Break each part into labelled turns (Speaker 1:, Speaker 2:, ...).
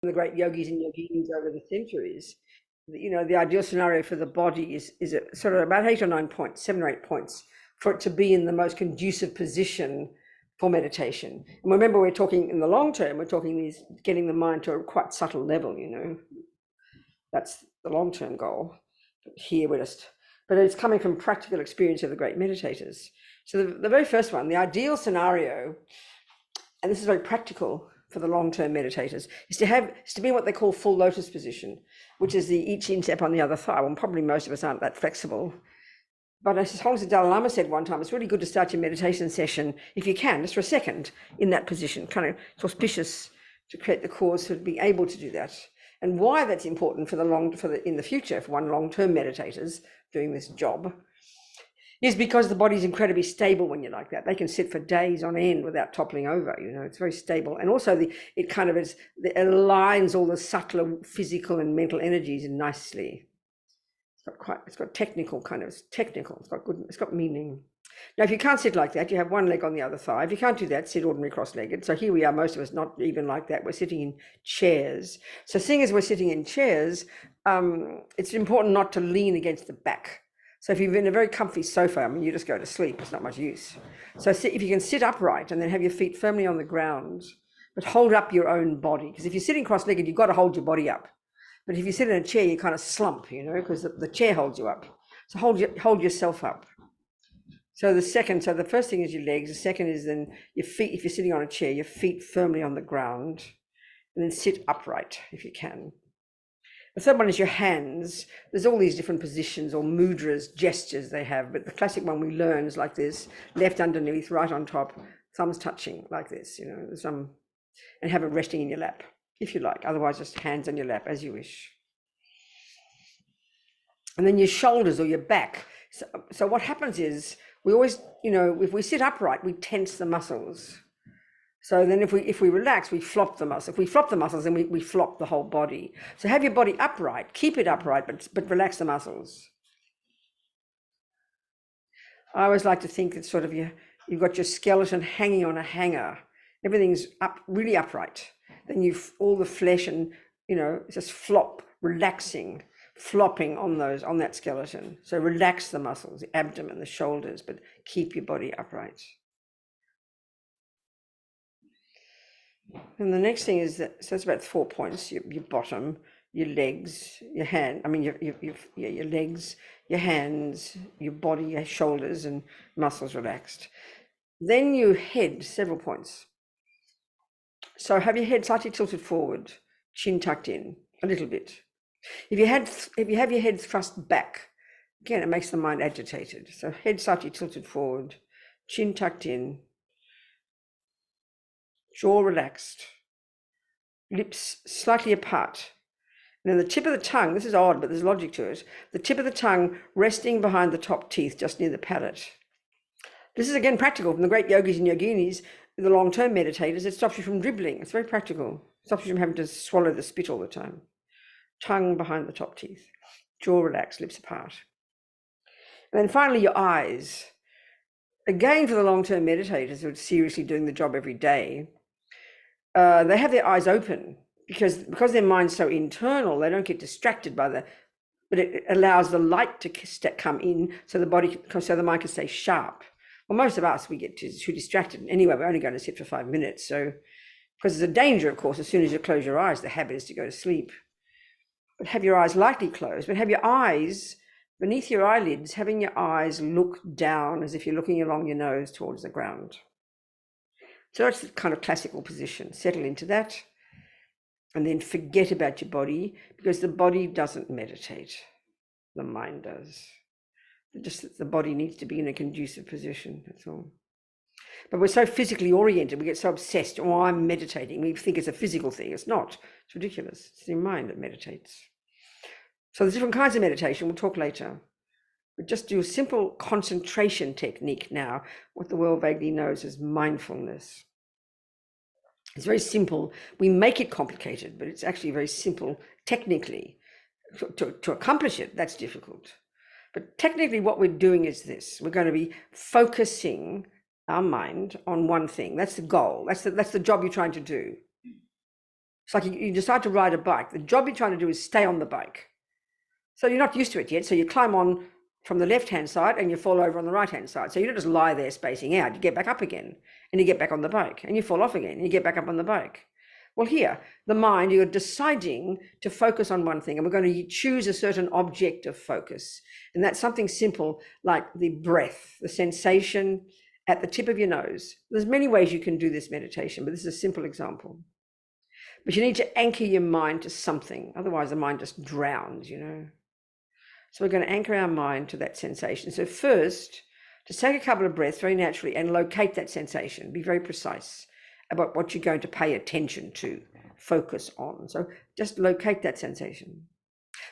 Speaker 1: the great yogis and yoginis over the centuries, you know, the ideal scenario for the body is a, sort of about 8 or 9 points, 7 or 8 points, for it to be in the most conducive position for meditation. And remember, we're talking in the long term, we're talking these getting the mind to a quite subtle level, you know. That's the long-term goal. Here we're just, but it's coming from practical experience of the great meditators. So the very first one, the ideal scenario, and this is very practical for the long-term meditators, is to be what they call full lotus position, which is the each instep on the other thigh. Well, probably most of us aren't that flexible. But as Hongzhi Dalai Lama said one time, it's really good to start your meditation session, if you can, just for a second, in that position. Kind of it's auspicious to create the cause for being able to do that. And why that's important in the future for one long-term meditators doing this job is because the body's incredibly stable when you're like that. They can sit for days on end without toppling over. You know, it's very stable, and also it aligns all the subtler physical and mental energies nicely. It's got technical. It's got meaning. Now, if you can't sit like that, you have one leg on the other thigh. If you can't do that, sit ordinary cross-legged. So here we are, most of us not even like that. We're sitting in chairs. So seeing as we're sitting in chairs, it's important not to lean against the back. So if you're in a very comfy sofa, I mean, you just go to sleep. It's not much use. So if you can sit upright and then have your feet firmly on the ground, but hold up your own body. Because if you're sitting cross-legged, you've got to hold your body up. But if you sit in a chair, you kind of slump, you know, because the chair holds you up. So hold yourself up. So the first thing is your legs. The second is then your feet. If you're sitting on a chair, your feet firmly on the ground, and then sit upright if you can. The third one is your hands. There's all these different positions or mudras, gestures they have, but the classic one we learn is like this: left underneath, right on top, thumbs touching like this, you know, and have it resting in your lap if you like. Otherwise, just hands on your lap as you wish. And then your shoulders or your back. So what happens is we always, you know, if we sit upright, we tense the muscles. So then if we relax, we flop the muscles. If we flop the muscles, then we flop the whole body. So have your body upright, keep it upright, but relax the muscles. I always like to think that sort of you've got your skeleton hanging on a hanger. Everything's up, really upright. Then all the flesh and, you know, just flop, relaxing, flopping on that skeleton. So relax the muscles, the abdomen, the shoulders, but keep your body upright. And the next thing is so that's about 4 points: your bottom, your legs, your hand. I mean, your legs, your hands, your body, your shoulders, and muscles relaxed. Then your head, several points. So have your head slightly tilted forward, chin tucked in a little bit. If you have your head thrust back, again, it makes the mind agitated. So head slightly tilted forward, chin tucked in, jaw relaxed, lips slightly apart. And then the tip of the tongue, this is odd, but there's logic to it, the tip of the tongue resting behind the top teeth, just near the palate. This is, again, practical from the great yogis and yoginis, the long-term meditators. It stops you from dribbling. It's very practical. It stops you from having to swallow the spit all the time. Tongue behind the top teeth, jaw relaxed, lips apart. And then finally, your eyes. Again, for the long-term meditators who are seriously doing the job every day, they have their eyes open because their mind's so internal, they don't get distracted but it allows the light to come in so the mind can stay sharp. Well, most of us, we get too distracted. Anyway, we're only going to sit for 5 minutes. So, because there's a danger, of course, as soon as you close your eyes, the habit is to go to sleep. But have your eyes lightly closed, but have your eyes beneath your eyelids, having your eyes look down as if you're looking along your nose towards the ground. So that's the kind of classical position. Settle into that and then forget about your body, because the body doesn't meditate. The mind does. Just the body needs to be in a conducive position, that's all. But we're so physically oriented, we get so obsessed. Oh, I'm meditating. We think it's a physical thing. It's not. It's ridiculous. It's your mind that meditates. So there's different kinds of meditation. We'll talk later. But just do a simple concentration technique now, what the world vaguely knows as mindfulness. It's very simple. We make it complicated, but it's actually very simple technically. To accomplish it, that's difficult. But technically what we're doing is this. We're going to be focusing our mind on one thing. That's the goal. That's the job you're trying to do. It's like you decide to ride a bike. The job you're trying to do is stay on the bike. So you're not used to it yet. So you climb on from the left-hand side and you fall over on the right-hand side. So you don't just lie there spacing out. You get back up again and you get back on the bike and you fall off again and you get back up on the bike. Well, here, the mind, you're deciding to focus on one thing, and we're going to choose a certain object of focus. And that's something simple like the breath, the sensation at the tip of your nose. There's many ways you can do this meditation, but this is a simple example. But you need to anchor your mind to something. Otherwise, the mind just drowns, you know. So we're going to anchor our mind to that sensation. So first, just take a couple of breaths very naturally and locate that sensation. Be very precise about what you're going to pay attention to, focus on. So just locate that sensation.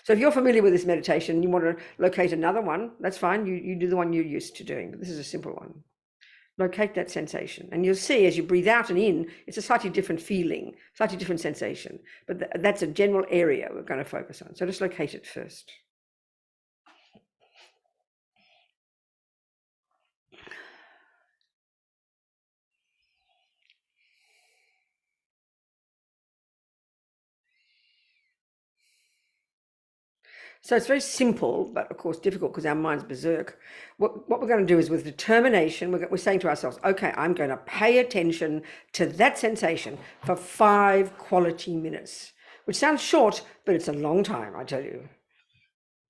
Speaker 1: So if you're familiar with this meditation and you want to locate another one, that's fine. You do the one you're used to doing, but this is a simple one. Locate that sensation. And you'll see as you breathe out and in, it's a slightly different feeling, slightly different sensation. But that's a general area we're going to focus on. So just locate it first. So it's very simple, but of course difficult because our mind's berserk. What we're going to do is with determination, we're saying to ourselves, okay, I'm going to pay attention to that sensation for 5 quality minutes, which sounds short, but it's a long time, I tell you.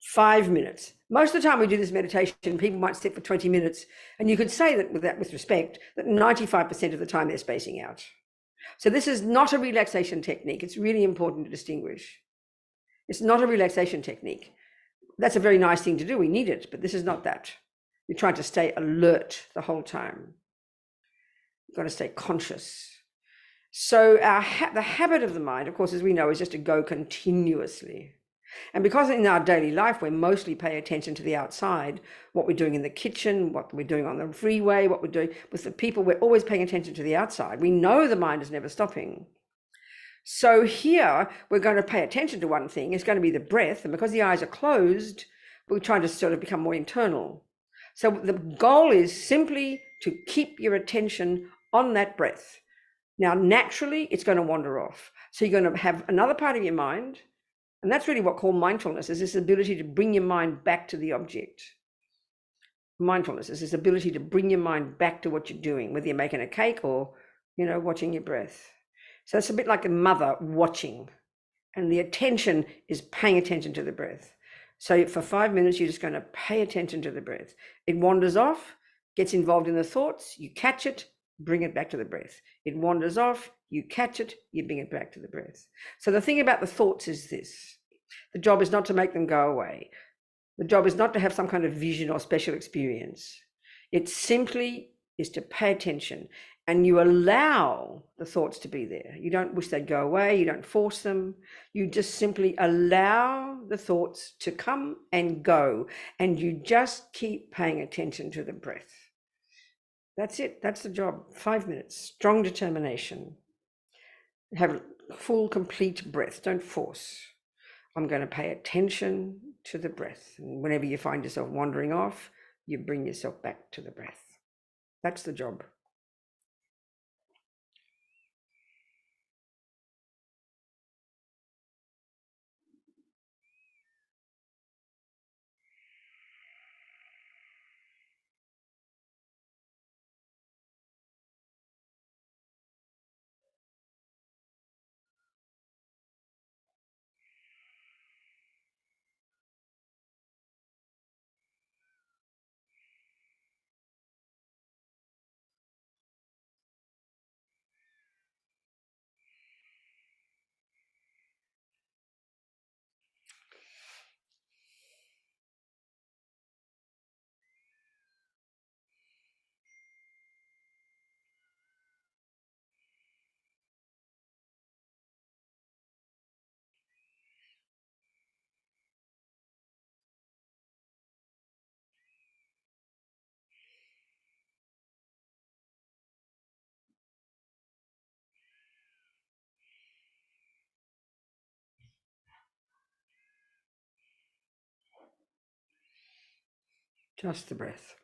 Speaker 1: 5 minutes. Most of the time we do this meditation, people might sit for 20 minutes, and you could say that with respect, that 95% of the time they're spacing out. So this is not a relaxation technique. It's really important to distinguish. It's not a relaxation technique. That's a very nice thing to do. We need it, but this is not that. You're trying to stay alert the whole time. You've got to stay conscious. So the habit of the mind, of course, as we know, is just to go continuously. And because in our daily life, we mostly pay attention to the outside, what we're doing in the kitchen, what we're doing on the freeway, what we're doing with the people, we're always paying attention to the outside. We know the mind is never stopping. So here we're going to pay attention to one thing. It's going to be the breath. And because the eyes are closed, we're trying to sort of become more internal. So the goal is simply to keep your attention on that breath. Now, naturally, it's going to wander off. So you're going to have another part of your mind. And that's really what called mindfulness is, this ability to bring your mind back to the object. Mindfulness is this ability to bring your mind back to what you're doing, whether you're making a cake or, watching your breath. So it's a bit like a mother watching, and the attention is paying attention to the breath. So for 5 minutes, you're just going to pay attention to the breath. It wanders off, gets involved in the thoughts, you catch it, bring it back to the breath. It wanders off, you catch it, you bring it back to the breath. So the thing about the thoughts is this: the job is not to make them go away. The job is not to have some kind of vision or special experience. It simply is to pay attention, and you allow the thoughts to be there. You don't wish they'd go away. You don't force them. You just simply allow the thoughts to come and go, and you just keep paying attention to the breath. That's it. That's the job. 5 minutes, strong determination. Have full, complete breath. Don't force. I'm going to pay attention to the breath. And whenever you find yourself wandering off, you bring yourself back to the breath. That's the job. Just the breath.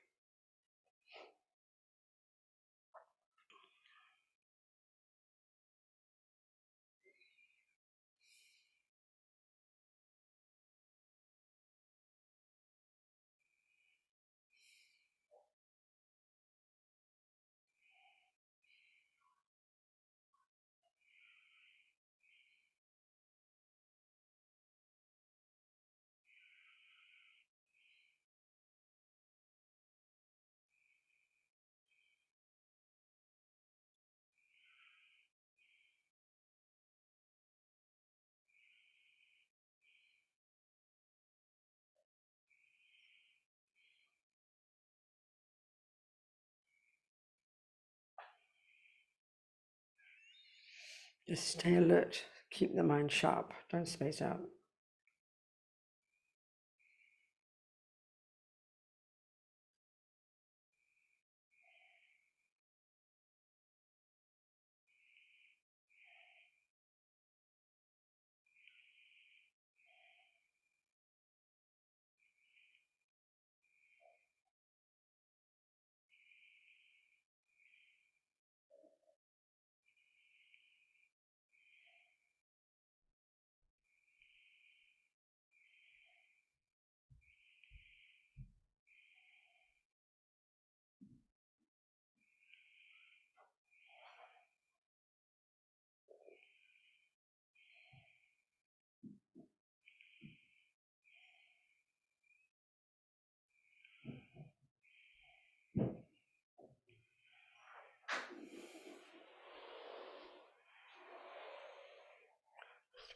Speaker 1: Just stay alert, keep the mind sharp, don't space out.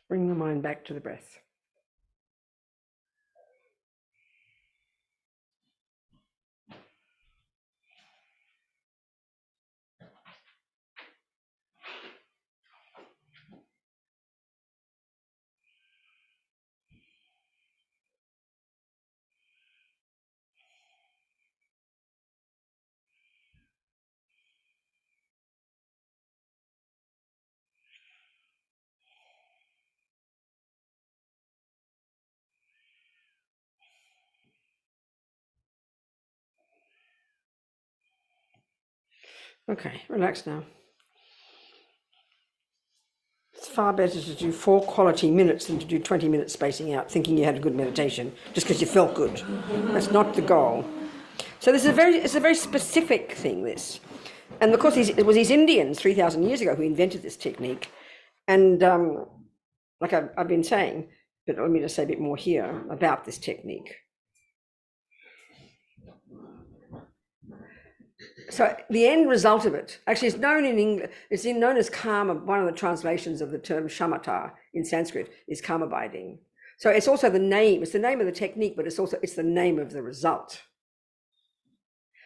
Speaker 1: Bring the mind back to the breath. Okay, relax now. It's far better to do 4 quality minutes than to do 20 minutes spacing out, thinking you had a good meditation just because you felt good. That's not the goal. So this is it's a very specific thing, this. And of course, it was these Indians 3,000 years ago who invented this technique. And like I've been saying, but let me just say a bit more here about this technique. So the end result of it, actually, it's known in English, it's known as karma. One of the translations of the term shamatha in Sanskrit is karma abiding. So it's also the name, it's the name of the technique, but it's the name of the result.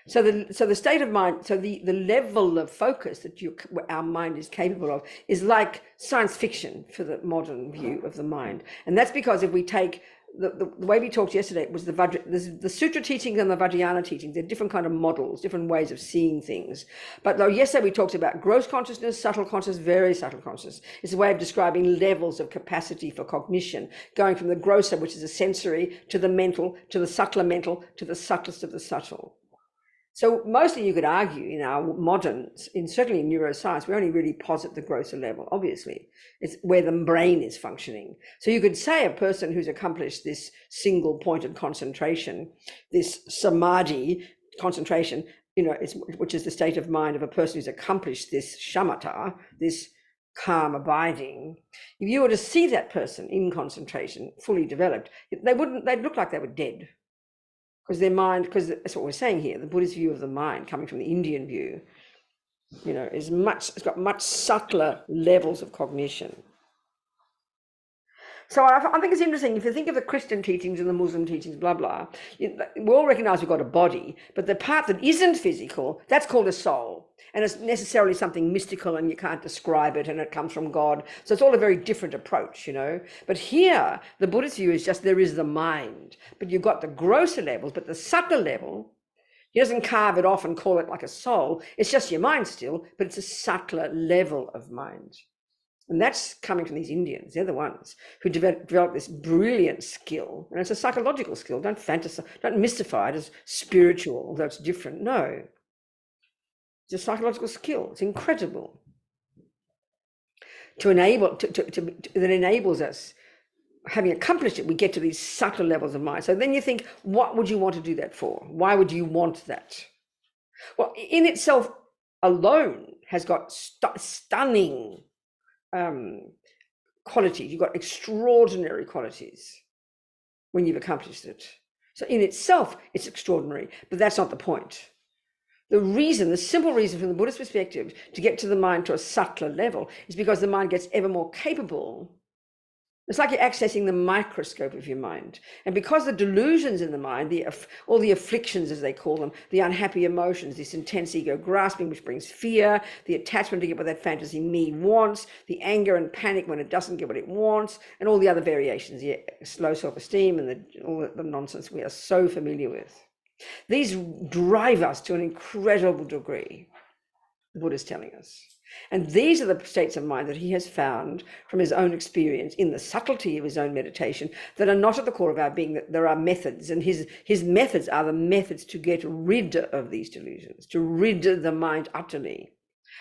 Speaker 1: So the state of mind, so the level of focus that our mind is capable of is like science fiction for the modern view of the mind. And that's because if we take the way we talked yesterday was the sutra teachings and the Vajrayana teachings. They're different kind of models, different ways of seeing things. But though yesterday we talked about gross consciousness, subtle consciousness, very subtle consciousness. It's a way of describing levels of capacity for cognition, going from the grosser, which is a sensory, to the mental, to the subtler mental, to the subtlest of the subtle. So mostly you could argue in our modern, certainly in neuroscience, we only really posit the grosser level, obviously. It's where the brain is functioning. So you could say a person who's accomplished this single pointed concentration, this samadhi concentration, which is the state of mind of a person who's accomplished this shamatha, this calm abiding. If you were to see that person in concentration, fully developed, they'd look like they were dead. Because their mind, because that's what we're saying here, the Buddhist view of the mind coming from the Indian view, it's got much subtler levels of cognition. So I think it's interesting, if you think of the Christian teachings and the Muslim teachings, blah, blah, we all recognize we've got a body, but the part that isn't physical, that's called a soul. And it's necessarily something mystical and you can't describe it and it comes from God. So it's all a very different approach, But here, the Buddhist view is just there is the mind, but you've got the grosser levels, but the subtler level, he doesn't carve it off and call it like a soul. It's just your mind still, but it's a subtler level of mind. And that's coming from these Indians. They're the ones who developed this brilliant skill. And it's a psychological skill. Don't fantasize, don't mystify it as spiritual, although it's different. No. It's a psychological skill. It's incredible. That enables us, having accomplished it, we get to these subtle levels of mind. So then you think, what would you want to do that for? Why would you want that? Well, in itself alone has got stunning qualities. You've got extraordinary qualities when you've accomplished it. So in itself, it's extraordinary, but that's not the point. The simple reason from the Buddhist perspective to get to the mind to a subtler level is because the mind gets ever more capable It's like you're accessing the microscope of your mind. And because the delusions in the mind, all the afflictions, as they call them, the unhappy emotions, this intense ego grasping, which brings fear, the attachment to get what that fantasy me wants, the anger and panic when it doesn't get what it wants, and all the other variations, the low self-esteem and all the nonsense we are so familiar with. These drive us to an incredible degree, the Buddha is telling us. And these are the states of mind that he has found from his own experience in the subtlety of his own meditation that are not at the core of our being, that there are methods, and his methods are the methods to get rid of these delusions, to rid the mind utterly.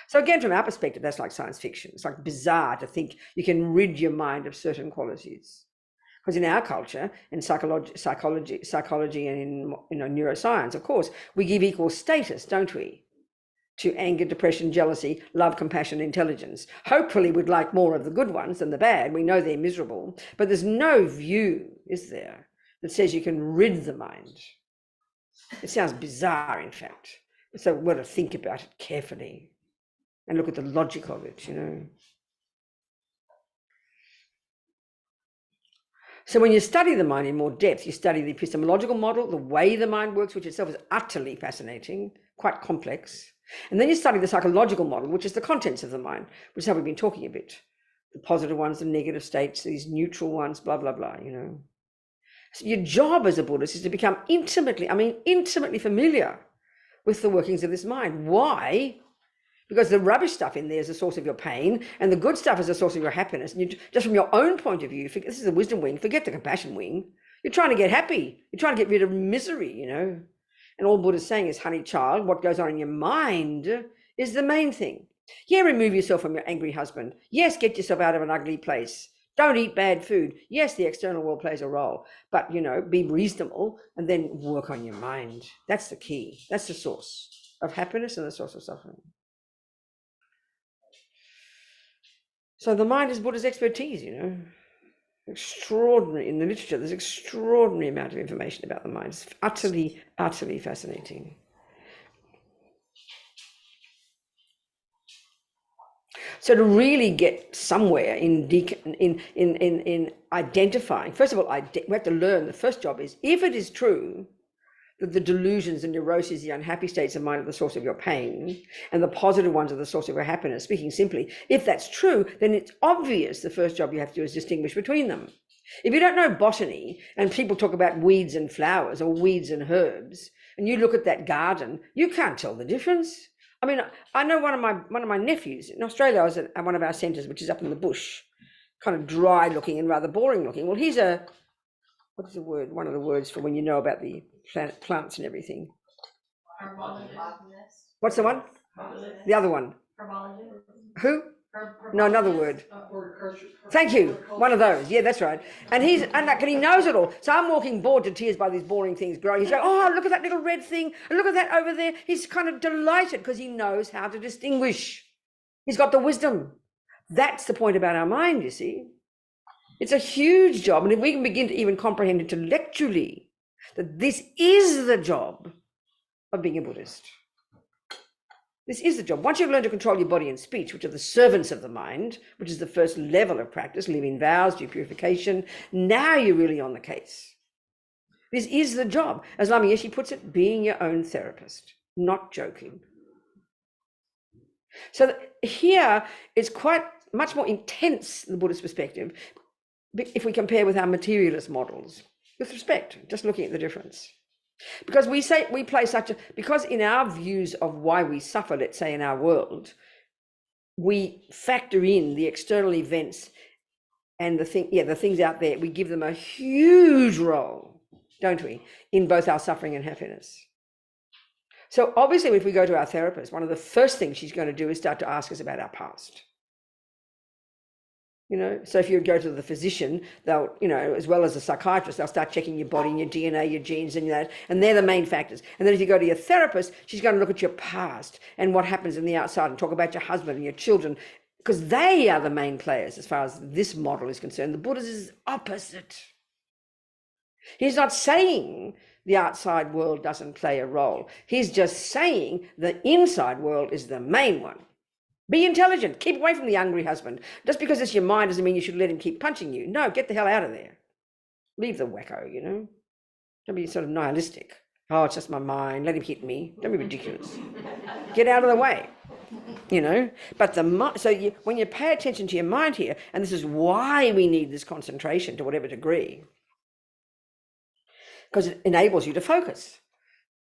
Speaker 1: So again, from our perspective, that's like science fiction. It's like bizarre to think you can rid your mind of certain qualities. Because in our culture, in psychology and in neuroscience, of course, we give equal status, don't we, to anger, depression, jealousy, love, compassion, intelligence. Hopefully we'd like more of the good ones than the bad. We know they're miserable, but there's no view, is there, that says you can rid the mind. It sounds bizarre, in fact. So we've got to think about it carefully and look at the logic of it, you know. So when you study the mind in more depth, you study the epistemological model, the way the mind works, which itself is utterly fascinating, quite complex. And then you study the psychological model, which is the contents of the mind, which is how we've been talking a bit. The positive ones, the negative states, these neutral ones, blah, blah, blah, you know. So your job as a Buddhist is to become intimately familiar with the workings of this mind. Why? Because the rubbish stuff in there is the source of your pain, and the good stuff is the source of your happiness. And you, just from your own point of view, this is the wisdom wing, forget the compassion wing. You're trying to get happy. You're trying to get rid of misery, you know. And all Buddha's saying is, honey child, what goes on in your mind is the main thing. Yeah, remove yourself from your angry husband. Yes, get yourself out of an ugly place. Don't eat bad food. Yes, the external world plays a role, but, you know, be reasonable and then work on your mind. That's the key. That's the source of happiness and the source of suffering. So the mind is Buddha's expertise, you know. Extraordinary in the literature. There's extraordinary amount of information about the mind. It's utterly, utterly fascinating. So to really get somewhere in identifying, first of all, we have to learn. The first job is, if it is true that the delusions and neuroses, the unhappy states of mind are the source of your pain, and the positive ones are the source of your happiness, speaking simply, if that's true, then it's obvious the first job you have to do is distinguish between them. If you don't know botany, and people talk about weeds and flowers or weeds and herbs, and you look at that garden, you can't tell the difference. I mean, I know one of my nephews in Australia. I was at one of our centres, which is up in the bush, kind of dry looking and rather boring looking. Well, he's what is the word? One of the words for when you know about the plants and everything. What's the one? The other one. Who? No, another word. Thank you. One of those. Yeah, that's right. And he knows it all. So I'm walking bored to tears by these boring things growing. He's going, oh, look at that little red thing. And look at that over there. He's kind of delighted because he knows how to distinguish. He's got the wisdom. That's the point about our mind, you see. It's a huge job. And if we can begin to even comprehend intellectually that this is the job of being a Buddhist. This is the job. Once you've learned to control your body and speech, which are the servants of the mind, which is the first level of practice, live in vows, do purification, now you're really on the case. This is the job. As Lama Yeshe puts it, being your own therapist, not joking. So here it's quite much more intense, the Buddhist perspective, if we compare with our materialist models, with respect, just looking at the difference. Because because in our views of why we suffer, let's say in our world, we factor in the external events and the things out there, we give them a huge role, don't we, in both our suffering and happiness. So obviously if we go to our therapist, one of the first things she's going to do is start to ask us about our past. You know, so if you go to the physician, they'll, you know, as well as a psychiatrist, they'll start checking your body and your DNA, your genes and that, and they're the main factors. And then if you go to your therapist, she's going to look at your past and what happens in the outside and talk about your husband and your children, because they are the main players as far as this model is concerned. The Buddhist is opposite. He's not saying the outside world doesn't play a role. He's just saying the inside world is the main one. Be intelligent. Keep away from the angry husband. Just because it's your mind doesn't mean you should let him keep punching you. No, get the hell out of there. Leave the wacko, you know. Don't be sort of nihilistic. Oh, it's just my mind. Let him hit me. Don't be ridiculous. Get out of the way, you know. But when you pay attention to your mind here, and this is why we need this concentration to whatever degree, because it enables you to focus.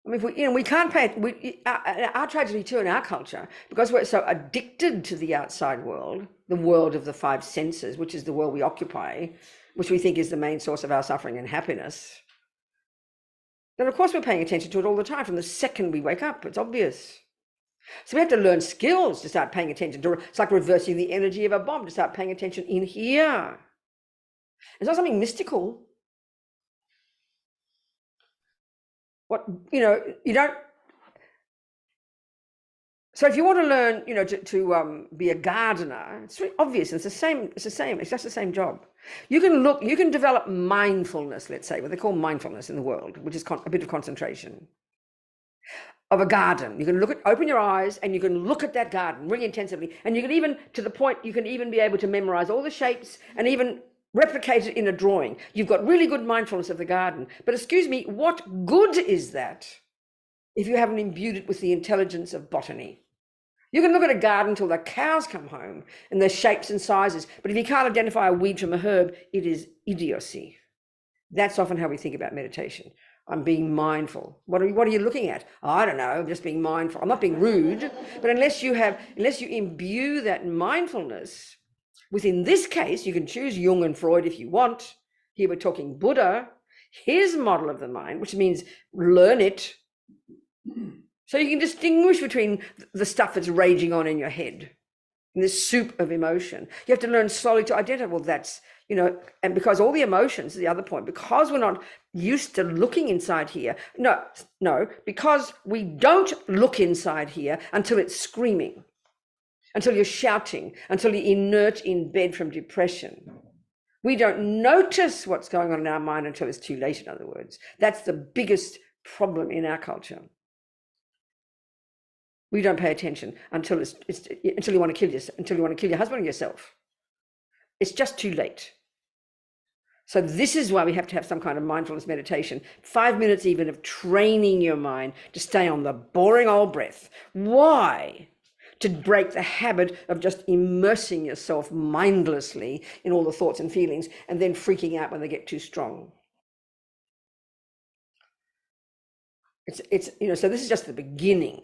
Speaker 1: I mean, we can't pay. Our tragedy too in our culture, because we're so addicted to the outside world, the world of the five senses, which is the world we occupy, which we think is the main source of our suffering and happiness. Then of course we're paying attention to it all the time from the second we wake up. It's obvious. So we have to learn skills to start paying attention to. It's like reversing the energy of a bomb, to start paying attention in here. It's not something mystical. You don't. So if you want to learn, to be a gardener, it's very obvious. It's the same. It's just the same job. You can develop mindfulness, let's say, what they call mindfulness in the world, which is a bit of concentration of a garden. You can open your eyes and you can look at that garden really intensively. And you can even, to the point, you can even be able to memorize all the shapes and even replicate it in a drawing. You've got really good mindfulness of the garden. But excuse me, what good is that if you haven't imbued it with the intelligence of botany? You can look at a garden till the cows come home and their shapes and sizes, but if you can't identify a weed from a herb, it is idiocy. That's often how we think about meditation. I'm being mindful. What are you looking at? Oh, I don't know, I'm just being mindful. I'm not being rude, but unless you imbue that mindfulness, within this case, you can choose Jung and Freud if you want. Here we're talking Buddha, his model of the mind, which means learn it. So you can distinguish between the stuff that's raging on in your head and this soup of emotion. You have to learn slowly to identify, well, that's, and because all the emotions, the other point, because we're not used to looking inside here, no, because we don't look inside here until it's screaming, until you're shouting, until you're inert in bed from depression. We don't notice what's going on in our mind until it's too late, in other words. That's the biggest problem in our culture. We don't pay attention until you want to kill yourself, until you want to kill your husband or yourself. It's just too late. So this is why we have to have some kind of mindfulness meditation, 5 minutes even of training your mind to stay on the boring old breath. Why? To break the habit of just immersing yourself mindlessly in all the thoughts and feelings and then freaking out when they get too strong. So this is just the beginning.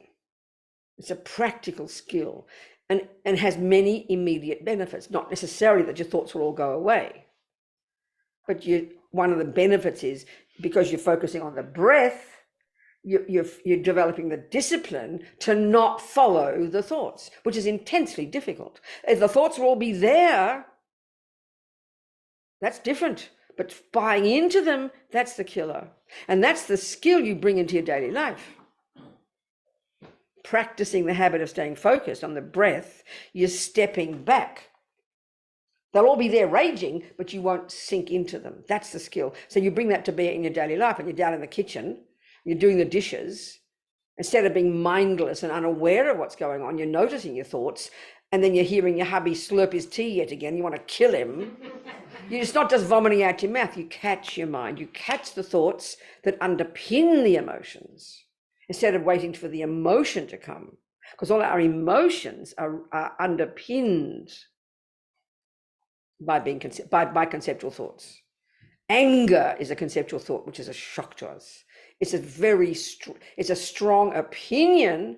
Speaker 1: It's a practical skill and has many immediate benefits, not necessarily that your thoughts will all go away. But one of the benefits is because you're focusing on the breath, you're developing the discipline to not follow the thoughts, which is intensely difficult. If the thoughts will all be there, that's different. But buying into them, that's the killer. And that's the skill you bring into your daily life. Practicing the habit of staying focused on the breath, you're stepping back. They'll all be there raging, but you won't sink into them. That's the skill. So you bring that to bear in your daily life, and you're down in the kitchen, you're doing the dishes. Instead of being mindless and unaware of what's going on, you're noticing your thoughts, and then you're hearing your hubby slurp his tea yet again. You want to kill him. It's not just vomiting out your mouth. You catch your mind. You catch the thoughts that underpin the emotions, instead of waiting for the emotion to come, because all our emotions are underpinned by conceptual thoughts. Anger is a conceptual thought, which is a shock to us. It's a strong opinion,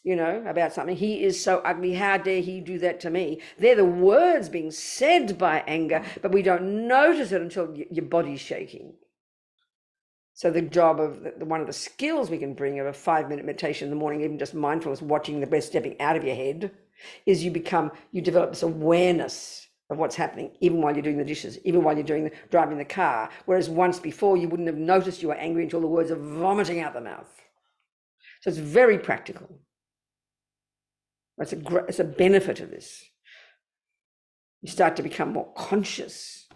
Speaker 1: about something. He is so ugly. How dare he do that to me? They're the words being said by anger, but we don't notice it until your body's shaking. So the job of one of the skills we can bring of a 5-minute meditation in the morning, even just mindfulness, watching the breath stepping out of your head, is you develop this awareness of what's happening, even while you're doing the dishes, even while you're driving the car. Whereas once before, you wouldn't have noticed you were angry until the words are vomiting out the mouth. So it's very practical. It's a benefit of this. You start to become more conscious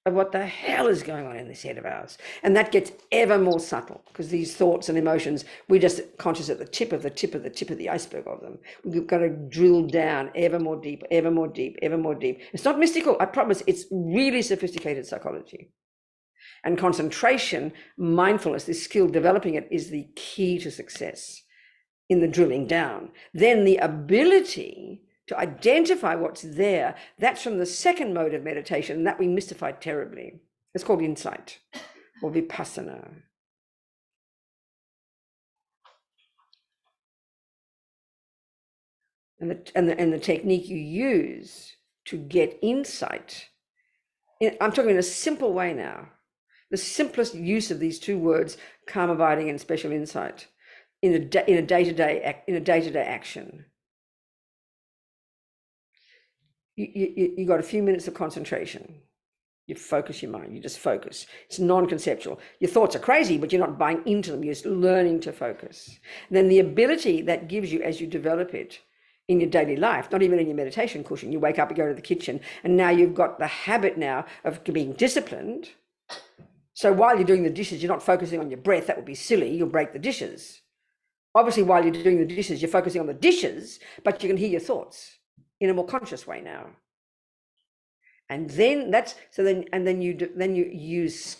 Speaker 1: of what the hell is going on in this head of ours. And that gets ever more subtle because these thoughts and emotions, we're just conscious at the tip of the iceberg of them. We've got to drill down ever more deep, ever more deep, ever more deep. It's not mystical, I promise. It's really sophisticated psychology. And concentration, mindfulness, this skill, developing it is the key to success in the drilling down. Then the ability to identify what's there, that's from the second mode of meditation, and that we mystified terribly. It's called insight or vipassana. And the technique you use to get insight, I'm talking in a simple way now, the simplest use of these two words, calm abiding and special insight, in a day-to-day action. You got a few minutes of concentration. You focus your mind, you just focus. It's non-conceptual. Your thoughts are crazy, but you're not buying into them. You're just learning to focus. And then the ability that gives you as you develop it in your daily life, not even in your meditation cushion. You wake up, you go to the kitchen, and now you've got the habit now of being disciplined. So while you're doing the dishes, you're not focusing on your breath. That would be silly. You'll break the dishes. Obviously, while you're doing the dishes, you're focusing on the dishes, but you can hear your thoughts in a more conscious way now. And then then you use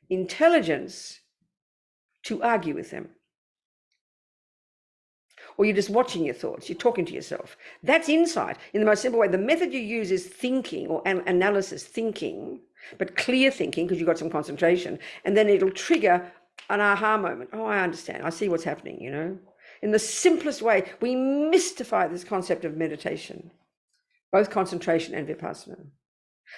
Speaker 1: intelligence to argue with them. Or you're just watching your thoughts, you're talking to yourself. That's insight in the most simple way. The method you use is thinking or analysis, thinking, but clear thinking because you've got some concentration. And then it'll trigger an aha moment. Oh, I understand. I see what's happening, you know. In the simplest way, we mystify this concept of meditation, both concentration and vipassana.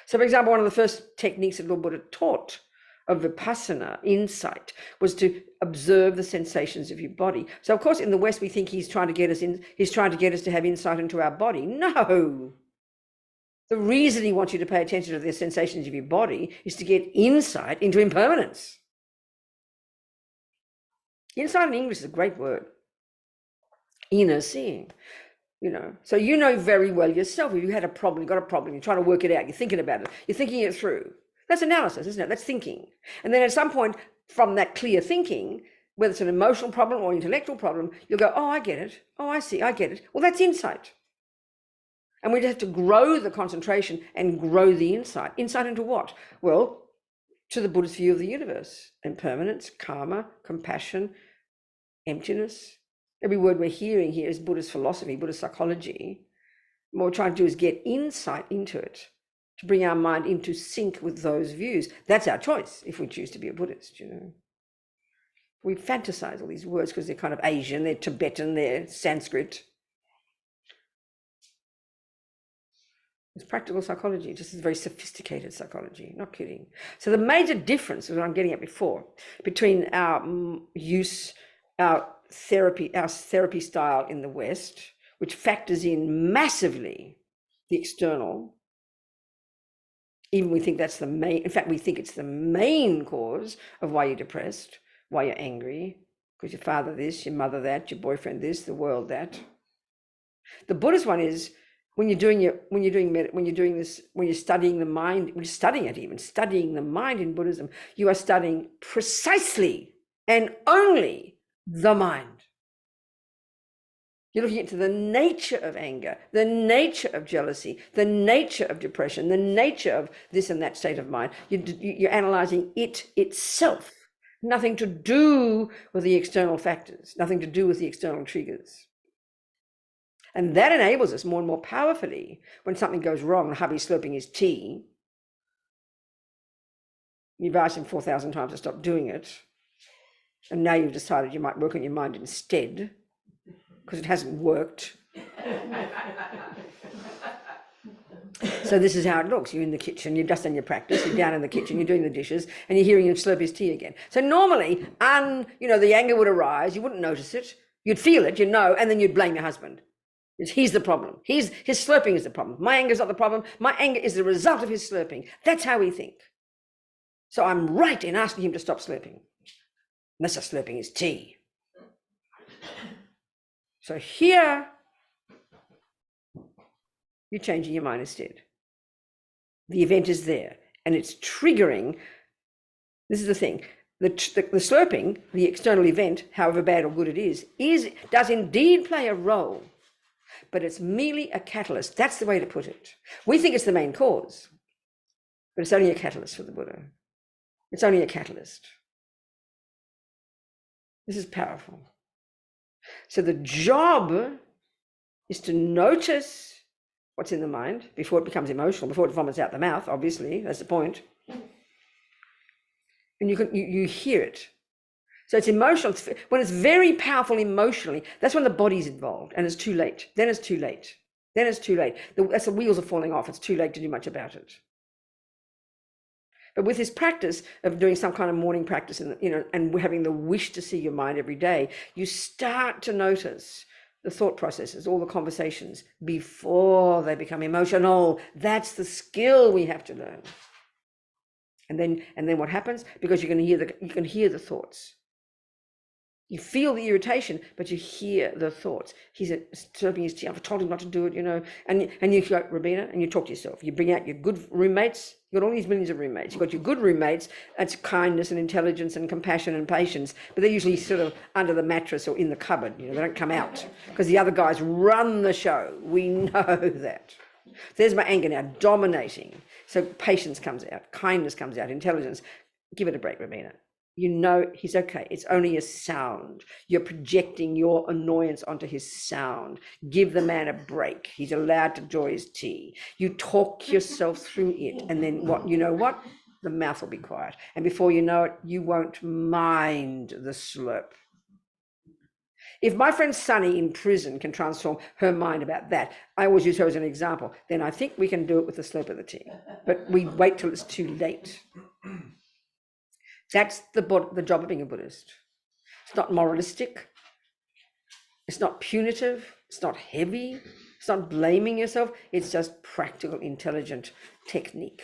Speaker 1: So, for example, one of the first techniques that Lord Buddha taught of vipassana, insight, was to observe the sensations of your body. So, of course, in the West, we think he's trying to get us to have insight into our body. No. The reason he wants you to pay attention to the sensations of your body is to get insight into impermanence. Insight in English is a great word. Inner seeing. You know, so you know very well yourself, if you had a problem, you've got a problem, you're trying to work it out, you're thinking about it, you're thinking it through. That's analysis, isn't it? That's thinking. And then at some point from that clear thinking, whether it's an emotional problem or an intellectual problem, you'll go, oh, I get it. Oh, I see, I get it. Well, that's insight. And we just have to grow the concentration and grow the insight. Insight into what? Well, to the Buddhist view of the universe, impermanence, karma, compassion, emptiness. Every word we're hearing here is Buddhist philosophy, Buddhist psychology. What we're trying to do is get insight into it, to bring our mind into sync with those views. That's our choice if we choose to be a Buddhist, you know. We fantasize all these words because they're kind of Asian, they're Tibetan, they're Sanskrit. It's practical psychology, just a very sophisticated psychology, not kidding. So the major difference, as I'm getting at before, between our therapy style in the West, which factors in massively the external, even we think that's the main, in fact, we think it's the main cause of why you're depressed, why you're angry, because your father this, your mother that, your boyfriend this, the world that. The Buddhist one is when you're studying the mind, when you're studying the mind in Buddhism, you are studying precisely and only the mind. You're looking into the nature of anger, the nature of jealousy, the nature of depression, the nature of this and that state of mind. You're analyzing it itself, nothing to do with the external factors, nothing to do with the external triggers. And that enables us more and more powerfully when something goes wrong, hubby's slurping his tea. You've asked him 4,000 times to stop doing it. And now you've decided you might work on your mind instead because it hasn't worked. So this is how it looks. You're in the kitchen, you've just done your practice, you're down in the kitchen, you're doing the dishes, and you're hearing him slurp his tea again. So normally, the anger would arise, you wouldn't notice it, you'd feel it, you'd know, and then you'd blame your husband. He's the problem. His slurping is the problem. My anger is not the problem. My anger is the result of his slurping. That's how we think. So I'm right in asking him to stop slurping. Unless he's slurping his tea. So here, you're changing your mind instead. The event is there. and it's triggering. This is the thing. The slurping, the external event, however bad or good it is does indeed play a role, but it's merely a catalyst. That's the way to put it. We think it's the main cause, but it's only a catalyst for the Buddha. It's only a catalyst. This is powerful. So the job is to notice what's in the mind before it becomes emotional, before it vomits out the mouth, obviously, that's the point. And you hear it. So it's emotional. When it's very powerful emotionally, that's when the body's involved, and it's too late. Then it's too late. Then it's too late. That's the wheels are falling off. It's too late to do much about it. But with this practice of doing some kind of morning practice, and and having the wish to see your mind every day, you start to notice the thought processes, all the conversations before they become emotional. That's the skill we have to learn. And then what happens? Because you can hear the thoughts. You feel the irritation, but you hear the thoughts. He's slurping his tea. I've told him not to do it, And you go, Robina, and you talk to yourself. You bring out your good roommates. You've got all these millions of roommates. You've got your good roommates. That's kindness and intelligence and compassion and patience. But they're usually sort of under the mattress or in the cupboard. They don't come out because the other guys run the show. We know that. There's my anger now dominating. So patience comes out, kindness comes out, intelligence. Give it a break, Robina. He's okay. It's only a sound. You're projecting your annoyance onto his sound. Give the man a break. He's allowed to enjoy his tea. You talk yourself through it. And then what? The mouth will be quiet. And before you know it, you won't mind the slurp. If my friend Sunny in prison can transform her mind about that, I always use her as an example, then I think we can do it with the slurp of the tea. But we wait till it's too late. That's the job of being a Buddhist. It's not moralistic. It's not punitive. It's not heavy. It's not blaming yourself. It's just practical, intelligent technique.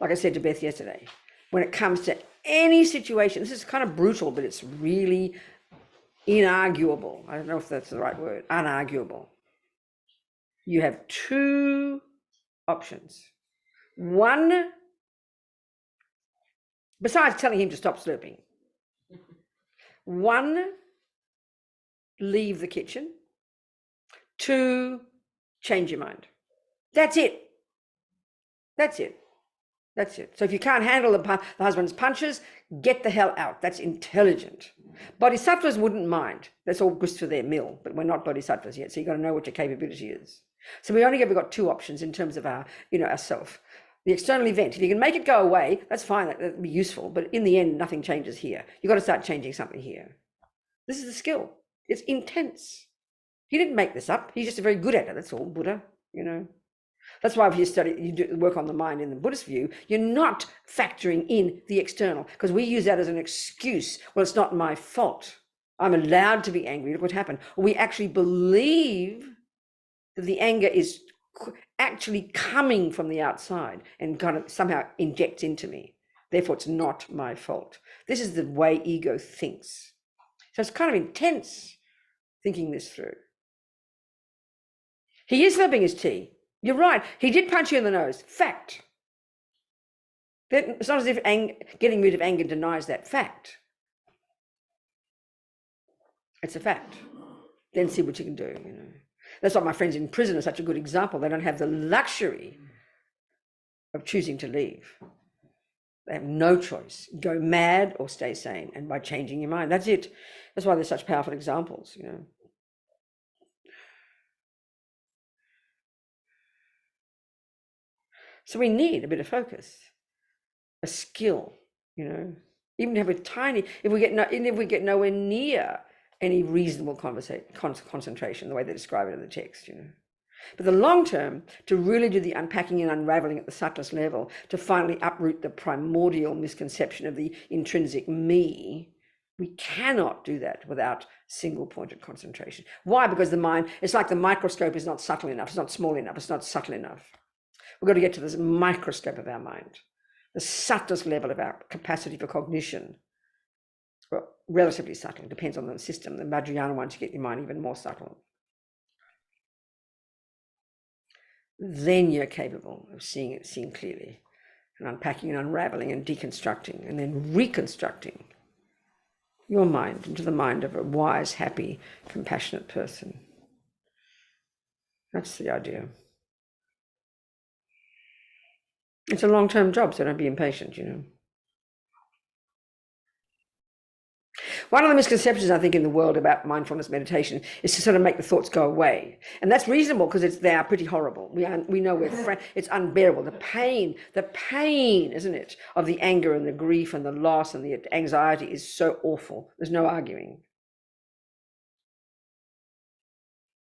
Speaker 1: Like I said to Beth yesterday, when it comes to any situation, this is kind of brutal, but it's really inarguable. I don't know if that's the right word. Unarguable. You have two options. One, besides telling him to stop slurping, one, leave the kitchen. Two, change your mind. That's it. That's it. That's it. So if you can't handle the husband's punches, get the hell out. That's intelligent. Bodhisattvas wouldn't mind. That's all good for their mill, but we're not bodhisattvas yet. So you've got to know what your capability is. So we only ever got two options in terms of our self. The external event, if you can make it go away, that's fine, that'd be useful. But in the end, nothing changes here. You've got to start changing something here. This is the skill. It's intense. He didn't make this up. He's just very good at it. That's all, Buddha, That's why if you do work on the mind in the Buddhist view, you're not factoring in the external, because we use that as an excuse. Well, it's not my fault. I'm allowed to be angry. Look what happened. Or we actually believe that the anger is actually coming from the outside and kind of somehow injects into me. Therefore, it's not my fault. This is the way ego thinks. So it's kind of intense thinking this through. He is slurping his tea. You're right. He did punch you in the nose. Fact. It's not as if getting rid of anger denies that fact. It's a fact. Then see what you can do. That's why my friends in prison are such a good example. They don't have the luxury of choosing to leave. They have no choice. Go mad or stay sane. And by changing your mind, that's it. That's why they're such powerful examples, So we need a bit of focus, a skill, even have a tiny, if we get nowhere near any reasonable concentration, the way they describe it in the text, But the long term, to really do the unpacking and unraveling at the subtlest level, to finally uproot the primordial misconception of the intrinsic me, we cannot do that without single pointed concentration. Why? Because the mind, it's like the microscope is not subtle enough, it's not small enough, it's not subtle enough. We've got to get to this microscope of our mind, the subtlest level of our capacity for cognition. Well, relatively subtle, depends on the system. The Vajrayana ones, you get your mind even more subtle. then you're capable of seeing it, seeing clearly, and unpacking and unraveling and deconstructing and then reconstructing your mind into the mind of a wise, happy, compassionate person. That's the idea. It's a long-term job, so don't be impatient, you know. One of the misconceptions, I think, in the world about mindfulness meditation is to sort of make the thoughts go away. And that's reasonable because they are pretty horrible. We know it's unbearable. The pain, isn't it, of the anger and the grief and the loss and the anxiety is so awful. There's no arguing.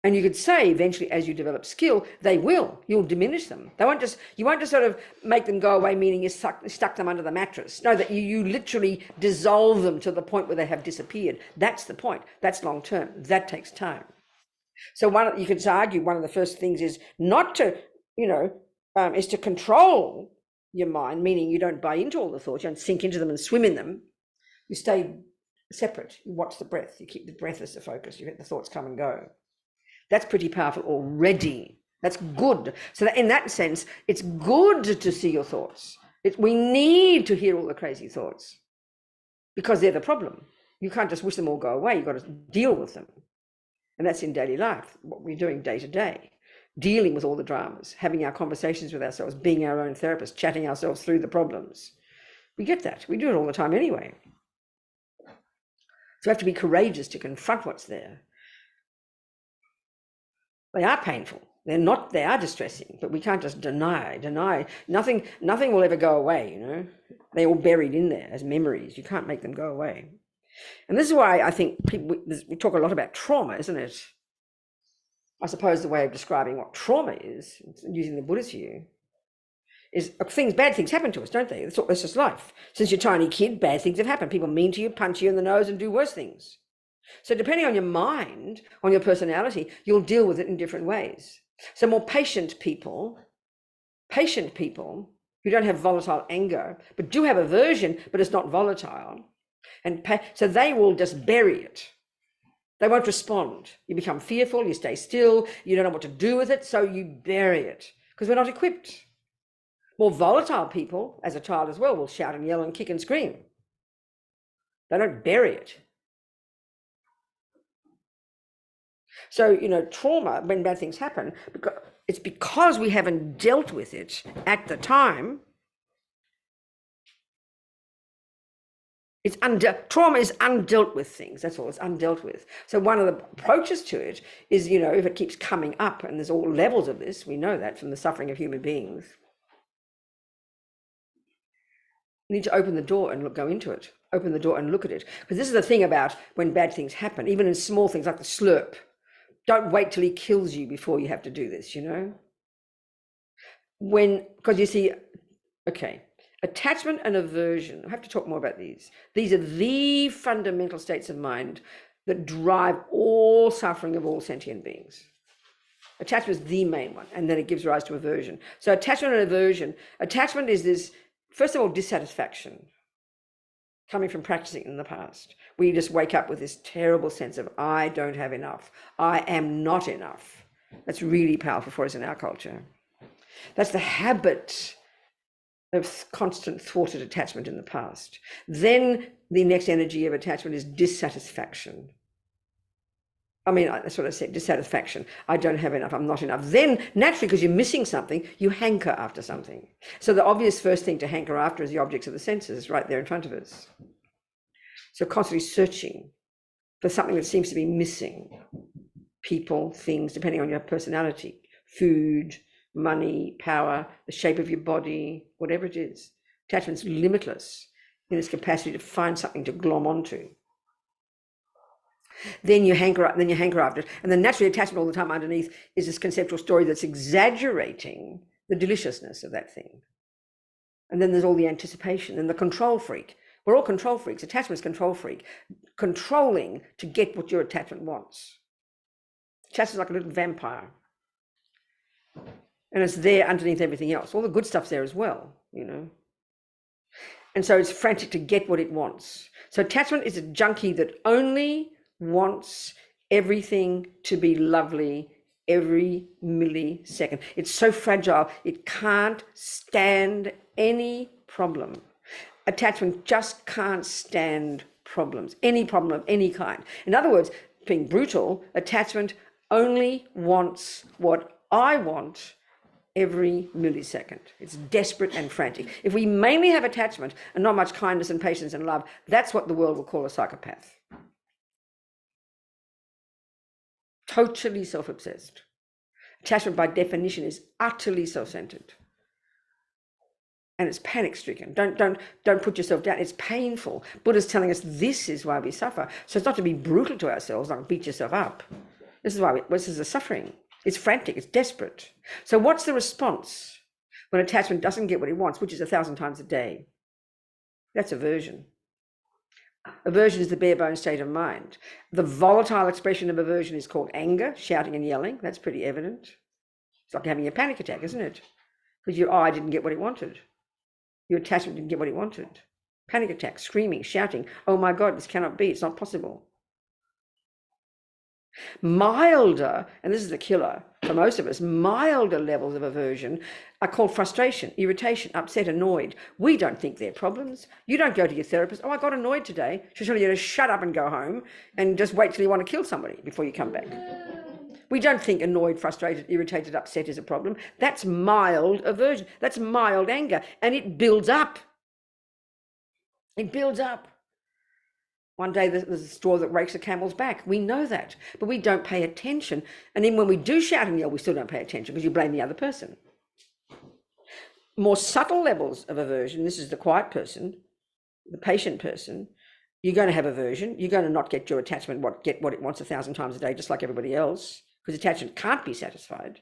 Speaker 1: And you could say eventually, as you develop skill, you'll diminish them. You won't just sort of make them go away, meaning you stuck them under the mattress. No, that you literally dissolve them to the point where they have disappeared. That's the point. That's long term. That takes time. So you could argue one of the first things is not to, is to control your mind, meaning you don't buy into all the thoughts, you don't sink into them and swim in them. You stay separate. You watch the breath. You keep the breath as the focus. You let the thoughts come and go. That's pretty powerful already. That's good. So that in that sense, it's good to see your thoughts. We need to hear all the crazy thoughts because they're the problem. You can't just wish them all go away. You've got to deal with them. And that's in daily life, what we're doing day to day, dealing with all the dramas, having our conversations with ourselves, being our own therapist, chatting ourselves through the problems. We get that. We do it all the time anyway. So we have to be courageous to confront what's there. They are painful. They are distressing, but we can't just deny. Nothing will ever go away, you know. They're all buried in there as memories. You can't make them go away. And this is why I think we talk a lot about trauma, isn't it? I suppose the way of describing what trauma is, using the Buddhist view, is bad things happen to us, don't they? That's just life. Since you're a tiny kid, bad things have happened. People mean to you, punch you in the nose and do worse things. So depending on your mind, on your personality, you'll deal with it in different ways. So more patient people who don't have volatile anger, but do have aversion, but it's not volatile. So they will just bury it. They won't respond. You become fearful, you stay still, you don't know what to do with it, so you bury it because we're not equipped. More volatile people, as a child as well, will shout and yell and kick and scream. They don't bury it. So, trauma, when bad things happen, it's because we haven't dealt with it at the time. Trauma is undealt with things. That's all. It's undealt with. So one of the approaches to it is, if it keeps coming up, and there's all levels of this, we know that from the suffering of human beings. You need to open the door and go into it. Open the door and look at it. Because this is the thing about when bad things happen, even in small things like the slurp. Don't wait till he kills you before you have to do this, because you see, okay, attachment and aversion, I have to talk more about these. These are the fundamental states of mind that drive all suffering of all sentient beings. Attachment is the main one, and then it gives rise to aversion. So attachment and aversion, attachment is this, first of all, dissatisfaction coming from practicing in the past. We just wake up with this terrible sense of, I don't have enough. I am not enough. That's really powerful for us in our culture. That's the habit of constant thwarted attachment in the past. Then the next energy of attachment is dissatisfaction. That's what I said, dissatisfaction. I don't have enough, I'm not enough. Then naturally, because you're missing something, you hanker after something. So the obvious first thing to hanker after is the objects of the senses right there in front of us. So constantly searching for something that seems to be missing. People, things, depending on your personality, food, money, power, the shape of your body, whatever it is. Attachment's limitless in its capacity to find something to glom onto. Then you hanker after it. And then naturally attachment all the time underneath is this conceptual story that's exaggerating the deliciousness of that thing. And then there's all the anticipation and the control freak. We're all control freaks. Attachment is control freak. Controlling to get what your attachment wants. Attachment is like a little vampire. And it's there underneath everything else. All the good stuff's there as well, And so it's frantic to get what it wants. So attachment is a junkie that only wants everything to be lovely every millisecond. It's so fragile, it can't stand any problem. Attachment just can't stand problems, any problem of any kind. In other words, being brutal, attachment only wants what I want every millisecond. It's desperate and frantic. If we mainly have attachment and not much kindness and patience and love, that's what the world will call a psychopath. Totally self-obsessed. Attachment by definition is utterly self-centered. And it's panic-stricken. Don't put yourself down. It's painful. Buddha's telling us this is why we suffer. So it's not to be brutal to ourselves, like beat yourself up. This is the suffering. It's frantic, it's desperate. So what's the response when attachment doesn't get what it wants, which is 1,000 times a day? That's aversion. Aversion is the bare bones state of mind. The volatile expression of aversion is called anger, shouting and yelling. That's pretty evident. It's like having a panic attack, isn't it? Because your eye didn't get what it wanted. Your attachment didn't get what it wanted. Panic attack, screaming, shouting, oh my God, this cannot be, it's not possible. Milder, and this is the killer for most of us, milder levels of aversion are called frustration, irritation, upset, annoyed. We don't think they're problems. You don't go to your therapist, oh, I got annoyed today. She'll tell you to shut up and go home and just wait till you want to kill somebody before you come back. We don't think annoyed, frustrated, irritated, upset is a problem. That's mild aversion. That's mild anger. And it builds up. It builds up. One day there's a straw that breaks a camel's back. We know that, but we don't pay attention. And then when we do shout and yell, we still don't pay attention because you blame the other person. More subtle levels of aversion, this is the quiet person, the patient person, you're going to have aversion. You're going to not get your attachment, get what it wants 1,000 times a day, just like everybody else, because attachment can't be satisfied.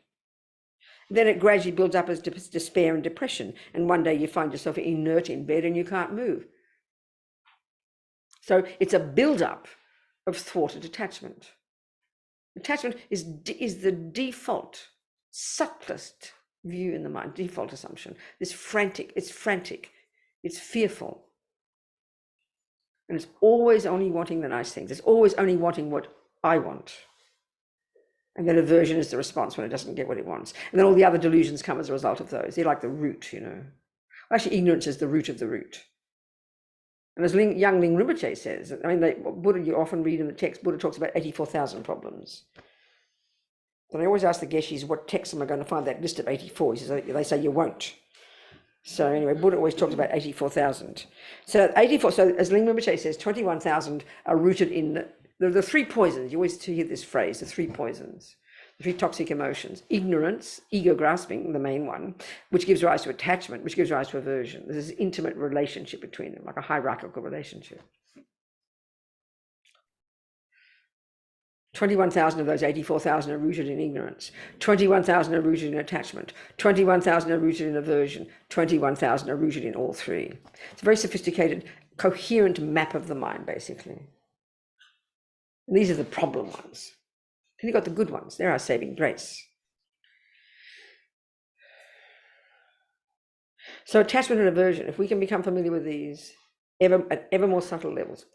Speaker 1: Then it gradually builds up as despair and depression. And one day you find yourself inert in bed and you can't move. So it's a build-up of thwarted attachment. Attachment is the default, subtlest view in the mind, default assumption. It's frantic, it's fearful. And it's always only wanting the nice things. It's always only wanting what I want. And then aversion is the response when it doesn't get what it wants. And then all the other delusions come as a result of those. They're like the root, you know. Actually, ignorance is the root of the root. And as young Ling Rinpoche says, I mean, Buddha, you often read in the text, Buddha talks about 84,000 problems. And I always ask the Geshis, what text am I going to find that list of 84? He says, they say you won't. So anyway, Buddha always talks about 84,000. So as Ling Rinpoche says, 21,000 are rooted in the three poisons. You always hear this phrase, the three poisons. The three toxic emotions: ignorance, ego grasping, the main one, which gives rise to attachment, which gives rise to aversion. There's this intimate relationship between them, like a hierarchical relationship. 21,000 of those 84,000 are rooted in ignorance. 21,000 are rooted in attachment. 21,000 are rooted in aversion. 21,000 are rooted in all three. It's a very sophisticated, coherent map of the mind, basically. And these are the problem ones. Then you've got the good ones. They're our saving grace. So attachment and aversion, if we can become familiar with these at ever more subtle levels,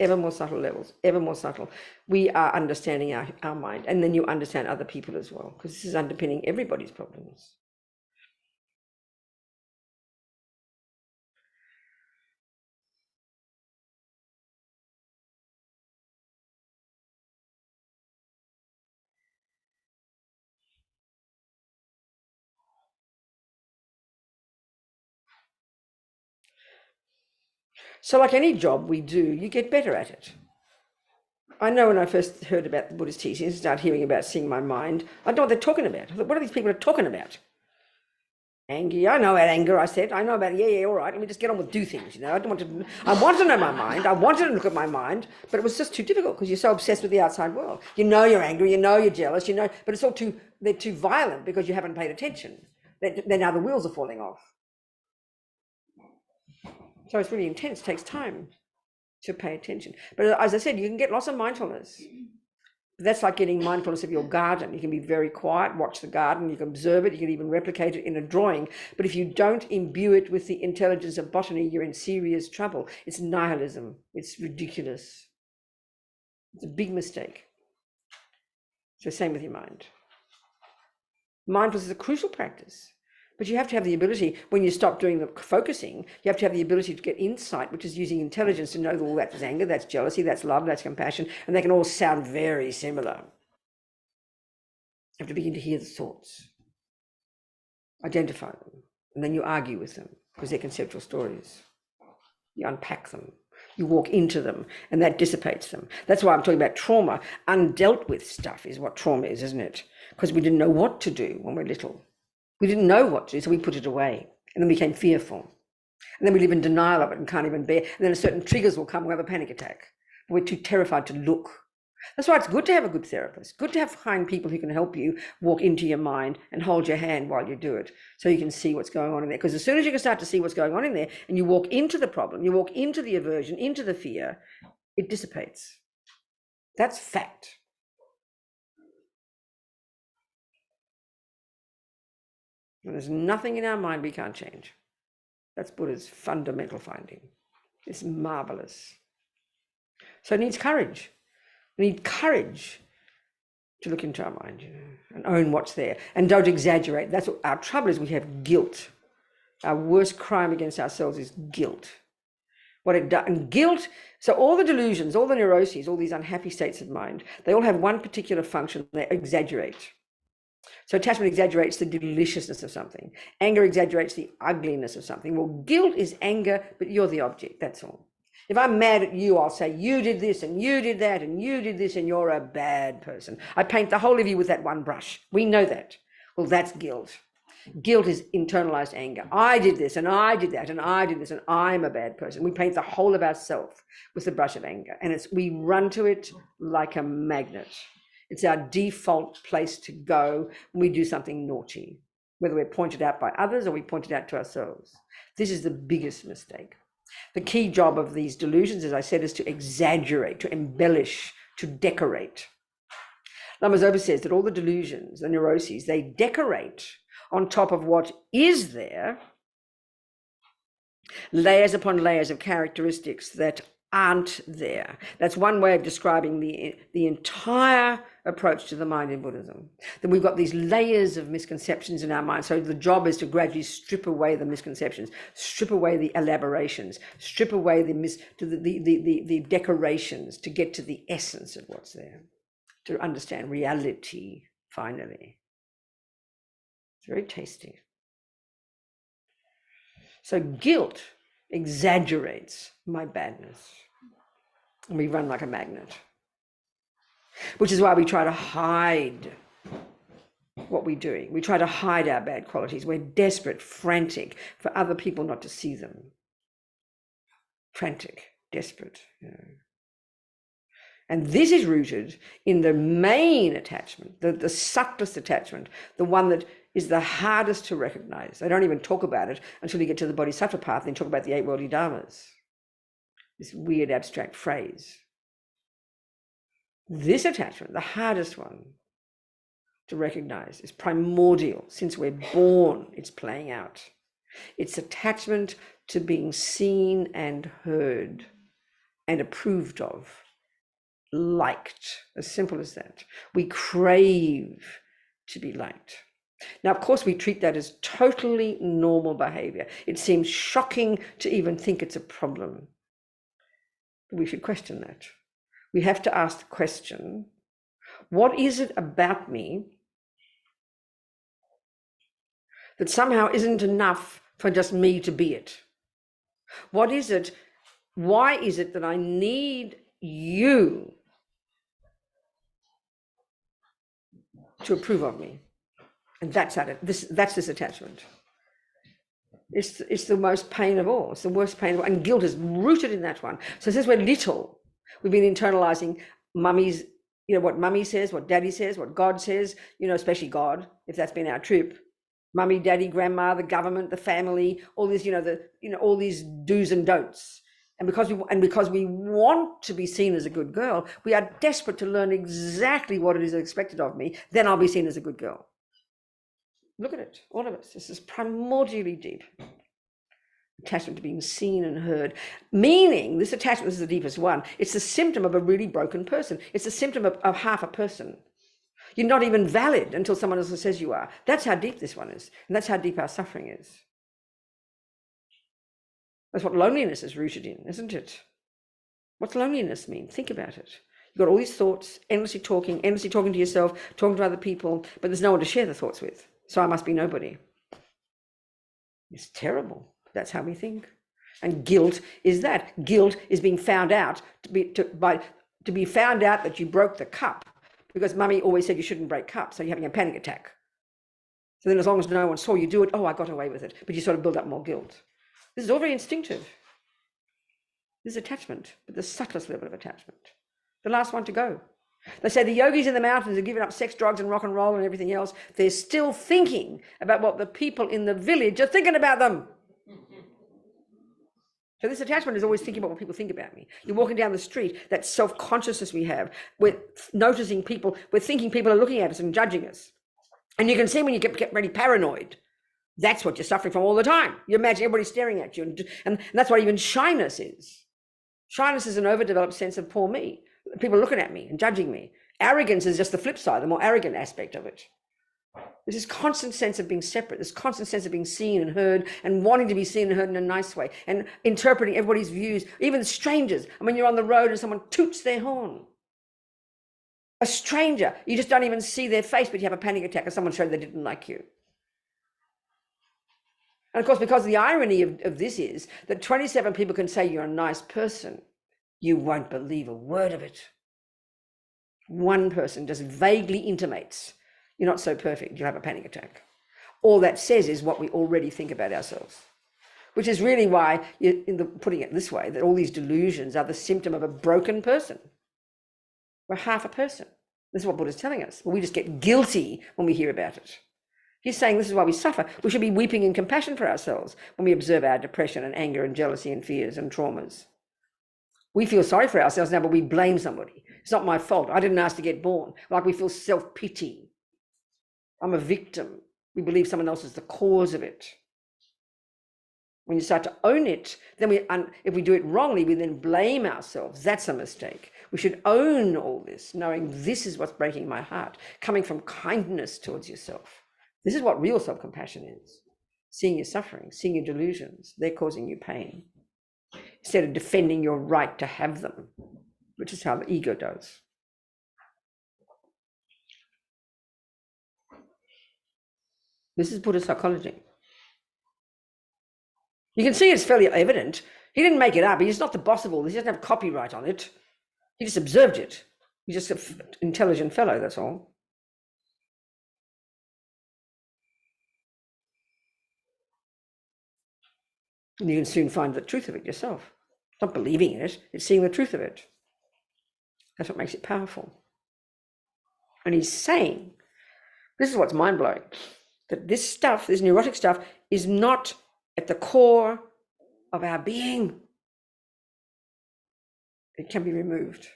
Speaker 1: we are understanding our mind. And then you understand other people as well, because this is underpinning everybody's problems. So like any job we do, you get better at it. I know when I first heard about the Buddhist teachings, started hearing about seeing my mind, I don't know what they're talking about. I thought, what are these people talking about? Anger, I know about anger, I said. I know about, yeah, all right, let me just get on with do things, you know. I wanted to know my mind. I wanted to look at my mind, but it was just too difficult because you're so obsessed with the outside world. You know you're angry, you know you're jealous, you know, but it's all they're too violent because you haven't paid attention. Then now the wheels are falling off. So it's really intense, takes time to pay attention. But as I said, you can get lots of mindfulness. That's like getting mindfulness of your garden. You can be very quiet, watch the garden, you can observe it, you can even replicate it in a drawing. But if you don't imbue it with the intelligence of botany, you're in serious trouble. It's nihilism. It's ridiculous. It's a big mistake. So same with your mind. Mindfulness is a crucial practice. But you have to have the ability, when you stop doing the focusing, you have to have the ability to get insight, which is using intelligence to know that all that's anger, that's jealousy, that's love, that's compassion, and they can all sound very similar. You have to begin to hear the thoughts, identify them, and then you argue with them because they're conceptual stories. You unpack them, you walk into them, and that dissipates them. That's why I'm talking about trauma. Undealt with stuff is what trauma is, isn't it? Because we didn't know what to do when we're little. We didn't know what to do, so we put it away, and then we became fearful. And then we live in denial of it and can't even bear. And then certain triggers will come, we'll have a panic attack. We're too terrified to look. That's why it's good to have a good therapist, good to have kind people who can help you walk into your mind and hold your hand while you do it, so you can see what's going on in there. Because as soon as you can start to see what's going on in there, and you walk into the problem, you walk into the aversion, into the fear, it dissipates. That's fact. And there's nothing in our mind we can't change. That's Buddha's fundamental finding. It's marvelous. So it needs courage. We need courage to look into our mind, and own what's there, and don't exaggerate. That's what our trouble is. We have guilt. Our worst crime against ourselves is guilt. What it does, and guilt. So all the delusions, all the neuroses, all these unhappy states of mind, they all have one particular function: they exaggerate. So attachment exaggerates the deliciousness of something. Anger exaggerates the ugliness of something. Well, guilt is anger, but you're the object, that's all. If I'm mad at you, I'll say, you did this and you did that and you did this and you're a bad person. I paint the whole of you with that one brush. We know that. Well, that's guilt. Guilt is internalized anger. I did this and I did that and I did this and I'm a bad person. We paint the whole of ourselves with the brush of anger, and we run to it like a magnet. It's our default place to go when we do something naughty, whether we're pointed out by others or we point it out to ourselves. This is the biggest mistake. The key job of these delusions, as I said, is to exaggerate, to embellish, to decorate. Lama Zopa says that all the delusions, the neuroses, they decorate on top of what is there, layers upon layers of characteristics that aren't there. That's one way of describing the entire approach to the mind in Buddhism. Then we've got these layers of misconceptions in our mind. So the job is to gradually strip away the misconceptions, strip away the elaborations, strip away the decorations to get to the essence of what's there, to understand reality finally. It's very tasty. So guilt exaggerates my badness, and we run like a magnet, which is why we try to hide what we're doing. We try to hide our bad qualities. We're desperate, frantic for other people not to see them. Frantic, desperate. And this is rooted in the main attachment, the subtlest attachment, the one that is the hardest to recognize. They don't even talk about it until you get to the Bodhisattva path and talk about the 8 worldly dharmas. This weird abstract phrase. This attachment, the hardest one to recognize, is primordial. Since we're born, it's playing out. It's attachment to being seen and heard and approved of, liked, as simple as that. We crave to be liked. Now, of course, we treat that as totally normal behavior. It seems shocking to even think it's a problem. But we should question that. We have to ask the question, what is it about me that somehow isn't enough for just me to be it? What is it? Why is it that I need you to approve of me? And that's this attachment. It's the most pain of all. It's the worst pain of all. And guilt is rooted in that one. So since we're little, we've been internalizing mummy's, what mummy says, what daddy says, what God says, especially God, if that's been our trip. Mummy, daddy, grandma, the government, the family, all these, all these do's and don'ts. And because we want to be seen as a good girl, we are desperate to learn exactly what it is expected of me. Then I'll be seen as a good girl. Look at it, all of us. This is primordially deep. Attachment to being seen and heard. Meaning, this attachment, this is the deepest one, it's the symptom of a really broken person. It's a symptom of half a person. You're not even valid until someone else says you are. That's how deep this one is. And that's how deep our suffering is. That's what loneliness is rooted in, isn't it? What's loneliness mean? Think about it. You've got all these thoughts, endlessly talking to yourself, talking to other people, but there's no one to share the thoughts with. So I must be nobody. It's terrible. That's how we think. And guilt is that. Guilt is being found out to be found out that you broke the cup, because mummy always said you shouldn't break cups, so you're having a panic attack. So then as long as no one saw you do it, oh, I got away with it. But you sort of build up more guilt. This is all very instinctive. This is attachment, but the subtlest level of attachment. The last one to go. They say the yogis in the mountains are giving up sex, drugs, and rock and roll and everything else. They're still thinking about what the people in the village are thinking about them. So this attachment is always thinking about what people think about me. You're walking down the street, that self-consciousness we have, we're noticing people, we're thinking people are looking at us and judging us. And you can see when you get really paranoid, that's what you're suffering from all the time. You imagine everybody staring at you. And that's what even shyness is. Shyness is an overdeveloped sense of poor me. People looking at me and judging me. Arrogance is just the flip side, the more arrogant aspect of it. There's this constant sense of being separate, this constant sense of being seen and heard and wanting to be seen and heard in a nice way and interpreting everybody's views, even strangers. I mean, you're on the road and someone toots their horn. A stranger, you just don't even see their face, but you have a panic attack and someone showed they didn't like you. And of course, because the irony of this is that 27 people can say you're a nice person. You won't believe a word of it. One person just vaguely intimates, you're not so perfect, you'll have a panic attack. All that says is what we already think about ourselves, which is really why, putting it this way, that all these delusions are the symptom of a broken person. We're half a person. This is what Buddha's telling us. But we just get guilty when we hear about it. He's saying this is why we suffer. We should be weeping in compassion for ourselves when we observe our depression and anger and jealousy and fears and traumas. We feel sorry for ourselves now, but we blame somebody. It's not my fault. I didn't ask to get born. Like we feel self-pity. I'm a victim. We believe someone else is the cause of it. When you start to own it, then if we do it wrongly, we then blame ourselves. That's a mistake. We should own all this, knowing this is what's breaking my heart, coming from kindness towards yourself. This is what real self-compassion is. Seeing your suffering, seeing your delusions, they're causing you pain. Instead of defending your right to have them, which is how the ego does. This is Buddhist psychology. You can see it's fairly evident. He didn't make it up. He's not the boss of all this. He doesn't have copyright on it. He just observed it. He's just an intelligent fellow, that's all. And you can soon find the truth of it yourself. It's not believing in it, it's seeing the truth of it. That's what makes it powerful. And he's saying, this is what's mind-blowing, that this stuff, this neurotic stuff, is not at the core of our being. It can be removed.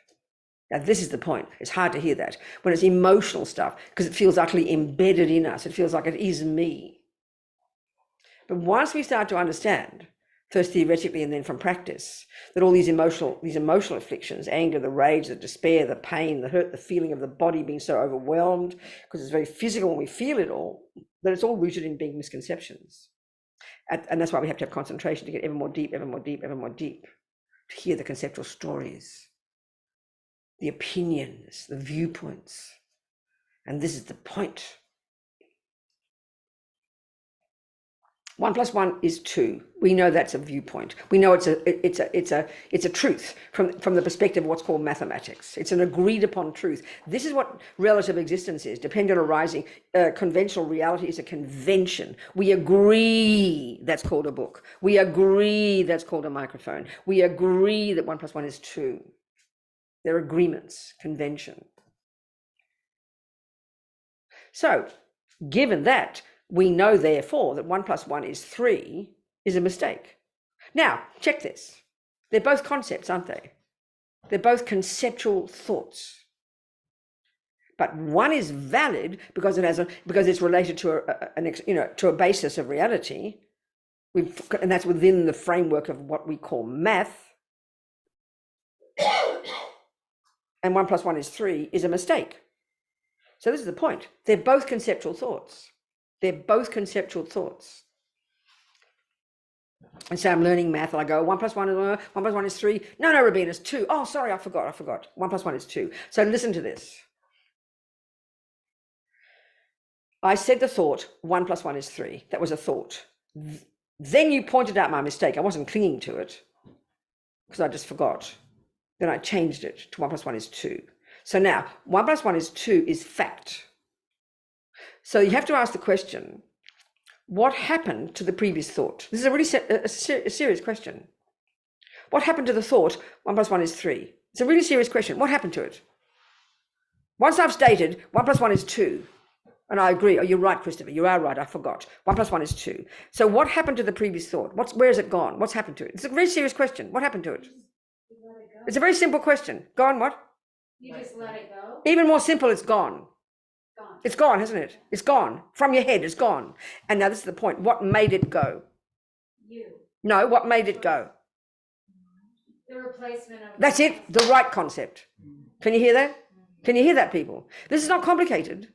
Speaker 1: Now, this is the point. It's hard to hear that when it's emotional stuff, because it feels utterly embedded in us. It feels like it is me. But once we start to understand, first theoretically and then from practice, that all these emotional afflictions, anger, the rage, the despair, the pain, the hurt, the feeling of the body being so overwhelmed, because it's very physical when we feel it all, that it's all rooted in big misconceptions. And that's why we have to have concentration to get ever more deep, ever more deep, ever more deep, to hear the conceptual stories, the opinions, the viewpoints. And this is the point. 1 + 1 is 2. We know that's a viewpoint. We know it's a truth from the perspective of what's called mathematics. It's an agreed upon truth. This is what relative existence is. Dependent arising, conventional reality is a convention. We agree that's called a book. We agree that's called a microphone. We agree that 1 + 1 is 2. They're agreements, convention. So, given that, we know, therefore, that 1 + 1 is 3 is a mistake. Now, check this. They're both concepts, aren't they? They're both conceptual thoughts. But one is valid because it's related to a basis of reality, and that's within the framework of what we call math. And 1 + 1 is 3 is a mistake. So this is the point. They're both conceptual thoughts. They're both conceptual thoughts. And so I'm learning math, and I go, 1 + 1 is 1 + 1 is 3. No, Rabina, it's 2. Oh, sorry, I forgot. 1 + 1 is 2. So listen to this. I said the thought, 1 + 1 is 3. That was a thought. Then you pointed out my mistake. I wasn't clinging to it because I just forgot. Then I changed it to 1 + 1 is 2. So now 1 + 1 is 2 is fact. So you have to ask the question, what happened to the previous thought? This is a really serious question. What happened to the thought 1 + 1 is 3? It's a really serious question. What happened to it? Once I've stated 1 + 1 is 2, and I agree. Oh, you're right, Christopher. You are right. I forgot. 1 + 1 is 2. So what happened to the previous thought? Where has it gone? What's happened to it? It's a very serious question. What happened to it? It's a very simple question. Gone what?
Speaker 2: You just let it go?
Speaker 1: Even more simple, it's gone.
Speaker 2: Gone.
Speaker 1: It's gone, hasn't it? It's gone. From your head, it's gone. And now this is the point. What made it go?
Speaker 2: You.
Speaker 1: No, what made it go?
Speaker 2: The replacement of.
Speaker 1: That's it. The right concept. Can you hear that? Can you hear that, people? This is not complicated.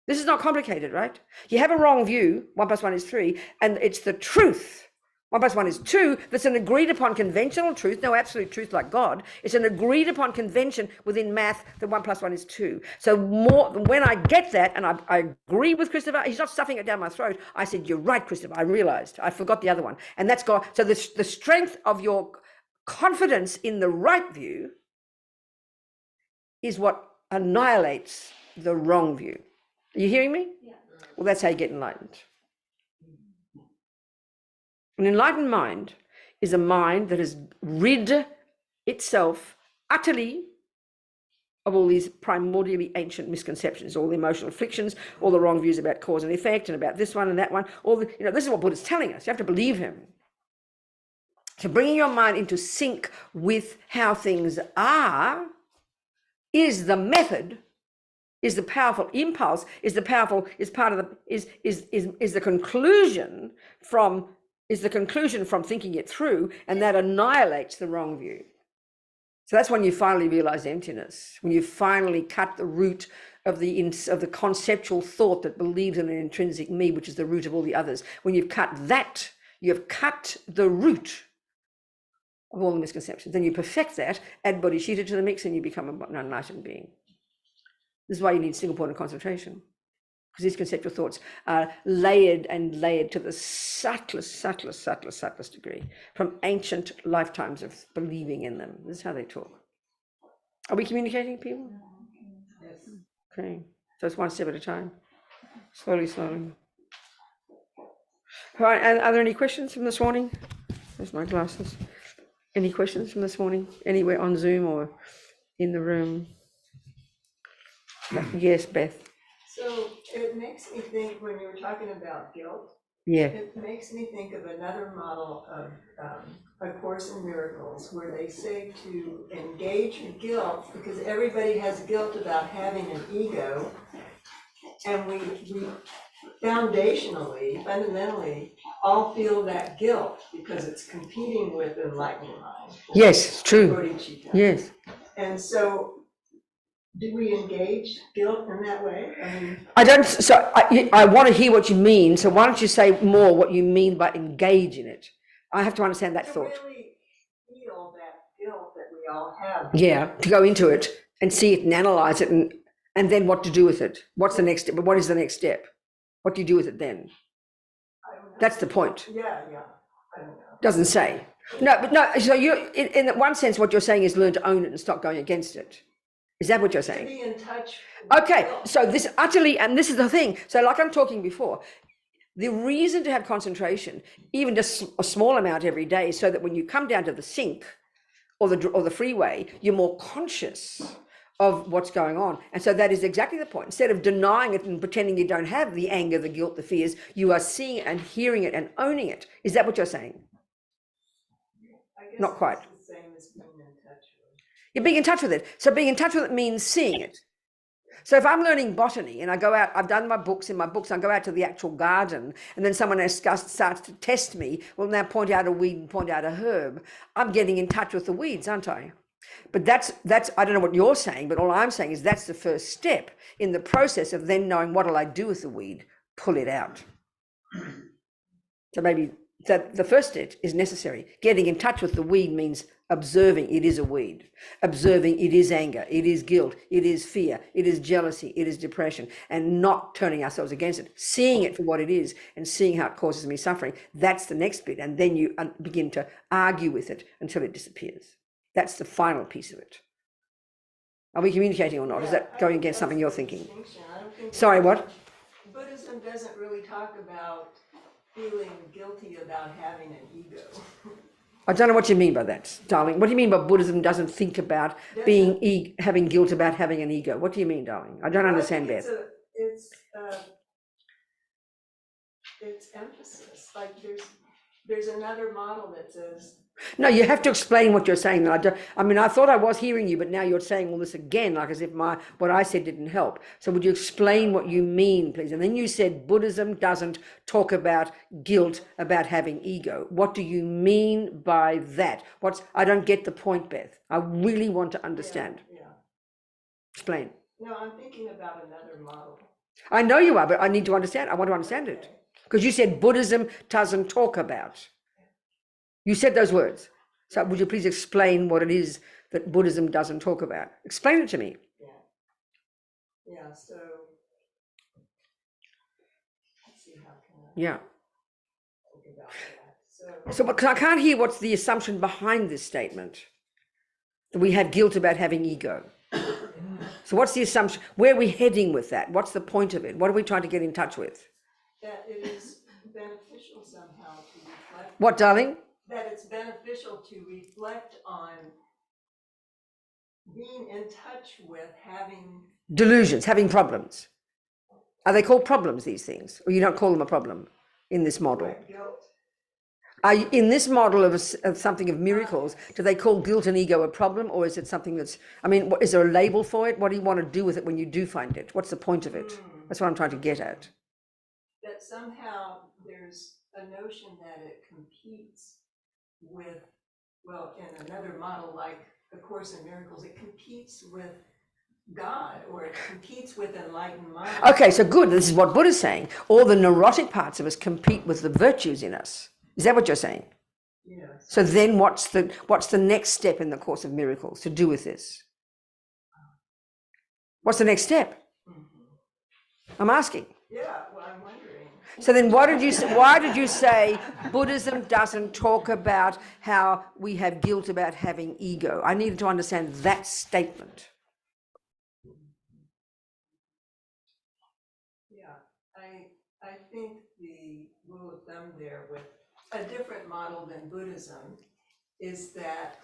Speaker 1: This is not complicated, right? You have a wrong view, 1 + 1 is 3, and it's the truth. 1 + 1 is 2. That's an agreed upon conventional truth, no absolute truth like God. It's an agreed upon convention within math that 1 + 1 is 2. So when I get that, and I agree with Christopher, he's not stuffing it down my throat. I said, you're right, Christopher. I realized. I forgot the other one. And that's God. So the strength of your confidence in the right view is what annihilates the wrong view. Are you hearing me?
Speaker 2: Yeah.
Speaker 1: Well, that's how you get enlightened. An enlightened mind is a mind that has rid itself utterly of all these primordially ancient misconceptions, all the emotional afflictions, all the wrong views about cause and effect, and about this one and that one. This is what Buddha's telling us. You have to believe him. So bringing your mind into sync with how things are is the method, is the powerful impulse, is the conclusion from thinking it through, and that annihilates the wrong view. So that's when you finally realize emptiness, when you finally cut the root of the conceptual thought that believes in an intrinsic me, which is the root of all the others. When you've cut that, you have cut the root of all the misconceptions. Then you perfect that, add bodhicitta to the mix, and you become an enlightened being. This is why you need single point of concentration, because these conceptual thoughts are layered to the subtlest degree from ancient lifetimes of believing in them. This is how they talk. Are we communicating, people?
Speaker 3: Yes.
Speaker 1: Okay. So it's one step at a time. Slowly. All right, and are there any questions from this morning? There's my glasses. Any questions from this morning? Anywhere on Zoom or in the room? Yes, Beth.
Speaker 3: So it makes me think, when you were talking about guilt,
Speaker 1: Yeah.
Speaker 3: it makes me think of another model of A Course in Miracles, where they say to engage your guilt, because everybody has guilt about having an ego, and we fundamentally, all feel that guilt because it's competing with enlightened mind.
Speaker 1: Yes, it's true.
Speaker 3: Bodhicitta.
Speaker 1: Yes.
Speaker 3: And so, do we engage guilt in that way?
Speaker 1: I want to hear what you mean. So why don't you say more what you mean by engage in it? I have to understand that thought.
Speaker 3: To really feel that guilt that we all have.
Speaker 1: Yeah, to go into it and see it and analyze it, and then what to do with it. What's the next step? But what is the next step? What do you do with it then?
Speaker 3: I don't know.
Speaker 1: That's the point.
Speaker 3: Yeah, I don't know.
Speaker 1: Doesn't say. No, but no. So in one sense, what you're saying is learn to own it and stop going against it. Is that what you're
Speaker 3: To
Speaker 1: saying?
Speaker 3: be in touch with
Speaker 1: Okay,
Speaker 3: guilt.
Speaker 1: so this utterly, and this is the thing. So like I'm talking before, the reason to have concentration, even just a small amount every day, is so that when you come down to the sink or the freeway, you're more conscious of what's going on. And so that is exactly the point. Instead of denying it and pretending you don't have the anger, the guilt, the fears, you are seeing it and hearing it and owning it. Is that what you're saying?
Speaker 3: I guess
Speaker 1: Not quite.
Speaker 3: it's the same as being in touch with.
Speaker 1: You're being in touch with it. So being in touch with it means seeing it. So if I'm learning botany and I go out, I've done my books, I go out to the actual garden, and then someone else starts to test me, well, now point out a weed and point out a herb. I'm getting in touch with the weeds, aren't I? But that's, I don't know what you're saying, but all I'm saying is that's the first step in the process of then knowing what will I do with the weed, pull it out. So maybe that the first step is necessary. Getting in touch with the weed means observing it is a weed, observing it is anger, it is guilt, it is fear, it is jealousy, it is depression, and not turning ourselves against it, seeing it for what it is and seeing how it causes me suffering. That's the next bit. And then you begin to argue with it until it disappears. That's the final piece of it. Are we communicating or not? Is that going against something you're thinking? Sorry, what?
Speaker 3: Buddhism doesn't really talk about feeling guilty about having an ego.
Speaker 1: I don't know what you mean by that, darling. What do you mean by Buddhism doesn't think about being having guilt about having an ego? What do you mean, darling? I don't understand, Beth.
Speaker 3: It's emphasis. Like there's another model that says.
Speaker 1: No, you have to explain what you're saying. I mean, I thought I was hearing you, but now you're saying all this again, like as if what I said didn't help. So would you explain what you mean, please? And then you said Buddhism doesn't talk about guilt about having ego. What do you mean by that? I don't get the point, Beth. I really want to understand.
Speaker 3: Yeah.
Speaker 1: Explain.
Speaker 3: No, I'm thinking about another model.
Speaker 1: I know you are, but I need to understand. I want to understand it. Because you said Buddhism doesn't talk about. You said those words. So would you please explain what it is that Buddhism doesn't talk about? Explain it to me.
Speaker 3: Yeah, so let's see how can I
Speaker 1: Yeah.
Speaker 3: think about that.
Speaker 1: So but I can't hear what's the assumption behind this statement. That we have guilt about having ego. So what's the assumption? Where are we heading with that? What's the point of it? What are we trying to get in touch with?
Speaker 3: That it is beneficial somehow to reflect.
Speaker 1: What, darling?
Speaker 3: That it's beneficial to reflect on being in touch with having
Speaker 1: Delusions, having problems. Are they called problems, these things? Or you don't call them a problem in this model?
Speaker 3: guilt.
Speaker 1: Are you, in this model of something of miracles, do they call guilt and ego a problem? Or is it something that's, I mean, is there a label for it? What do you want to do with it when you do find it? What's the point of it? That's what I'm trying to get at.
Speaker 3: That somehow there's a notion that it competes with, well, in another model like A Course in Miracles, it competes with God, or it competes with enlightened mind.
Speaker 1: Okay, so good. This is what Buddha's saying. All the neurotic parts of us compete with the virtues in us. Is that what you're saying?
Speaker 3: Yes.
Speaker 1: So then what's the next step in the Course of Miracles to do with this? What's the next step? I'm asking.
Speaker 3: Yeah, well, I'm wondering.
Speaker 1: So then why did you say Buddhism doesn't talk about how we have guilt about having ego? I needed to understand that statement.
Speaker 3: Yeah, I think the rule of thumb there with a different model than Buddhism is that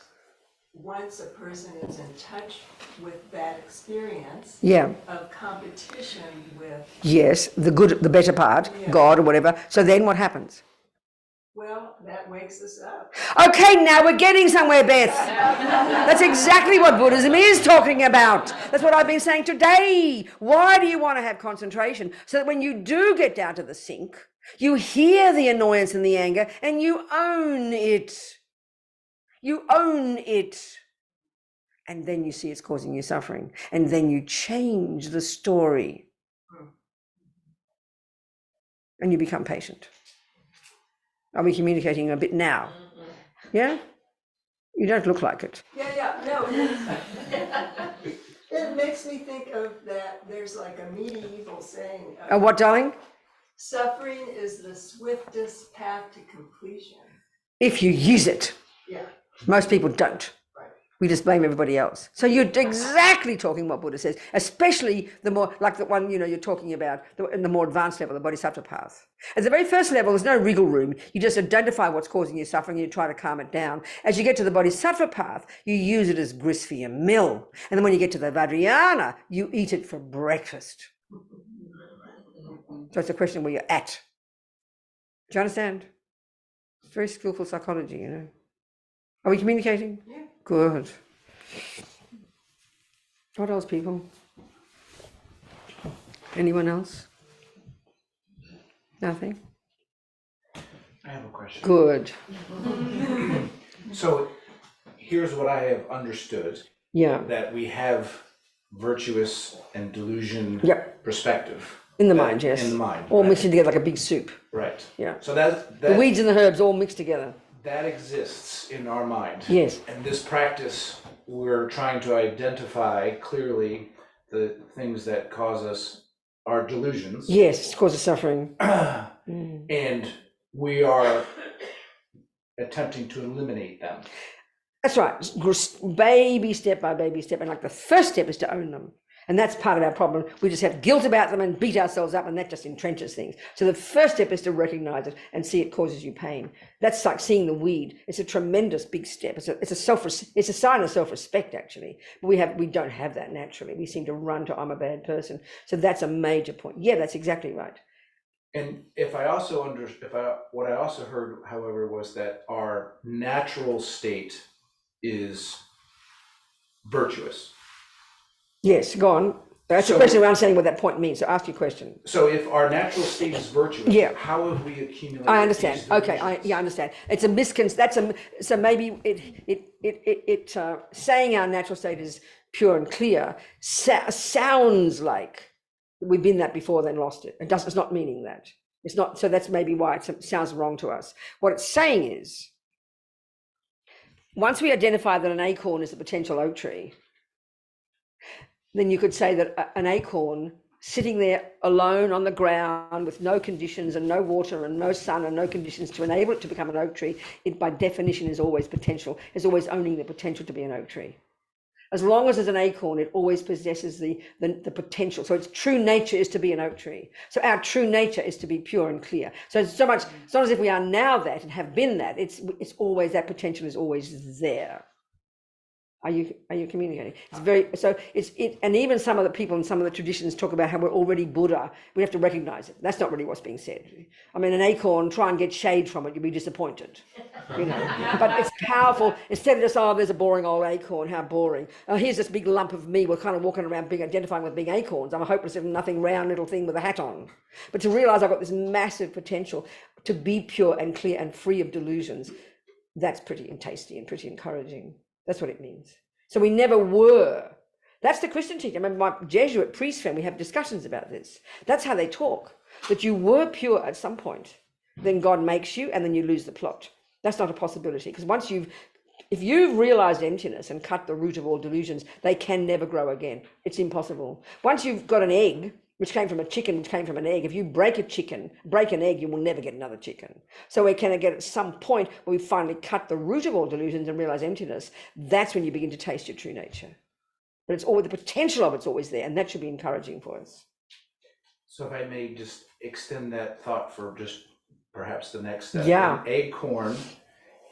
Speaker 3: once a person is in touch with that experience of competition with,
Speaker 1: yes, the good, the better part, God or whatever. So then what happens?
Speaker 3: well, that wakes us up.
Speaker 1: Okay, now we're getting somewhere, Beth. That's exactly what Buddhism is talking about. That's what I've been saying today. Why do you want to have concentration? So that when you do get down to the sink, you hear the annoyance and the anger and you own it. You own it. And then you see it's causing you suffering. And then you change the story. And you become patient. Are we communicating a bit now? Yeah? You don't look like it.
Speaker 3: No. It makes me think of that, there's like a medieval saying.
Speaker 1: What, darling?
Speaker 3: Suffering is the swiftest path to completion.
Speaker 1: If you use it.
Speaker 3: Yeah.
Speaker 1: Most people don't.
Speaker 3: Right.
Speaker 1: We just blame everybody else. So you're exactly talking what Buddha says, especially the more, like the one, you're talking about, in the more advanced level, the Bodhisattva path. At the very first level, there's no wriggle room. You just identify what's causing you suffering, you try to calm it down. As you get to the Bodhisattva path, you use it as grist for your mill. And then when you get to the Vajrayana, you eat it for breakfast. So it's a question where you're at. Do you understand? It's very skillful psychology, Are we communicating?
Speaker 3: Yeah.
Speaker 1: Good. What else, people? Anyone else? Nothing?
Speaker 4: I have a question.
Speaker 1: Good.
Speaker 4: So here's what I have understood,
Speaker 1: Yeah,
Speaker 4: that we have virtuous and delusion
Speaker 1: Yep.
Speaker 4: perspective.
Speaker 1: in the
Speaker 4: that-
Speaker 1: mind, yes.
Speaker 4: In the mind.
Speaker 1: All
Speaker 4: right?
Speaker 1: mixing together like a big soup.
Speaker 4: Right.
Speaker 1: Yeah.
Speaker 4: So that,
Speaker 1: The weeds and the herbs all mixed together.
Speaker 4: that exists in our mind.
Speaker 1: Yes.
Speaker 4: And this practice, we're trying to identify clearly the things that cause us our delusions.
Speaker 1: Yes, causes suffering. Mm.
Speaker 4: And we are attempting to eliminate them.
Speaker 1: That's right. Baby step by baby step. And like the first step is to own them. And that's part of our problem. We just have guilt about them and beat ourselves up, and that just entrenches things. So the first step is to recognize it and see it causes you pain. That's like seeing the weed. It's a tremendous big step. It's a sign of self-respect, actually. But we don't have that naturally. We seem to run to I'm a bad person. So that's a major point. Yeah, that's exactly right.
Speaker 4: And what I also heard, however, was that our natural state is virtuous.
Speaker 1: Yes, go on. That's a
Speaker 4: So-
Speaker 1: question of understanding what that point means. So ask your question.
Speaker 4: So if our natural state is virtuous,
Speaker 1: Yeah.
Speaker 4: how have we accumulated?
Speaker 1: I understand.
Speaker 4: these
Speaker 1: Okay,
Speaker 4: delusions?
Speaker 1: I understand. It's a so maybe saying our natural state is pure and clear sounds like we've been that before, then lost it. It's not meaning that. It's not. So that's maybe why it sounds wrong to us. What it's saying is, once we identify that an acorn is a potential oak tree, then you could say that an acorn sitting there alone on the ground with no conditions and no water and no sun and no conditions to enable it to become an oak tree, it by definition is always potential, is always owning the potential to be an oak tree. As long as there's an acorn, it always possesses the potential. So its true nature is to be an oak tree. So our true nature is to be pure and clear. So it's not as if we are now that and have been that. It's always, that potential is always there. Are you communicating? It's very, so and even some of the people in some of the traditions talk about how we're already Buddha. We have to recognize it. That's not really what's being said. I mean, an acorn, try and get shade from it, you'll be disappointed. But it's powerful. Instead of just, oh, there's a boring old acorn, how boring. Oh, here's this big lump of me. We're kind of walking around identifying with big acorns. I'm a hopeless little nothing round little thing with a hat on. But to realize I've got this massive potential to be pure and clear and free of delusions, that's pretty tasty and pretty encouraging. That's what it means. So we never were. That's the Christian teaching. I remember my Jesuit priest friend, we have discussions about this. That's how they talk, that you were pure at some point, then God makes you, and then you lose the plot. That's not a possibility, because if you've realized emptiness and cut the root of all delusions, they can never grow again. It's impossible. Once you've got an egg, which came from a chicken, which came from an egg, if you break an egg, you will never get another chicken. So we can get at some point where we finally cut the root of all delusions and realize emptiness. That's when you begin to taste your true nature. But it's always, the potential of it's always there, and that should be encouraging for us.
Speaker 4: So if I may just extend that thought for just perhaps the next step.
Speaker 1: Yeah.
Speaker 4: An acorn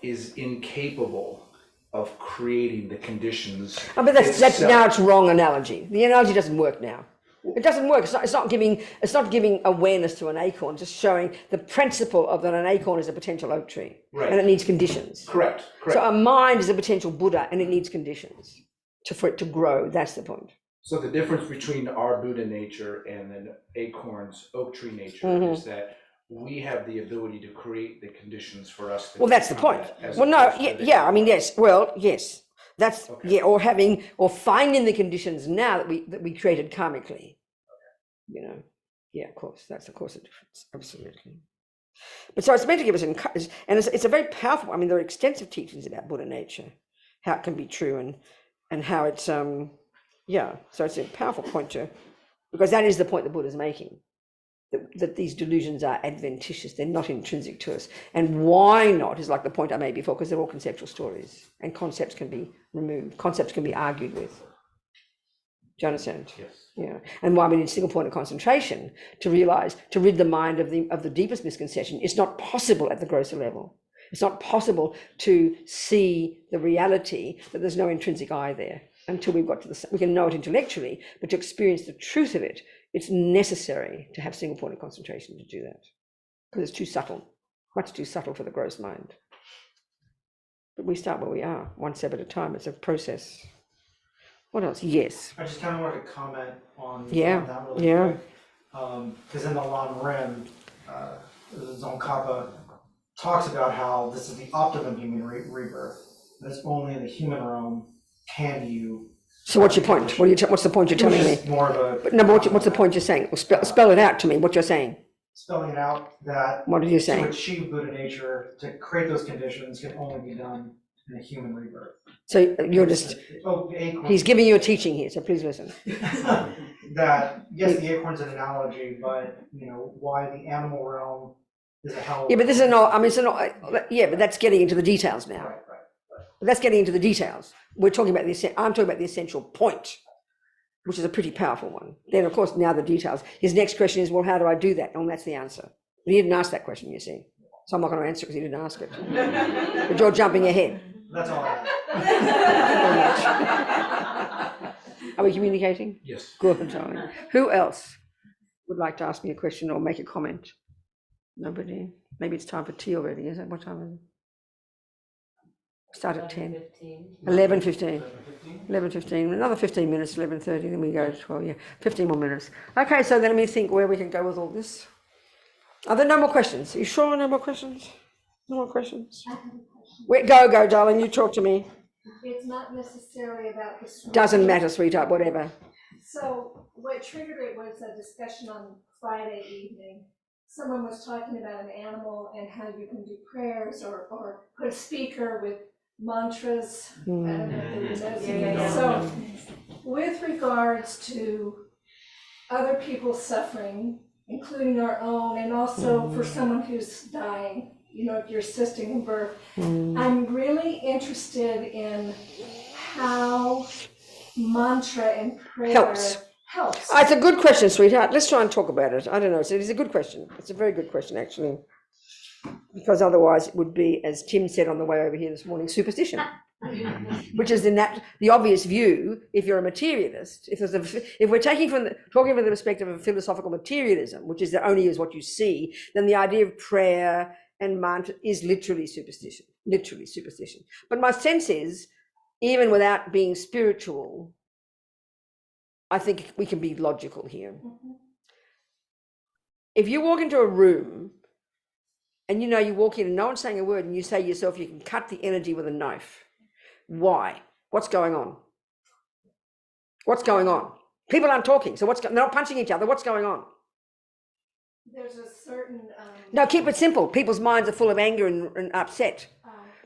Speaker 4: is incapable of creating the conditions.
Speaker 1: But that's
Speaker 4: itself.
Speaker 1: now it's wrong analogy. The analogy doesn't work now. It doesn't work. It's not giving awareness to an acorn, just showing the principle of that an acorn is a potential oak tree.
Speaker 4: Right.
Speaker 1: And it needs conditions.
Speaker 4: Correct.
Speaker 1: So a mind is a potential Buddha, and it needs conditions for it to grow. That's the point.
Speaker 4: So the difference between our Buddha nature and an acorn's oak tree nature is that we have the ability to create the conditions for us to.
Speaker 1: Well, that's the
Speaker 4: become
Speaker 1: point.
Speaker 4: that, as
Speaker 1: Well, no,
Speaker 4: opposed to the-
Speaker 1: yeah. I mean, yes. Well, yes. That's
Speaker 4: Okay.
Speaker 1: yeah. Or finding the conditions now that we created karmically. Yeah. Of course, that's of course a difference. Absolutely. But so it's meant to give us encouragement, and it's a very powerful. I mean, there are extensive teachings about Buddha nature, how it can be true, and how it's yeah. So it's a powerful point because that is the point the Buddha's making. That these delusions are adventitious, they're not intrinsic to us. And why not is like the point I made before, because they're all conceptual stories, and concepts can be removed, concepts can be argued with. Do you understand?
Speaker 4: Yes.
Speaker 1: Yeah. And why we need single point of concentration to realize, to rid the mind of the deepest misconception. It's not possible at the grosser level. It's not possible to see the reality that there's no intrinsic I there until we've got to we can know it intellectually, but to experience the truth of it, it's necessary to have single point of concentration to do that, because it's too subtle, much too subtle for the gross mind. But we start where we are, one step at a time. It's a process. What else? Yes.
Speaker 5: I just kind of wanted to comment on
Speaker 1: Yeah,
Speaker 5: on that really
Speaker 1: yeah.
Speaker 5: quick. Because in the Lam Rim, Tsongkhapa talks about how this is the optimum human rebirth. but it's only in the human realm can you.
Speaker 1: So what's your point? What's the point you're telling me?
Speaker 5: It's more of a.
Speaker 1: But no, what's the point you're saying? Well, spell it out to me, what you're saying.
Speaker 5: Spelling it out that
Speaker 1: What are you
Speaker 5: to
Speaker 1: saying?
Speaker 5: achieve Buddha nature, to create those conditions can only be done in a human rebirth.
Speaker 1: So you're just,
Speaker 5: Oh, the acorn.
Speaker 1: he's giving you a teaching here, so please listen.
Speaker 5: That, yes, the acorn's an analogy, but, why the animal realm is a hell.
Speaker 1: Yeah, but this is not, I mean, it's not, yeah, but that's getting into the details now.
Speaker 5: Right.
Speaker 1: That's getting into the details. We're talking about I'm talking about the essential point, which is a pretty powerful one. Then, of course, now the details. His next question is, well, how do I do that? And that's the answer. He didn't ask that question, you see. So I'm not going to answer because he didn't ask it. But you're jumping ahead.
Speaker 5: That's all I have.
Speaker 1: Are we communicating?
Speaker 4: Yes.
Speaker 1: Good, darling. Who else would like to ask me a question or make a comment? Nobody? Maybe it's time for tea already, is it? What time is it? Start at 10. 11:15. 11:15. Another 15 minutes, 11:30, then we go to 12, yeah. 15 more minutes. Okay, so then let me think where we can go with all this. Are there no more questions? Are you sure no more questions? No more questions?
Speaker 6: I have a question.
Speaker 1: Wait, go, darling, you talk to me.
Speaker 6: It's not necessarily about the story.
Speaker 1: Doesn't matter, sweetheart, whatever.
Speaker 6: So what triggered it was a discussion on Friday evening. Someone was talking about an animal and how you can do prayers or put a speaker with mantras. I don't know if it was So with regards to other people's suffering, including our own, and also for someone who's dying, if you're assisting in birth, I'm really interested in how mantra and prayer
Speaker 1: Helps. It's a good question, sweetheart. Let's try and talk about it. I don't know. It is a good question. It's a very good question, actually. Because otherwise it would be, as Tim said on the way over here this morning, superstition. Which is the obvious view if you're a materialist. If we're talking from the perspective of philosophical materialism, which is that only is what you see, then the idea of prayer and mantra is literally superstition. But my sense is, even without being spiritual, I think we can be logical here. If you walk into a room and you walk in and no one's saying a word and you say to yourself, you can cut the energy with a knife. Why? What's going on? People aren't talking, so they're not punching each other. What's going on?
Speaker 6: There's a certain
Speaker 1: No, keep it simple. People's minds are full of anger and upset.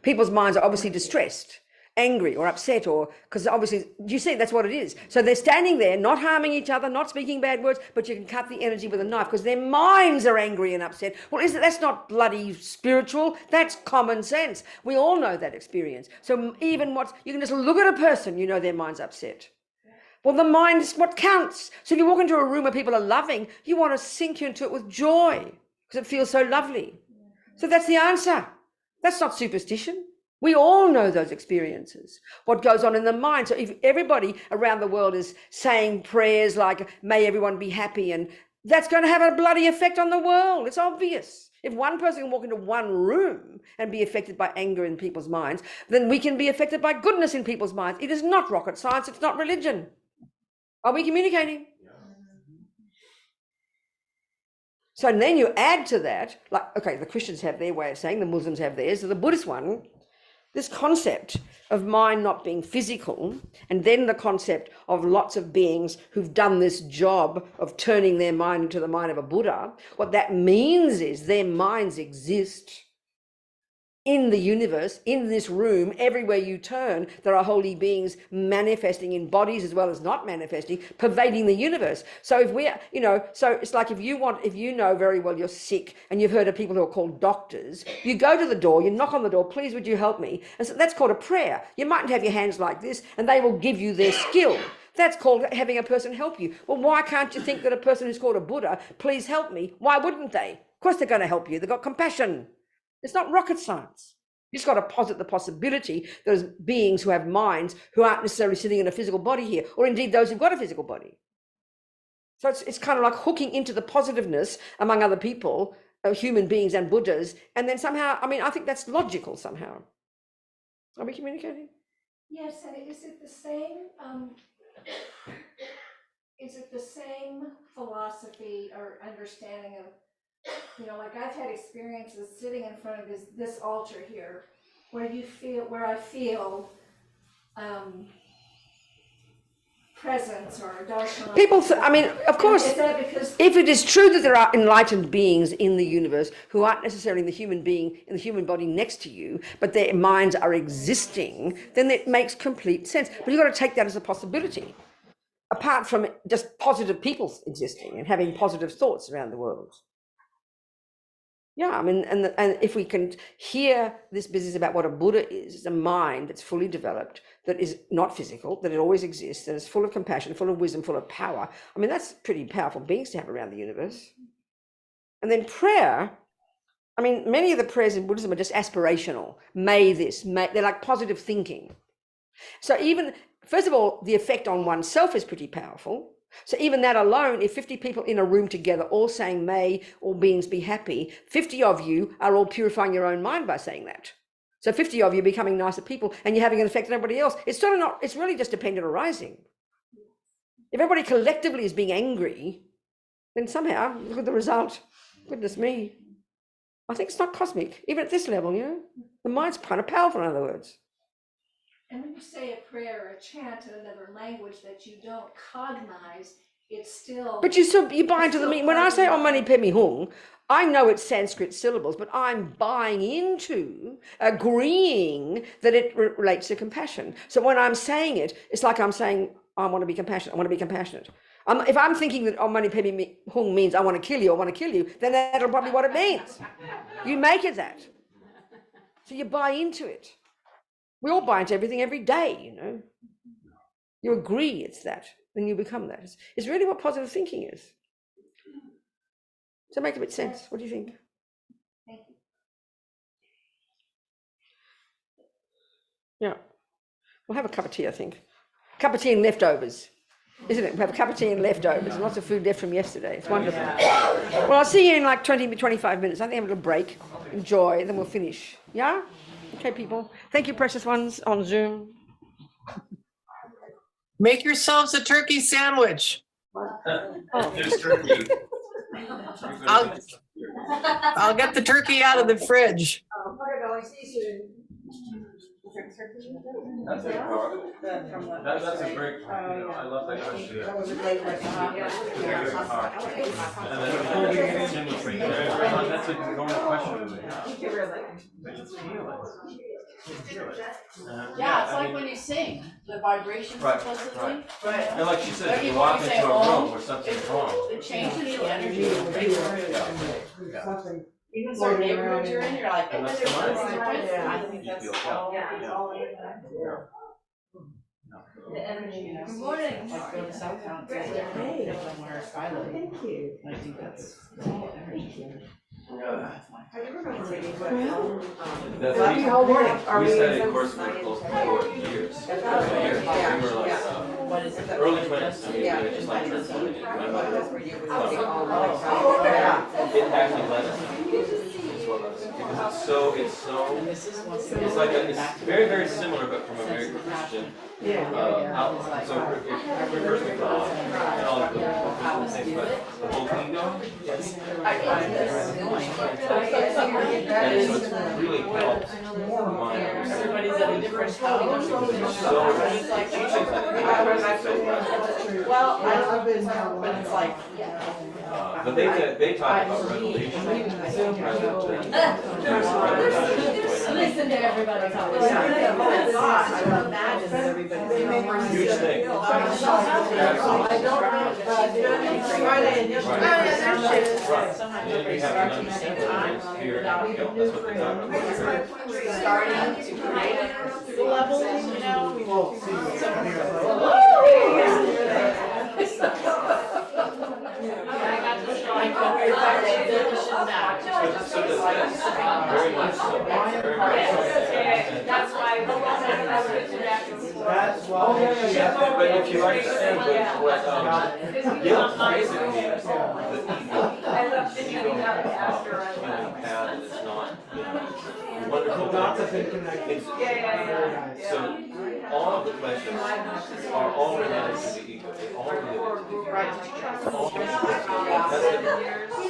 Speaker 1: People's minds are obviously distressed, angry or upset, or because obviously, you see, that's what it is. So they're standing there, not harming each other, not speaking bad words, but you can cut the energy with a knife because their minds are angry and upset. Well, that's not bloody spiritual. That's common sense. We all know that experience. So even you can just look at a person, their mind's upset. Well, the mind is what counts. So if you walk into a room where people are loving, you want to sink into it with joy because it feels so lovely. So that's the answer. That's not superstition. We all know those experiences, what goes on in the mind. So if everybody around the world is saying prayers like, may everyone be happy, and that's going to have a bloody effect on the world. It's obvious. If one person can walk into one room and be affected by anger in people's minds, then we can be affected by goodness in people's minds. It is not rocket science. It's not religion. Are we communicating? So then you add to that, like, okay, the Christians have their way of saying, the Muslims have theirs, so the Buddhist one, this concept of mind not being physical, and then the concept of lots of beings who've done this job of turning their mind into the mind of a Buddha, what that means is their minds exist in the universe, in this room, everywhere you turn, there are holy beings manifesting in bodies as well as not manifesting, pervading the universe. So if we're, so it's like if you know very well you're sick and you've heard of people who are called doctors, you go to the door, you knock on the door, please would you help me? And so that's called a prayer. You mightn't have your hands like this and they will give you their skill. That's called having a person help you. Well, why can't you think that a person who's called a Buddha, please help me? Why wouldn't they? Of course they're going to help you. They've got compassion. It's not rocket science. You just got to posit the possibility there's beings who have minds who aren't necessarily sitting in a physical body here, or indeed those who've got a physical body. So it's kind of like hooking into the positiveness among other people, human beings and Buddhas, and then somehow, I think that's logical somehow. Are we communicating?
Speaker 6: Yes, and is it the same philosophy or understanding of, like I've had experiences sitting in front of this altar here where I feel, presence or darshan.
Speaker 1: People, I mean, of course,
Speaker 6: Is that because
Speaker 1: if it is true that there are enlightened beings in the universe who aren't necessarily in the human body next to you, but their minds are existing, then it makes complete sense. But you've got to take that as a possibility, apart from just positive people existing and having positive thoughts around the world. Yeah, I mean, and if we can hear this business about what a Buddha is a mind that's fully developed, that is not physical, that it always exists, that is full of compassion, full of wisdom, full of power. I mean, that's pretty powerful beings to have around the universe. And then prayer, I mean, many of the prayers in Buddhism are just aspirational. May this, they're like positive thinking. So even, first of all, the effect on oneself is pretty powerful. So even that alone, if 50 people in a room together all saying, may all beings be happy, 50 of you are all purifying your own mind by saying that. So 50 of you becoming nicer people and you're having an effect on everybody else. It's sort of not, it's really just dependent arising. If everybody collectively is being angry, then somehow, look at the result. Goodness me. I think it's not cosmic, even at this level, you know. The mind's kind of powerful, in other words.
Speaker 6: And when you say a prayer or a chant in another language that you don't cognize, it's still.
Speaker 1: But you buy into the meaning. When I say Om Mani Padme Hum, I know it's Sanskrit syllables, but I'm buying into, agreeing that it relates to compassion. So when I'm saying it, it's like I'm saying, I want to be compassionate. I want to be compassionate. If I'm thinking that Om Mani Padme Hum means I want to kill you, then that'll probably what it means. You make it that. So you buy into it. We all buy into everything every day, you know. You agree it's that, then you become that. It's really what positive thinking is. Does that make a bit of sense? What do you think?
Speaker 6: Thank you.
Speaker 1: Yeah. We'll have a cup of tea, I think. Cup of tea and leftovers, isn't it? We'll have a cup of tea and leftovers. Lots of food left from yesterday. It's wonderful. Well, I'll see you in like 20, 25 minutes. I think I'm going to break, enjoy, then we'll finish. Yeah? Okay, people. Thank you, precious ones on Zoom.
Speaker 7: Make yourselves a turkey sandwich.
Speaker 8: There's turkey.
Speaker 7: I'll get the turkey out of the fridge.
Speaker 8: That's a powerful. That's a great, I love that question. That was a great question. That's a normal question. They just feel it.
Speaker 9: Yeah, it's like when you sing, the vibrations
Speaker 8: Right,
Speaker 9: supposedly.
Speaker 8: Right. And like she said, if you
Speaker 9: Every
Speaker 8: walk
Speaker 9: time you
Speaker 8: into
Speaker 9: say
Speaker 8: a room
Speaker 9: Om,
Speaker 8: where something's wrong.
Speaker 9: It changes the energy. Even certain neighborhoods you're in, you're like,
Speaker 8: And
Speaker 9: oh,
Speaker 8: that's
Speaker 9: there's
Speaker 8: the
Speaker 9: something
Speaker 8: mindset.
Speaker 9: different. I
Speaker 8: You
Speaker 9: think that's
Speaker 8: feel
Speaker 9: so.
Speaker 6: The energy.
Speaker 9: You know,
Speaker 6: Good morning.
Speaker 9: like go to Southtown, it's like different from where Skylar. Thank you. I think that's all energy.
Speaker 8: That's we studied A Course in Miracles for years. We were like,
Speaker 9: What is it?
Speaker 8: early 20s, I mean, we were just like transforming. My mother, it actually led us as well as, because it's so,
Speaker 9: This is what's.
Speaker 8: it's like, it's very, very similar, but from a very Christian, out, so it refers to God, and all of the Christian things, but the whole kingdom, and so it's really helped the mind.
Speaker 9: Everybody's at a different house.
Speaker 8: So, teachings on it.
Speaker 9: Well, I love it, but it's like.
Speaker 8: But they talk about revelation rather than.
Speaker 9: Listen to everybody talk.
Speaker 7: I don't imagine that everybody's.
Speaker 8: Huge thing. Right. And then you have to understand what it is, fear and guilt, that's what they talk about.
Speaker 9: Starting to create the levels, you know, we won't see.
Speaker 8: So does this, very much so, very much so.
Speaker 2: That's why.
Speaker 5: That's why.
Speaker 8: But if you understand what guilt basically is, the ego path is not, wonderful.
Speaker 5: Lots of good connections.
Speaker 8: So all of the questions are all related to the ego, they all related to the ego. All related to the ego. That's the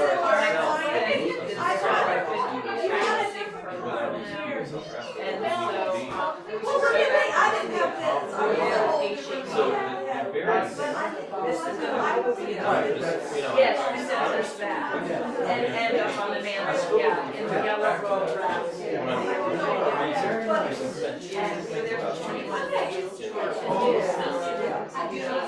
Speaker 8: samsara itself, the root of the samsara is ego.
Speaker 7: And
Speaker 8: So it varies.
Speaker 7: yes, we said there's that. And up on the mantle, yeah, in the yellow roll around. And we were there for 21 days. And we went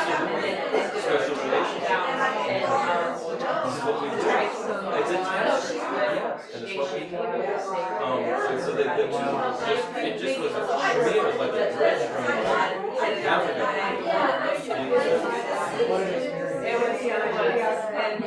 Speaker 8: Special relationship. This is what we do. It's a test. Yes, and it's what we do. And so the two, it just was, for me, it was like a bridge from Africa.
Speaker 7: It was the other one, and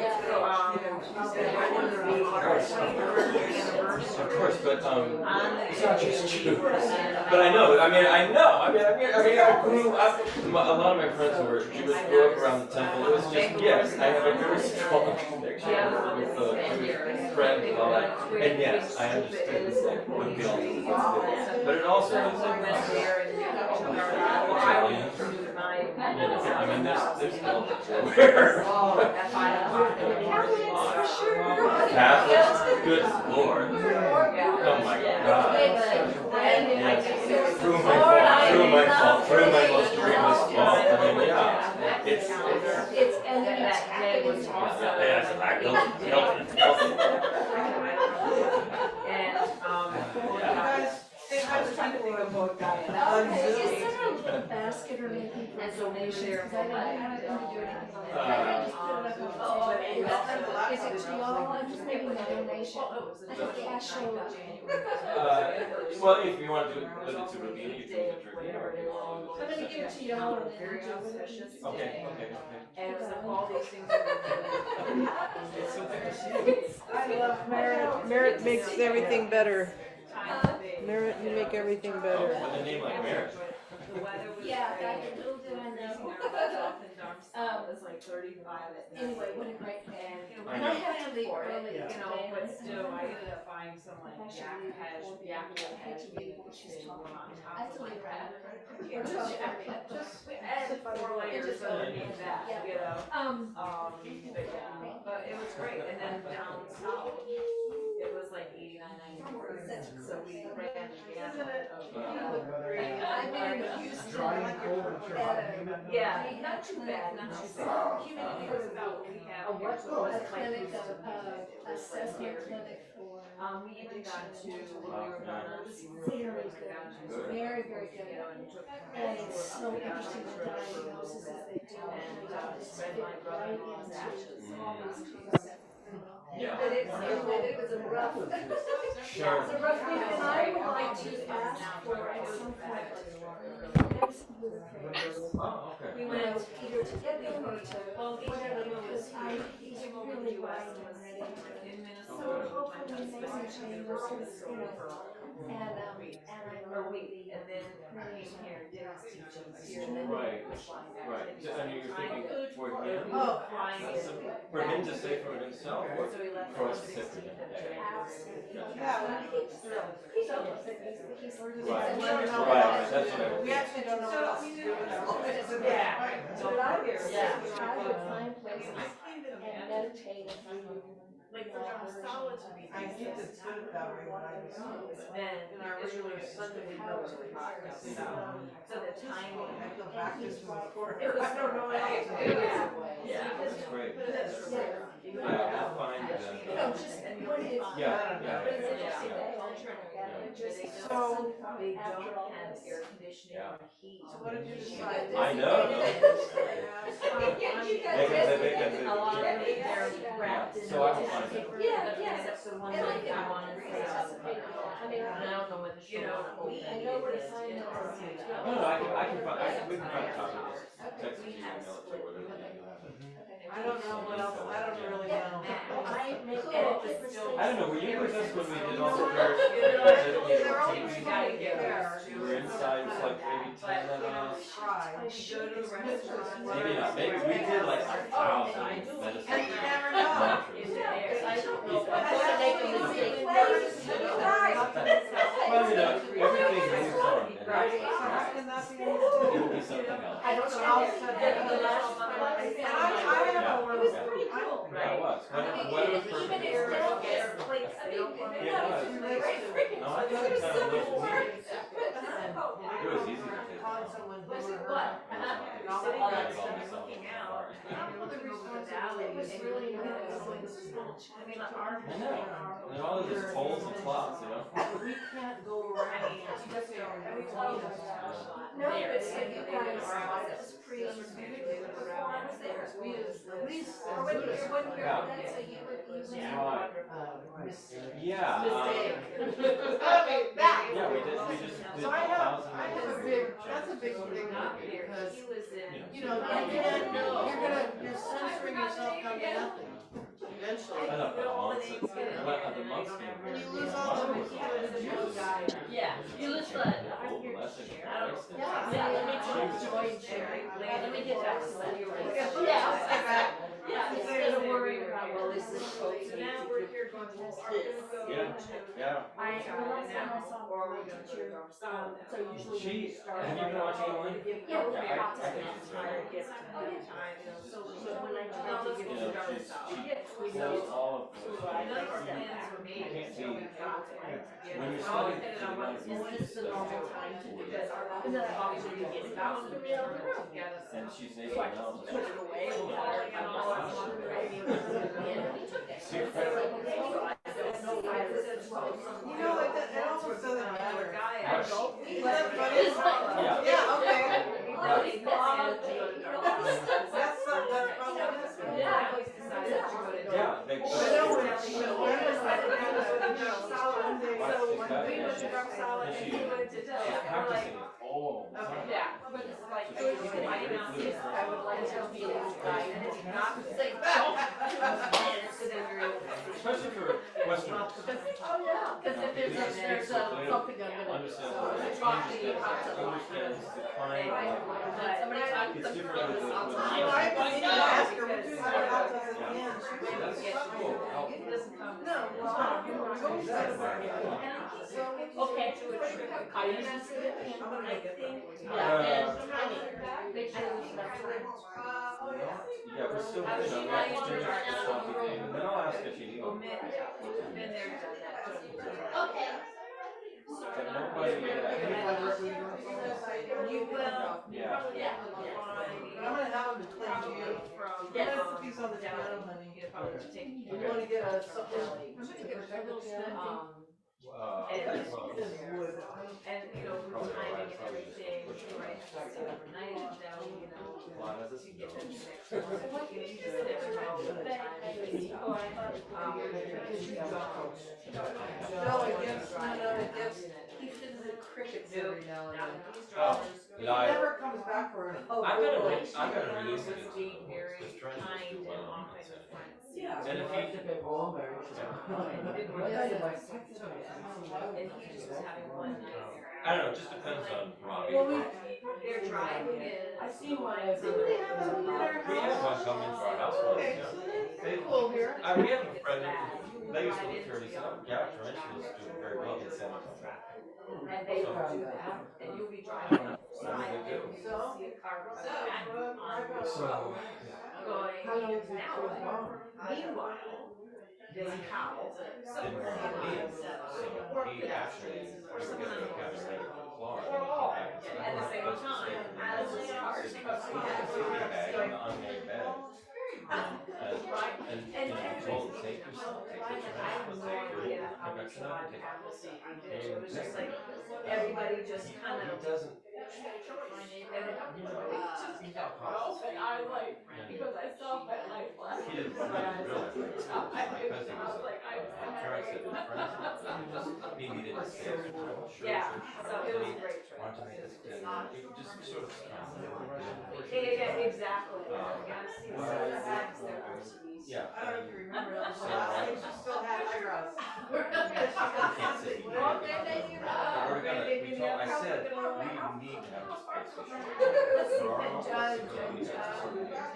Speaker 8: Of course, but it's not just you. But I know. I grew up. A lot of my friends who were Jewish grew up around the temple. It was just yes, I have a very strong connection with the Jewish friend and all that. And yes, I understood what guilt is. But it also is I mean, there's guilt everywhere. Catholics, good Lord. Oh my God. Yes. Through my fault, through my most grievous fault. I mean, yeah, it's
Speaker 6: and then
Speaker 7: that day was also.
Speaker 8: yeah, it's like guilty.
Speaker 7: And, I was trying to think of both guys.
Speaker 6: Is there a basket or anything for donations? Because I didn't do anything on that. I just put it up on the table. Is it to y'all? I'm just making a donation. I think cash or.
Speaker 8: Well, if you want to do it to reveal, you can do it to reveal.
Speaker 6: I'm gonna give it to y'all and then
Speaker 7: Very
Speaker 6: do it.
Speaker 7: auspicious
Speaker 8: Okay,
Speaker 7: day.
Speaker 8: okay.
Speaker 7: And it was like all these things that
Speaker 9: I love merit. Merit makes everything better. Merit, you make everything
Speaker 8: Oh,
Speaker 9: better.
Speaker 8: with a name like marriage.
Speaker 6: Yeah, little did I know.
Speaker 7: was like 35 at night.
Speaker 6: Anyway, what a great day.
Speaker 8: I
Speaker 6: And I
Speaker 8: know.
Speaker 6: have to leave
Speaker 7: For it,
Speaker 6: early
Speaker 7: you know,
Speaker 6: today.
Speaker 7: but still, I ended up buying some like
Speaker 6: I should
Speaker 7: Jack
Speaker 6: leave
Speaker 7: Hash,
Speaker 6: before the
Speaker 7: Jack
Speaker 6: I hate
Speaker 7: Hash,
Speaker 6: to leave when she's talking.
Speaker 7: on
Speaker 6: I
Speaker 7: top
Speaker 6: have
Speaker 7: of
Speaker 6: to
Speaker 7: my
Speaker 6: leave
Speaker 7: bed.
Speaker 6: early.
Speaker 7: Just add 4 layers underneath that, you know? But it was great, and then down south, it was like 89, 94, so we ran the gamut of.
Speaker 6: I married Houston.
Speaker 5: Dry and cold and sure hot and humid.
Speaker 7: Yeah, not too bad, not too bad. Humidity was about what we have.
Speaker 6: A clinic, assessment clinic for.
Speaker 7: We even got to, when we were done,
Speaker 6: Very good. Very, very good.
Speaker 7: you know, and took.
Speaker 6: And it's so interesting the diagnosis as they do.
Speaker 7: And,
Speaker 6: Just
Speaker 7: spread
Speaker 6: fit
Speaker 7: my
Speaker 6: right
Speaker 7: brother-in-law's
Speaker 6: into
Speaker 7: ashes.
Speaker 6: all these things.
Speaker 8: Yeah.
Speaker 6: But it was a rough,
Speaker 8: Sure.
Speaker 6: it's a rough week, and I would like to ask for at some point, next year,
Speaker 8: Oh, okay.
Speaker 7: We
Speaker 6: you
Speaker 7: went,
Speaker 6: know, either to get them or to,
Speaker 7: well,
Speaker 6: whatever,
Speaker 7: each
Speaker 6: because he's
Speaker 7: came over to
Speaker 6: really
Speaker 7: the US
Speaker 6: wild
Speaker 7: and
Speaker 6: and
Speaker 7: was
Speaker 6: ready.
Speaker 7: in
Speaker 6: So
Speaker 7: Minnesota with my
Speaker 6: hopefully we
Speaker 7: husband.
Speaker 6: make some changes,
Speaker 7: We were
Speaker 6: you
Speaker 7: in
Speaker 6: know,
Speaker 7: for
Speaker 6: and I
Speaker 7: a
Speaker 6: know
Speaker 7: week,
Speaker 6: the.
Speaker 7: and then came here, did his teachings here, and then
Speaker 8: Right.
Speaker 7: was flying back.
Speaker 8: Right. So, I mean, you're thinking for him,
Speaker 7: Oh, flying in.
Speaker 8: for him to say for himself, or
Speaker 7: So he left
Speaker 8: for
Speaker 7: on
Speaker 8: us
Speaker 7: the
Speaker 8: to say for
Speaker 7: 16th
Speaker 8: him?
Speaker 7: of January.
Speaker 6: Yeah, he's thrilled. He's almost, he's.
Speaker 8: Right.
Speaker 7: Wonderful.
Speaker 8: Right, that's what I
Speaker 6: We actually don't know what else to do with it.
Speaker 7: Yeah.
Speaker 6: But I would,
Speaker 7: Yeah.
Speaker 6: I would find places and meditate and read.
Speaker 7: Like for John Solid to be.
Speaker 9: I think it's good that way when I was
Speaker 7: Then
Speaker 9: in our
Speaker 7: it's
Speaker 9: regular
Speaker 7: really
Speaker 9: Sunday
Speaker 7: really
Speaker 9: house.
Speaker 7: hot down south. So the timing.
Speaker 9: I feel back this before.
Speaker 7: It was, I don't know, yeah.
Speaker 8: That's great.
Speaker 6: Yeah.
Speaker 8: I'll find
Speaker 6: You know, just when it's.
Speaker 8: Yeah, yeah.
Speaker 6: But it's interesting, they all turn together, it just.
Speaker 7: So they don't have air conditioning
Speaker 8: Yeah.
Speaker 7: or heat.
Speaker 9: So what did you decide?
Speaker 8: I know.
Speaker 7: A lot of them, they're wrapped in.
Speaker 8: So I will find it.
Speaker 6: Yeah.
Speaker 7: Except the one that I wanted to say out of the
Speaker 6: I mean,
Speaker 7: and I don't know whether she wanna open
Speaker 6: I
Speaker 7: it.
Speaker 6: know where to find them.
Speaker 8: No, no, I can find, we can find a copy of this. Text it, email it, or whatever you have.
Speaker 9: I don't know what else, I don't really know.
Speaker 6: I make
Speaker 8: I don't know, were you with us when we did all the prayers?
Speaker 7: There are only two guys here.
Speaker 8: We were inside, it was like maybe 10 of us.
Speaker 7: try, you go to the restaurant.
Speaker 8: Maybe not, maybe we did like 1,000 medicine.
Speaker 7: And you never know.
Speaker 8: mantras.
Speaker 7: Is it there? I don't know.
Speaker 8: Well, you know, everything moves on, and
Speaker 7: Right.
Speaker 8: it's-
Speaker 7: Can that be?
Speaker 8: it'll be something else.
Speaker 7: I don't know. I have a one.
Speaker 8: It was pretty cool. Yeah, it was. What a perfect.
Speaker 7: Even
Speaker 8: It
Speaker 7: if
Speaker 8: was.
Speaker 7: it's like, I mean,
Speaker 8: No, I think it's kind of those meetings. It was easy to take.
Speaker 7: What? Sitting there, looking out, and you're looking over the valley, and you're looking at I mean, our.
Speaker 8: I know. And all of this holes and plots, you know?
Speaker 7: We can't go around, you just don't.
Speaker 6: No, it's like you guys, it's pretty.
Speaker 7: We use
Speaker 6: Or when you're,
Speaker 8: Yeah.
Speaker 6: so you would use.
Speaker 8: Right. Yeah. Yeah, we just did
Speaker 9: So I have a
Speaker 8: 1,000.
Speaker 9: big, that's a big thing because,
Speaker 7: He was in.
Speaker 9: you know, you're censoring yourself down to nothing eventually.
Speaker 8: I know, for the months, the months came.
Speaker 9: And you lose all the juice.
Speaker 7: Yeah, you lose the.
Speaker 9: Yeah,
Speaker 7: let me join Jerry. Let me get back to that. Yeah, instead of worrying about, well, this is supposed to be. Now we're here going, well, are we gonna go?
Speaker 8: Yeah.
Speaker 6: I, the last time I saw my teacher, so usually when you
Speaker 8: She,
Speaker 6: start.
Speaker 8: have you been watching Ellen?
Speaker 6: Yeah.
Speaker 8: I think she's very
Speaker 6: So when I tried to give
Speaker 8: You know,
Speaker 6: it.
Speaker 8: she knows all of those.
Speaker 7: Plans were made,
Speaker 8: You can't
Speaker 7: so we
Speaker 8: be-
Speaker 7: got to.
Speaker 8: When you're studying,
Speaker 6: Is this the normal time to do this?
Speaker 7: And then obviously we get down to together.
Speaker 8: and she's able to know.
Speaker 6: Put it away.
Speaker 9: You know, it almost doesn't matter.
Speaker 8: Right.
Speaker 9: Isn't that funny?
Speaker 8: Yeah.
Speaker 9: Yeah, okay.
Speaker 7: Right.
Speaker 9: That's probably this one.
Speaker 7: Yeah, I decided to go to.
Speaker 8: Yeah, they.
Speaker 9: I know when when was that kind of, Sunday,
Speaker 8: Right,
Speaker 9: so
Speaker 8: she's got
Speaker 9: when we
Speaker 8: it,
Speaker 9: went to
Speaker 8: she's-
Speaker 9: Drop Salad
Speaker 8: and
Speaker 9: and
Speaker 8: she-
Speaker 9: he went to
Speaker 8: She's
Speaker 9: tell, we're
Speaker 8: practicing
Speaker 9: like,
Speaker 8: it all the time.
Speaker 7: Yeah, but it's like, I did not see it, I would like to be able to guide, and it's not to say, so then we're able to see.
Speaker 8: Especially for Westerners.
Speaker 6: Oh, yeah, because if there's something I'm gonna.
Speaker 8: Understand.
Speaker 6: Talk to you about something.
Speaker 8: Understands the client.
Speaker 6: Somebody talk
Speaker 8: It's different with the.
Speaker 9: I didn't ask her, we're doing our hot dogs at the end. She
Speaker 8: So
Speaker 9: was
Speaker 8: that's so helpful.
Speaker 7: It doesn't come.
Speaker 9: No, well, go set it right.
Speaker 6: Okay. I usually.
Speaker 9: I'm gonna make it.
Speaker 6: Make sure we start.
Speaker 8: Yeah, we're still, you know, we have to do that coffee thing, and then I'll ask if you need one.
Speaker 7: Been there, done that.
Speaker 6: Okay.
Speaker 8: But nobody,
Speaker 7: You will.
Speaker 8: yeah.
Speaker 9: But I'm gonna have them to clean you from, get us a piece on the piano, honey.
Speaker 7: You probably take.
Speaker 9: You wanna get a something to protect the piano?
Speaker 7: And,
Speaker 8: Well,
Speaker 9: Wood.
Speaker 7: and, you know, the timing and everything, right, so overnight it down, you know, to get them next one. You just never know the timing.
Speaker 9: No, it gets, it gets, he sends the crickets every now and then.
Speaker 8: Oh,
Speaker 9: He
Speaker 8: no,
Speaker 9: never comes back for an, oh,
Speaker 8: I gotta release it.
Speaker 7: Just being very
Speaker 8: Just trying to
Speaker 7: kind
Speaker 8: do
Speaker 7: and
Speaker 8: well.
Speaker 7: offering friends.
Speaker 9: yeah.
Speaker 8: And if he-
Speaker 7: And he just was having one night.
Speaker 8: I don't know, it just depends on Robbie.
Speaker 9: Well,
Speaker 7: Their driving is.
Speaker 9: I see one. Do they have them in their
Speaker 8: We had one
Speaker 9: house?
Speaker 8: come into our house
Speaker 9: Okay,
Speaker 8: once,
Speaker 9: so
Speaker 8: yeah.
Speaker 9: they're cool here.
Speaker 8: We have a friend, they used to live here, and he said, oh, yeah, Tarantula's doing very well, he'd send them something.
Speaker 7: And they will do that, and you'll be driving outside,
Speaker 8: What do they do?
Speaker 7: and you'll see a car come back on the
Speaker 8: So,
Speaker 7: road, going,
Speaker 9: How long is it
Speaker 7: now,
Speaker 9: for tomorrow?
Speaker 7: meanwhile, this cow,
Speaker 8: didn't want to leave, so he actually, we were getting a cabin ready for the floor, and he came back and said,
Speaker 7: at the
Speaker 8: I'm
Speaker 7: same
Speaker 8: supposed to
Speaker 7: time,
Speaker 8: stay for
Speaker 7: as
Speaker 8: the
Speaker 7: the
Speaker 8: night.
Speaker 7: cars
Speaker 8: He
Speaker 7: come
Speaker 8: had a sleeping bag on the unmade bed. And, you know, he told him, take yourself, take your trash, take your, come back tonight, take
Speaker 7: it was just like, everybody just kind
Speaker 8: He
Speaker 7: of.
Speaker 8: doesn't,
Speaker 7: And I like, because I saw my life last.
Speaker 8: he didn't really, because he was like, my parents had been friends, he needed to stay for time, sure.
Speaker 7: Yeah, so it was a great trip.
Speaker 8: Wanted to make this dinner, he just sort of.
Speaker 7: Yeah, exactly. You gotta see the sides there.
Speaker 8: Yeah.
Speaker 9: I don't know if you remember that,
Speaker 8: So,
Speaker 9: but last time she still had eyebrows.
Speaker 8: I can't say he did.
Speaker 7: Well, then you
Speaker 8: We're gonna, we So I
Speaker 7: how
Speaker 8: said,
Speaker 7: we're gonna roll
Speaker 8: we need to have this space for sure.
Speaker 7: Listen,
Speaker 8: For our
Speaker 7: and
Speaker 8: own
Speaker 7: Judge,
Speaker 8: flexibility,
Speaker 7: and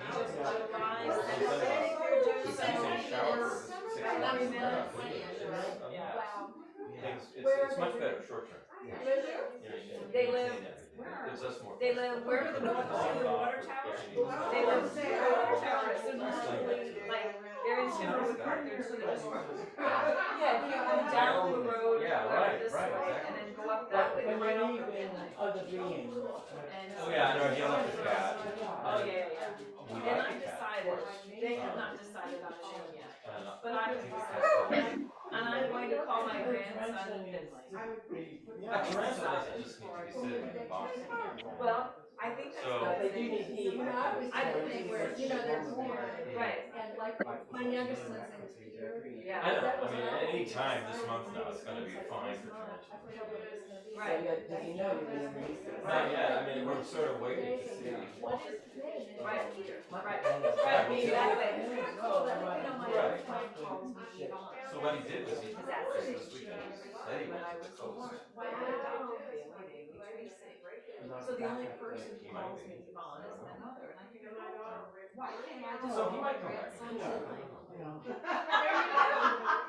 Speaker 7: July,
Speaker 8: We're
Speaker 7: second,
Speaker 8: gonna
Speaker 7: they're doing
Speaker 8: keep
Speaker 7: so
Speaker 8: using a shower
Speaker 7: much.
Speaker 8: for 6
Speaker 7: Right, let me
Speaker 8: months.
Speaker 7: know.
Speaker 8: Yeah.
Speaker 7: Wow.
Speaker 8: It's much better, short term.
Speaker 7: They live,
Speaker 8: Gives us more.
Speaker 7: they live, where are the water towers? They live near the water towers, so normally, like, they're in Timberwood Park, they're sort of just. Yeah, if you go down the road,
Speaker 8: Yeah,
Speaker 7: whatever,
Speaker 8: right,
Speaker 7: this
Speaker 8: right,
Speaker 7: way,
Speaker 8: exactly.
Speaker 7: and then go up that way, right over.
Speaker 9: other beings.
Speaker 7: And.
Speaker 8: Oh, yeah, I know, you love the cat.
Speaker 7: Oh, yeah.
Speaker 8: We
Speaker 7: And
Speaker 8: like
Speaker 7: I've
Speaker 8: the cat, of
Speaker 7: decided,
Speaker 8: course.
Speaker 7: they have not decided on a name yet, but
Speaker 8: I
Speaker 7: I,
Speaker 8: think the cat's
Speaker 7: and I'm going to call my grandson Finley.
Speaker 8: Yeah, grandson doesn't just need to be sitting in the box.
Speaker 7: Well, I think that's
Speaker 8: So-
Speaker 7: what
Speaker 6: They do need heat. I don't think where, you know, they're born.
Speaker 7: Right.
Speaker 6: And like, my youngest son's name is Peter.
Speaker 7: Yeah.
Speaker 8: I know, I mean, at any time this month now, it's gonna be fine for transition.
Speaker 7: Right.
Speaker 9: Does he know you're being released?
Speaker 8: Not yet, I mean, we're sort of waiting to see.
Speaker 6: What is his name?
Speaker 7: Right.
Speaker 6: Peter.
Speaker 7: Right.
Speaker 8: Right,
Speaker 7: Right, exactly.
Speaker 6: It's kind of cool that, you know, my
Speaker 8: Right.
Speaker 6: friend calls me Yvonne.
Speaker 8: So what he did was he, this weekend, he said he went to the coast.
Speaker 7: So the only person who calls me Yvonne is my mother, and I think, why can't I just?
Speaker 8: So he might come back.
Speaker 7: Grandson Finley.
Speaker 9: Yeah.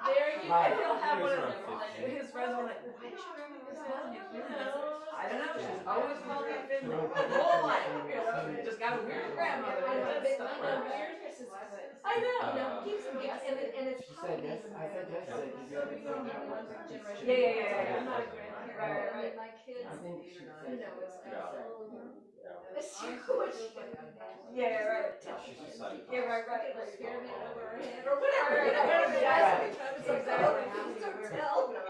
Speaker 7: There you go. And he'll have
Speaker 8: He
Speaker 7: one
Speaker 8: was
Speaker 7: of
Speaker 8: around
Speaker 7: them,
Speaker 8: 15.
Speaker 7: his friends will like, why did you bring this down? I don't know, she's always called me Finley, my whole life, you know, just got a weird grandmother. I know,
Speaker 6: You know, he keeps me guessing, and it's
Speaker 9: She said yes, I said yes,
Speaker 6: So,
Speaker 9: that
Speaker 6: so we don't have one generation.
Speaker 7: Yeah.
Speaker 6: I'm not a grandmother,
Speaker 7: Right.
Speaker 6: and my kids,
Speaker 9: I think she
Speaker 6: you
Speaker 9: said.
Speaker 6: know, it's like,
Speaker 8: Yeah.
Speaker 6: it's too much.
Speaker 7: Yeah, right.
Speaker 8: She's excited.
Speaker 7: Yeah, right.
Speaker 6: Like scare me over our head or whatever.
Speaker 7: Right,
Speaker 6: Whatever it
Speaker 7: right.
Speaker 6: is, it's like, oh, please don't tell.
Speaker 9: I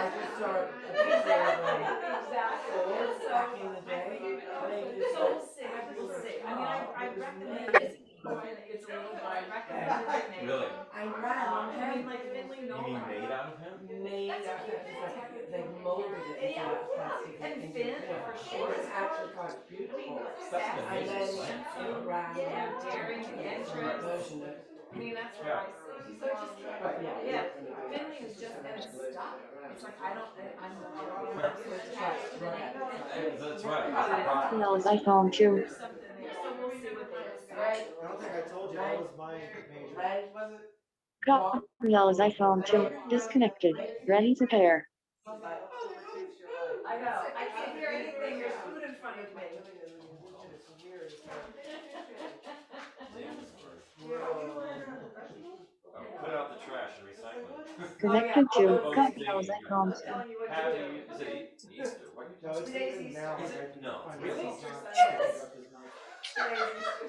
Speaker 9: just saw a picture of
Speaker 7: Exactly.
Speaker 9: old back in the day. They just
Speaker 7: So we'll see, we'll see. I mean, I recommend it. It's a little, but I recommend the name.
Speaker 8: Really?
Speaker 9: I ran,
Speaker 7: I mean, like Finley
Speaker 8: You mean
Speaker 7: Nolan.
Speaker 8: made out of him?
Speaker 9: made out of, they molded it into a plastic.
Speaker 7: And
Speaker 9: into
Speaker 7: Finn,
Speaker 9: a
Speaker 7: for
Speaker 9: thing.
Speaker 7: sure.
Speaker 9: It's actually quite beautiful.
Speaker 8: That's an
Speaker 7: Sassy,
Speaker 9: And
Speaker 8: amazing
Speaker 9: then
Speaker 8: plant.
Speaker 9: it ran.
Speaker 7: Yeah, daring, adventurous.
Speaker 9: Version of,
Speaker 7: I mean, that's what I see. So just,
Speaker 9: but yeah.
Speaker 7: yeah, Finley is just, and it's stuck. It's like, I don't, I'm.
Speaker 8: That's right.
Speaker 10: Knows I found you.
Speaker 7: There's something there, so we'll see what they decide.
Speaker 5: I don't think I told you, that was my major.
Speaker 9: Red, was it?
Speaker 10: Gabrielle's I found you. Disconnected. Ready to pair.
Speaker 7: I know, I can't hear anything, there's food in front of me.
Speaker 8: Oh, put out the trash and recycle it.
Speaker 10: Connected to Gabrielle's I found you.
Speaker 7: Telling you what to
Speaker 8: Happy,
Speaker 7: do.
Speaker 8: is it Easter? What are you
Speaker 5: No, it's even now.
Speaker 8: Is it? No,
Speaker 5: I find
Speaker 8: really?
Speaker 5: myself not-
Speaker 7: Yes.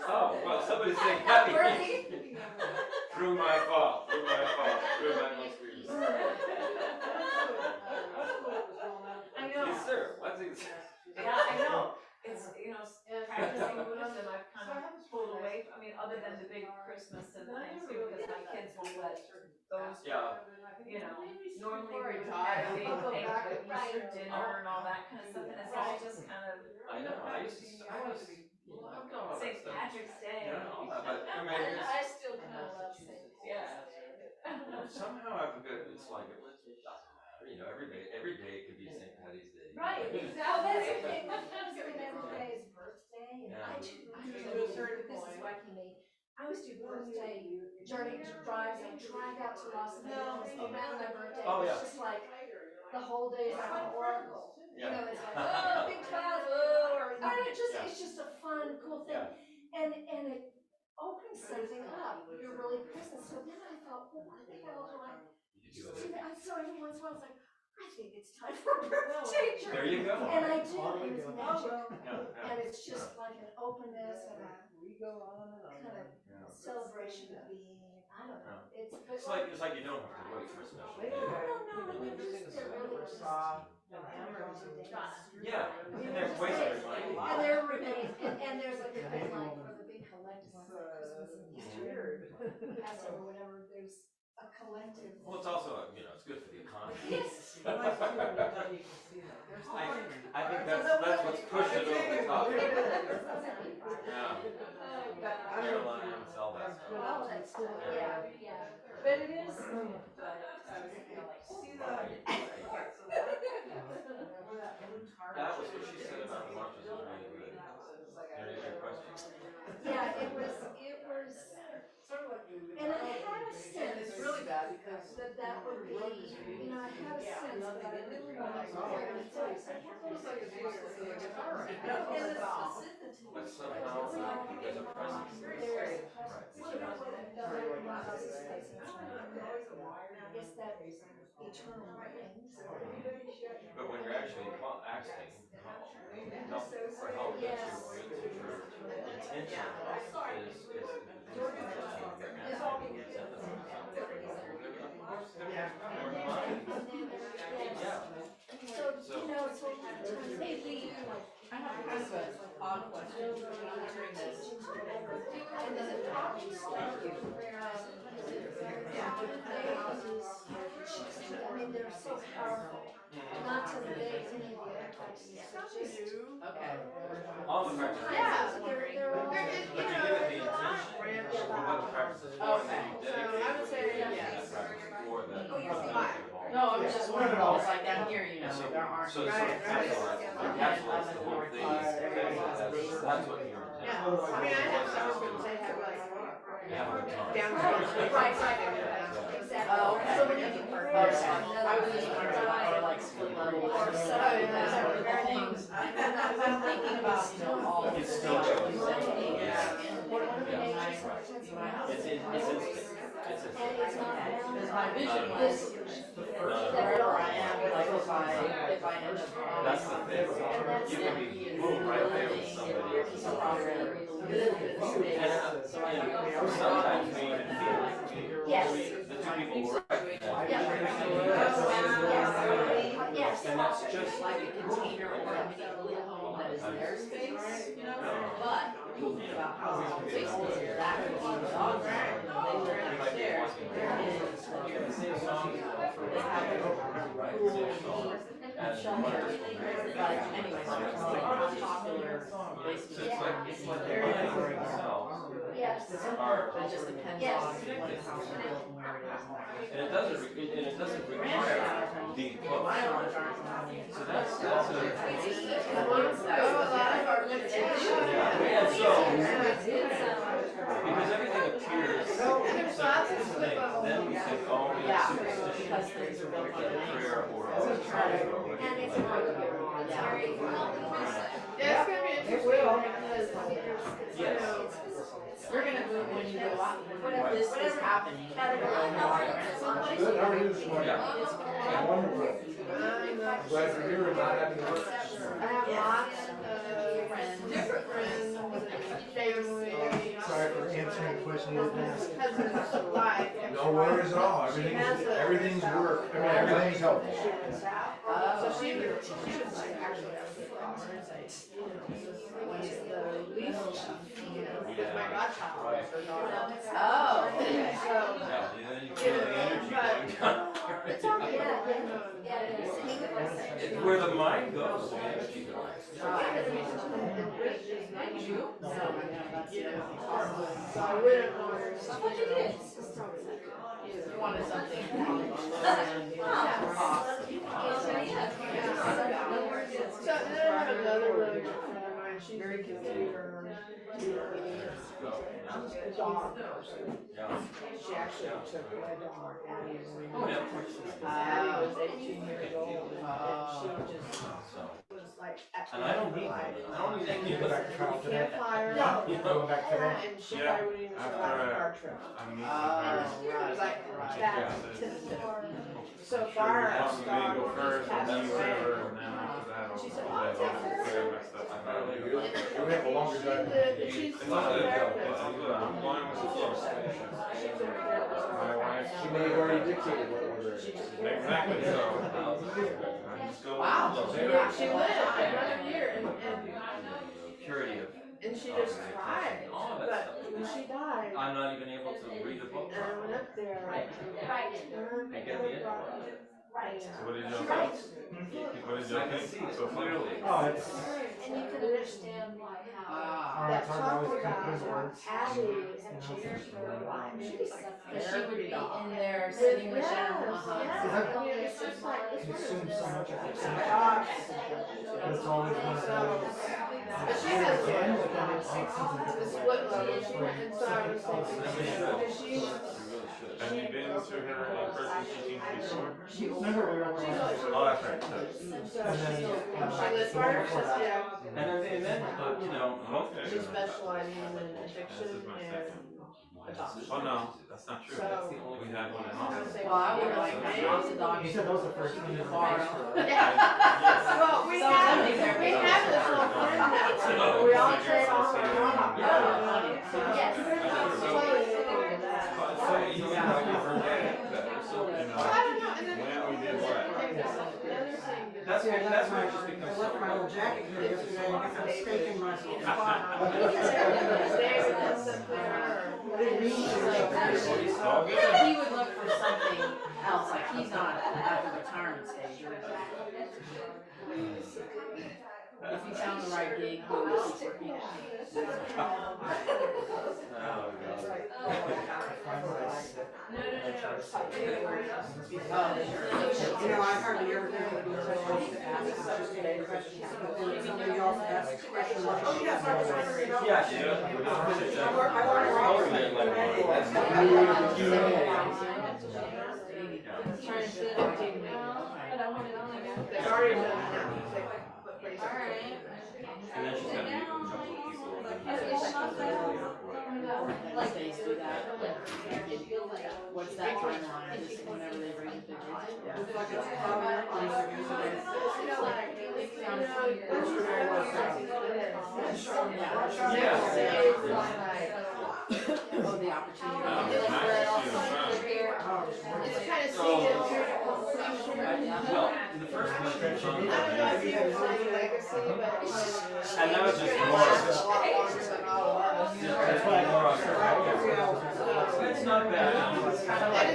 Speaker 8: Oh, well, somebody say happy Easter. Through my fault, through my most grievous.
Speaker 7: I know.
Speaker 8: Yes, sir, what's it?
Speaker 7: Yeah, I know, it's, you know, practicing Buddhism, I've kind of pulled away, I mean, other than the big Christmas and Thanksgiving, because my kids will let those,
Speaker 8: Yeah,
Speaker 7: you know, normally we would have big things with Easter dinner and all that kind of stuff, and it's all just kind of,
Speaker 8: I know, I used to, I'm going with
Speaker 7: St.
Speaker 8: that stuff.
Speaker 7: Patrick's Day.
Speaker 8: No, but, I mean, it's,
Speaker 6: I still kind of love St.
Speaker 7: Yeah.
Speaker 8: somehow I've got, it's like, it doesn't matter, you know, every day could be St. Patty's Day.
Speaker 6: Right, exactly. Oh, that's the thing, my husband every day is birthday, and
Speaker 8: Yeah.
Speaker 6: I do certain, this is wacky me. I always do birthday journey drives, I drive out to Los Angeles around my birthday.
Speaker 8: Oh, yeah.
Speaker 6: It's just like, the whole day is like an oracle. You
Speaker 8: Yeah.
Speaker 6: know, it's like, oh, big clouds, oh, or,
Speaker 8: Yeah.
Speaker 6: it's just a fun, cool thing.
Speaker 8: Yeah.
Speaker 6: And it opens something up, you're really present. So then I thought, well, what the hell do I
Speaker 8: You do
Speaker 6: do
Speaker 8: it.
Speaker 6: that? So every once in a while, I was like, I think it's time for a birthday journey.
Speaker 8: There you go.
Speaker 6: And I do, and it's magic.
Speaker 8: Yeah,
Speaker 6: And it's just like an openness and a
Speaker 9: We go on and on.
Speaker 6: kind of
Speaker 8: yeah.
Speaker 6: celebration of being, I don't know, it's, but
Speaker 8: It's like you don't have to wait for a special
Speaker 9: They
Speaker 8: day.
Speaker 6: no, I mean, they're really just.
Speaker 8: Yeah, and there's ways to remind you.
Speaker 6: And there remains, and there's like a big like for the big collective ones like Christmas and Easter, Passover, whatever, there's a collective.
Speaker 8: Well, it's also, you know, it's good for the economy.
Speaker 6: Yes.
Speaker 9: Nice too, when you're done, you can see them. There's
Speaker 8: I think that's what's pushing it over the top. Yeah. Carolina and sell that stuff.
Speaker 6: Oh, that's cool, yeah, but it is.
Speaker 7: See that?
Speaker 6: you know, I had a sense that I really wanted to hear it. So I said,
Speaker 8: But somehow, there's a presence.
Speaker 6: there's a presence. It's that eternal mind.
Speaker 8: But when you're actually asking help for help, that's your intention is
Speaker 6: So, you know, so hey, Lee,
Speaker 9: I have kind of a odd question during this.
Speaker 6: and does it talk to I mean, they're so powerful, not to negate any of the other practices, but just.
Speaker 9: Okay.
Speaker 8: all the practices.
Speaker 6: Yeah, they're all.
Speaker 8: But you give it the intention of what the practice is for, and you dedicate
Speaker 9: yes.
Speaker 8: the practice for that.
Speaker 9: No, I was just wondering, it's like down here, you know, there aren't.
Speaker 8: So encapsulates the whole thing, that's what your intention.
Speaker 7: Yeah, I mean, I have some students, they have like,
Speaker 8: You have a ton.
Speaker 6: Right, exactly.
Speaker 9: Oh, okay.
Speaker 6: So when you do
Speaker 9: Okay.
Speaker 6: prayers,
Speaker 9: I was just wondering about or like split levels or separate things. I'm thinking about, you know, all.
Speaker 8: It's still going.
Speaker 9: What are the nice,
Speaker 8: It's instant. It's instant.
Speaker 6: and it's not bound.
Speaker 9: because my vision was
Speaker 8: No.
Speaker 9: wherever I am, like if I end up.
Speaker 8: That's the thing. You can be boom right there with somebody else's. And sometimes we even feel
Speaker 6: Yes.
Speaker 8: the two people were right.
Speaker 6: Yes.
Speaker 9: And that's just like a container or a little home that is their space, you know, but thinking about how faithful that would be the dog ground, they were upstairs, there is, when you're listening to songs, they have a cool shelter, but anyways, it's like not popular, basically, it's like they're
Speaker 6: Yes.
Speaker 9: it just depends on what the house is built and where it is.
Speaker 8: And it doesn't require being close.
Speaker 9: My ones aren't allowed.
Speaker 8: So that's a.
Speaker 9: Yeah,
Speaker 8: And so, because everything appears something, then we can go into superstition,
Speaker 9: because things are built
Speaker 8: like
Speaker 9: on
Speaker 8: a prayer or a.
Speaker 6: And it's very
Speaker 7: yeah, it's gonna be interesting because, you know,
Speaker 9: you're gonna move when you go out, when this is happening.
Speaker 11: Good, how are you this morning? Wonderful. Glad you're here and not having to work.
Speaker 7: I have lots of different friends and family.
Speaker 5: Sorry for answering the question you didn't ask.
Speaker 7: Cousins, life.
Speaker 11: No worries at all, everything's work, everything's helpful.
Speaker 7: So she would actually, I was the least, because my godchild was her daughter.
Speaker 9: Oh, okay.
Speaker 7: So,
Speaker 8: Yeah, then you feel the energy going down.
Speaker 7: it's all good.
Speaker 8: It's where the mind goes, the energy goes.
Speaker 7: So I wouldn't want her to.
Speaker 6: What you did?
Speaker 9: You wanted something.
Speaker 7: So then I have another really good friend of mine, she's very computer, a dog person.
Speaker 8: Yeah.
Speaker 7: She actually took my dog, Addie, when
Speaker 8: Oh, yeah.
Speaker 7: Addie was 18 years old, and she just
Speaker 8: So,
Speaker 7: was like at
Speaker 8: and I don't need
Speaker 7: life.
Speaker 8: that. I don't need that.
Speaker 5: Go back to trial
Speaker 7: You
Speaker 5: today.
Speaker 7: can't fly her.
Speaker 5: Going back today.
Speaker 7: And she probably wouldn't even survive a car trip. It was like that to the floor. So far, our dog passed away. She said, "Oh, take her."
Speaker 11: You have a longer drive.
Speaker 7: She's
Speaker 8: It's
Speaker 7: a
Speaker 8: all good,
Speaker 7: therapist.
Speaker 8: I'm good, I'm going with the flow.
Speaker 7: She's a therapist.
Speaker 11: My wife, she may have already dictated what order it is.
Speaker 8: Exactly, so, I just go.
Speaker 9: Wow.
Speaker 8: with the
Speaker 7: She
Speaker 8: flow.
Speaker 7: she lived another year and
Speaker 8: Purity of,
Speaker 7: and she just thrived,
Speaker 8: Oh, that's
Speaker 7: but when she died,
Speaker 8: I'm not even able to read the book
Speaker 7: and I went
Speaker 8: properly.
Speaker 7: up there,
Speaker 6: Right.
Speaker 8: I get the end.
Speaker 6: Right.
Speaker 12: What did
Speaker 6: She
Speaker 12: you
Speaker 6: writes.
Speaker 12: think? What did
Speaker 8: I
Speaker 12: you
Speaker 8: can see
Speaker 12: think
Speaker 8: it
Speaker 12: so
Speaker 8: so
Speaker 12: far?
Speaker 8: clearly.
Speaker 5: Oh, it's,
Speaker 6: And you can understand why, how.
Speaker 5: alright,
Speaker 7: that
Speaker 5: it's hard to always
Speaker 7: talked
Speaker 5: compose
Speaker 7: about
Speaker 5: words.
Speaker 7: Addie had changed her life. She was like
Speaker 9: Because she would be in
Speaker 7: therapy.
Speaker 9: there sitting with them.
Speaker 7: Yes, yes. I mean, it's just like, it's
Speaker 5: Consume so much of it.
Speaker 7: Dogs.
Speaker 5: But it's always one of those.
Speaker 7: But she has the split level, and so I was thinking, because she,
Speaker 8: You really should.
Speaker 12: Have you been to her in-person teachings before?
Speaker 5: Remember we were on.
Speaker 12: Oh, that's right.
Speaker 5: And then,
Speaker 8: And then, you know,
Speaker 12: Okay.
Speaker 9: She's specializing in addiction
Speaker 12: This is my
Speaker 9: and
Speaker 12: second.
Speaker 9: adoption.
Speaker 12: Oh, no, that's not true.
Speaker 9: So-
Speaker 12: We had one in Austin.
Speaker 9: Well, I would like to adopt
Speaker 5: he said that was the first thing in the
Speaker 9: tomorrow.
Speaker 5: past.
Speaker 9: Well, we have this little friend now. We all trade off our
Speaker 2: Yes.
Speaker 12: So you know, like you forget that, so, you know, when we did what?
Speaker 8: that's where it just becomes so.
Speaker 3: I left my old jacket here yesterday, and I'm mistaken myself.
Speaker 12: All good.
Speaker 9: He would look for something else, like he's not at the retirement stage or anything. If you found the right gig, he would keep working.
Speaker 3: You know, I hardly ever think of being supposed to ask, it's just any questions, but then somebody else asks questions. Oh, yes, I was wondering.
Speaker 8: Yeah, she does.
Speaker 12: And then she's got to meet with a couple of people.
Speaker 9: Like they do that, what's that timeline, just whenever they bring it Oh, the opportunity.
Speaker 12: It's
Speaker 9: kind of
Speaker 8: Well, in the first one,
Speaker 9: I don't know if you have any legacy, but
Speaker 8: and that was just more. That's why more on her. It's not bad. It's kind of like.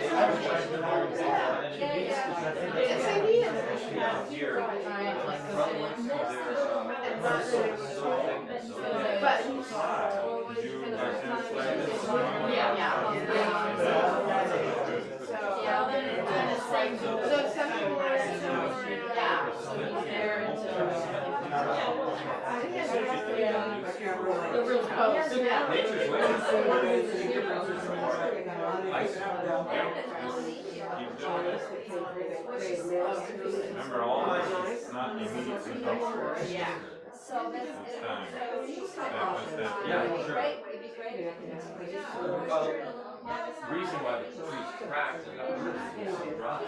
Speaker 8: Here.
Speaker 9: But
Speaker 12: Remember, all this is not immediately helpful.
Speaker 2: Yeah. So that's.
Speaker 12: It's time. Step by step.
Speaker 8: Yeah, sure.
Speaker 2: Great, would it be great?
Speaker 8: Reason why the trees cracked and got rooted is so dry.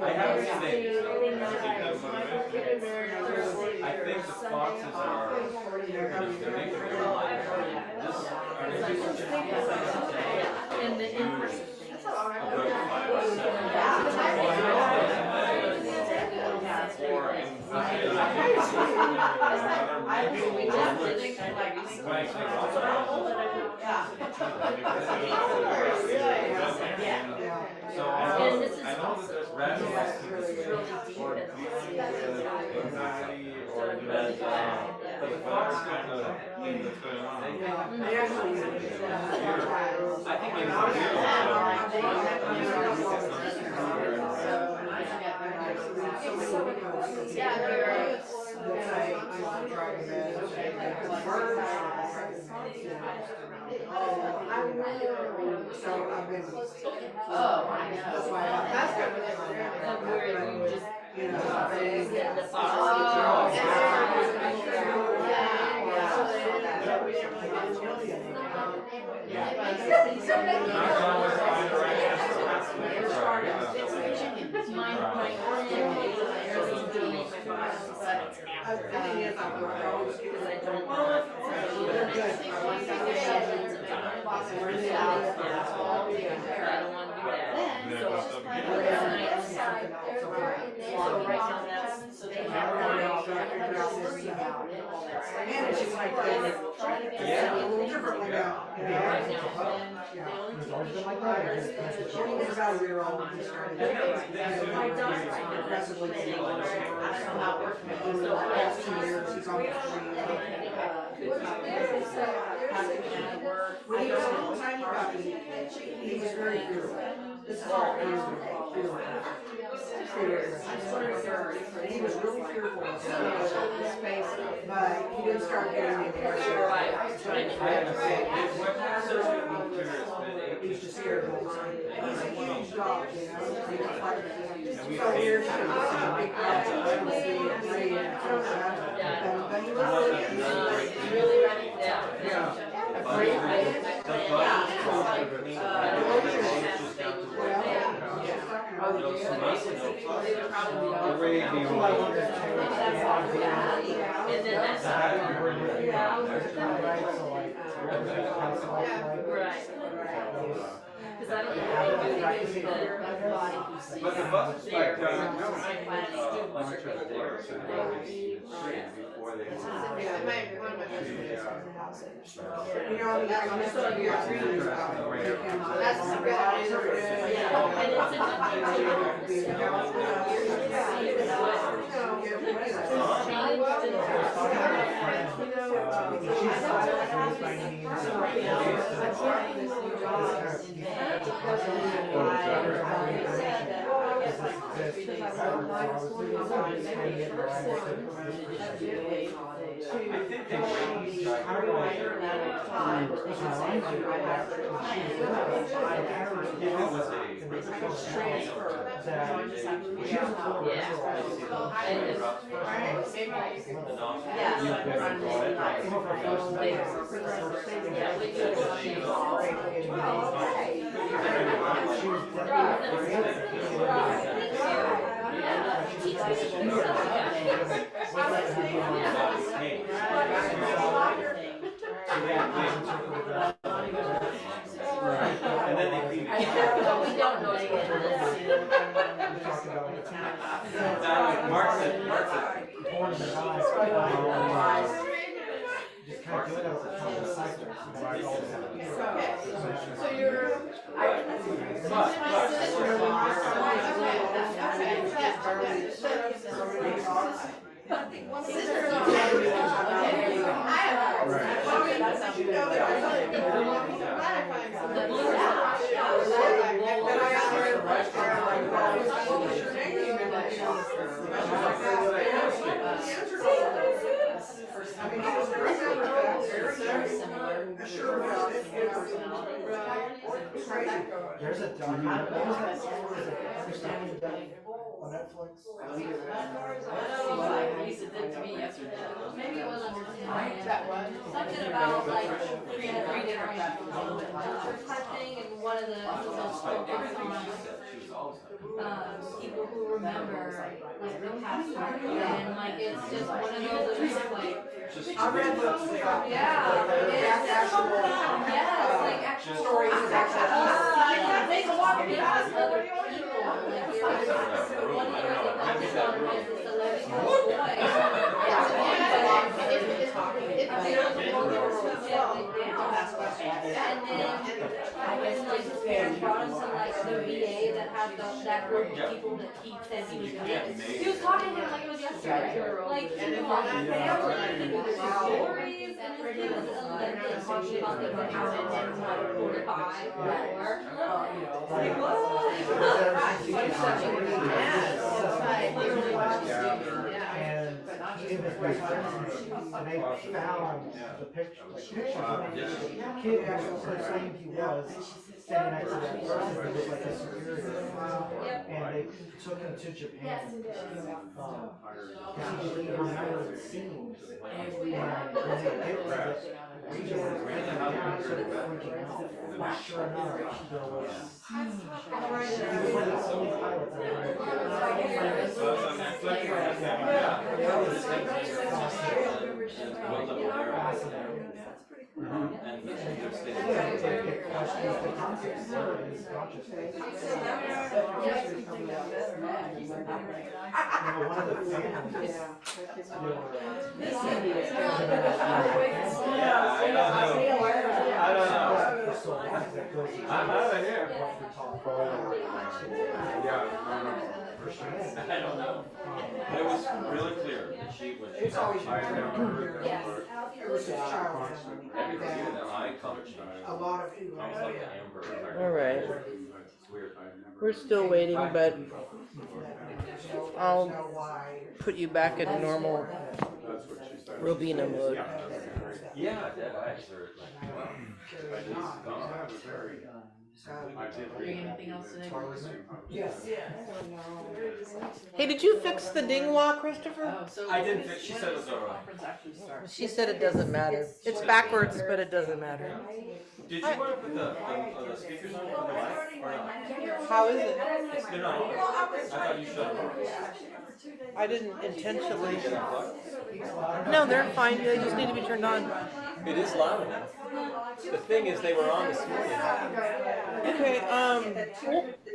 Speaker 8: I have to think. I think the foxes are, they're making their life.
Speaker 9: in the in-person.
Speaker 12: So I know that there's radicals or anxiety or dementia, but the fox kind of thing that's going on.
Speaker 8: I think maybe
Speaker 9: Oh, I know. That's good. Where you just,
Speaker 3: You know, and it's just like, yeah, a little differently now, you know?
Speaker 5: It's always been like that.
Speaker 3: She was about a year old when she started. Aggressively taking over. In the last 2 years, she's almost 3 now. When he was a little tiny puppy, he was very fearful. This is all fearful. upstairs. And he was really fearful of space, but he didn't start getting any pressure. He's just scared of him. He's a huge dog, you know. So here's big dogs.
Speaker 9: Really running down.
Speaker 3: Afraid of it.
Speaker 9: And then that's. Right. Because I don't know if the body
Speaker 12: But the bus is like,
Speaker 9: there.
Speaker 12: before they.
Speaker 3: You know, I'm still here.
Speaker 9: That's a good idea. And it's
Speaker 12: And then they clean it.
Speaker 9: We don't know it.
Speaker 12: Mark said.
Speaker 9: So you're.
Speaker 5: There's a documentary, what was that song, was it Understanding Death on Netflix?
Speaker 2: Maybe it was understanding. Something about like three different type thing, and one of the episodes focused on people who remember like the past, and like it's just one of those like.
Speaker 3: I read books about
Speaker 2: Yeah, it's like actual stories of actual. They can walk past other people. Like you're one of the focus on is this 11-year-old boy. And then I guess like his parents brought him to like the VA that had that group of people that he said he was with. He was talking to him like it was yesterday. Like he was like family stories, and his kid was 11 talking about things that happened when he was like 45 or more. Like what?
Speaker 5: And in the presents, and they found the picture, like pictures of the kid actually claimed he was standing next to that person who was like his superior. And they took him to Japan. Because he didn't remember the scene. And when they get to the region where it's written down, he started freaking out. And sure enough, there was, he was one of the only pilots that one of the families,
Speaker 12: I don't know. I'm out of here. Yeah, for sure. I don't know. But it was really clear. She was.
Speaker 3: It's always.
Speaker 12: I never heard that
Speaker 3: Yes.
Speaker 12: word.
Speaker 3: It was a child.
Speaker 12: Everything in the eye color
Speaker 3: A lot of people.
Speaker 12: comes like amber.
Speaker 13: All right.
Speaker 12: It's weird.
Speaker 13: We're still waiting, but
Speaker 7: I'll
Speaker 5: know why.
Speaker 7: put you back in normal Robina mode.
Speaker 8: Yeah, that I heard.
Speaker 9: Anything else today?
Speaker 3: Yes.
Speaker 7: Hey, did you fix the dingwall, Christopher?
Speaker 9: Oh, so.
Speaker 8: I didn't fix, she said it was all right.
Speaker 9: Conference actually starts.
Speaker 7: She said it doesn't matter. It's backwards, but it doesn't matter.
Speaker 8: Did you want to put the speakers on for the mic or not?
Speaker 7: How is it?
Speaker 8: They're not on. I thought you shut them off.
Speaker 7: I didn't intentionally. No, they're fine. They just need to be turned on.
Speaker 8: It is loud enough. The thing is, they were on this morning.
Speaker 7: Okay,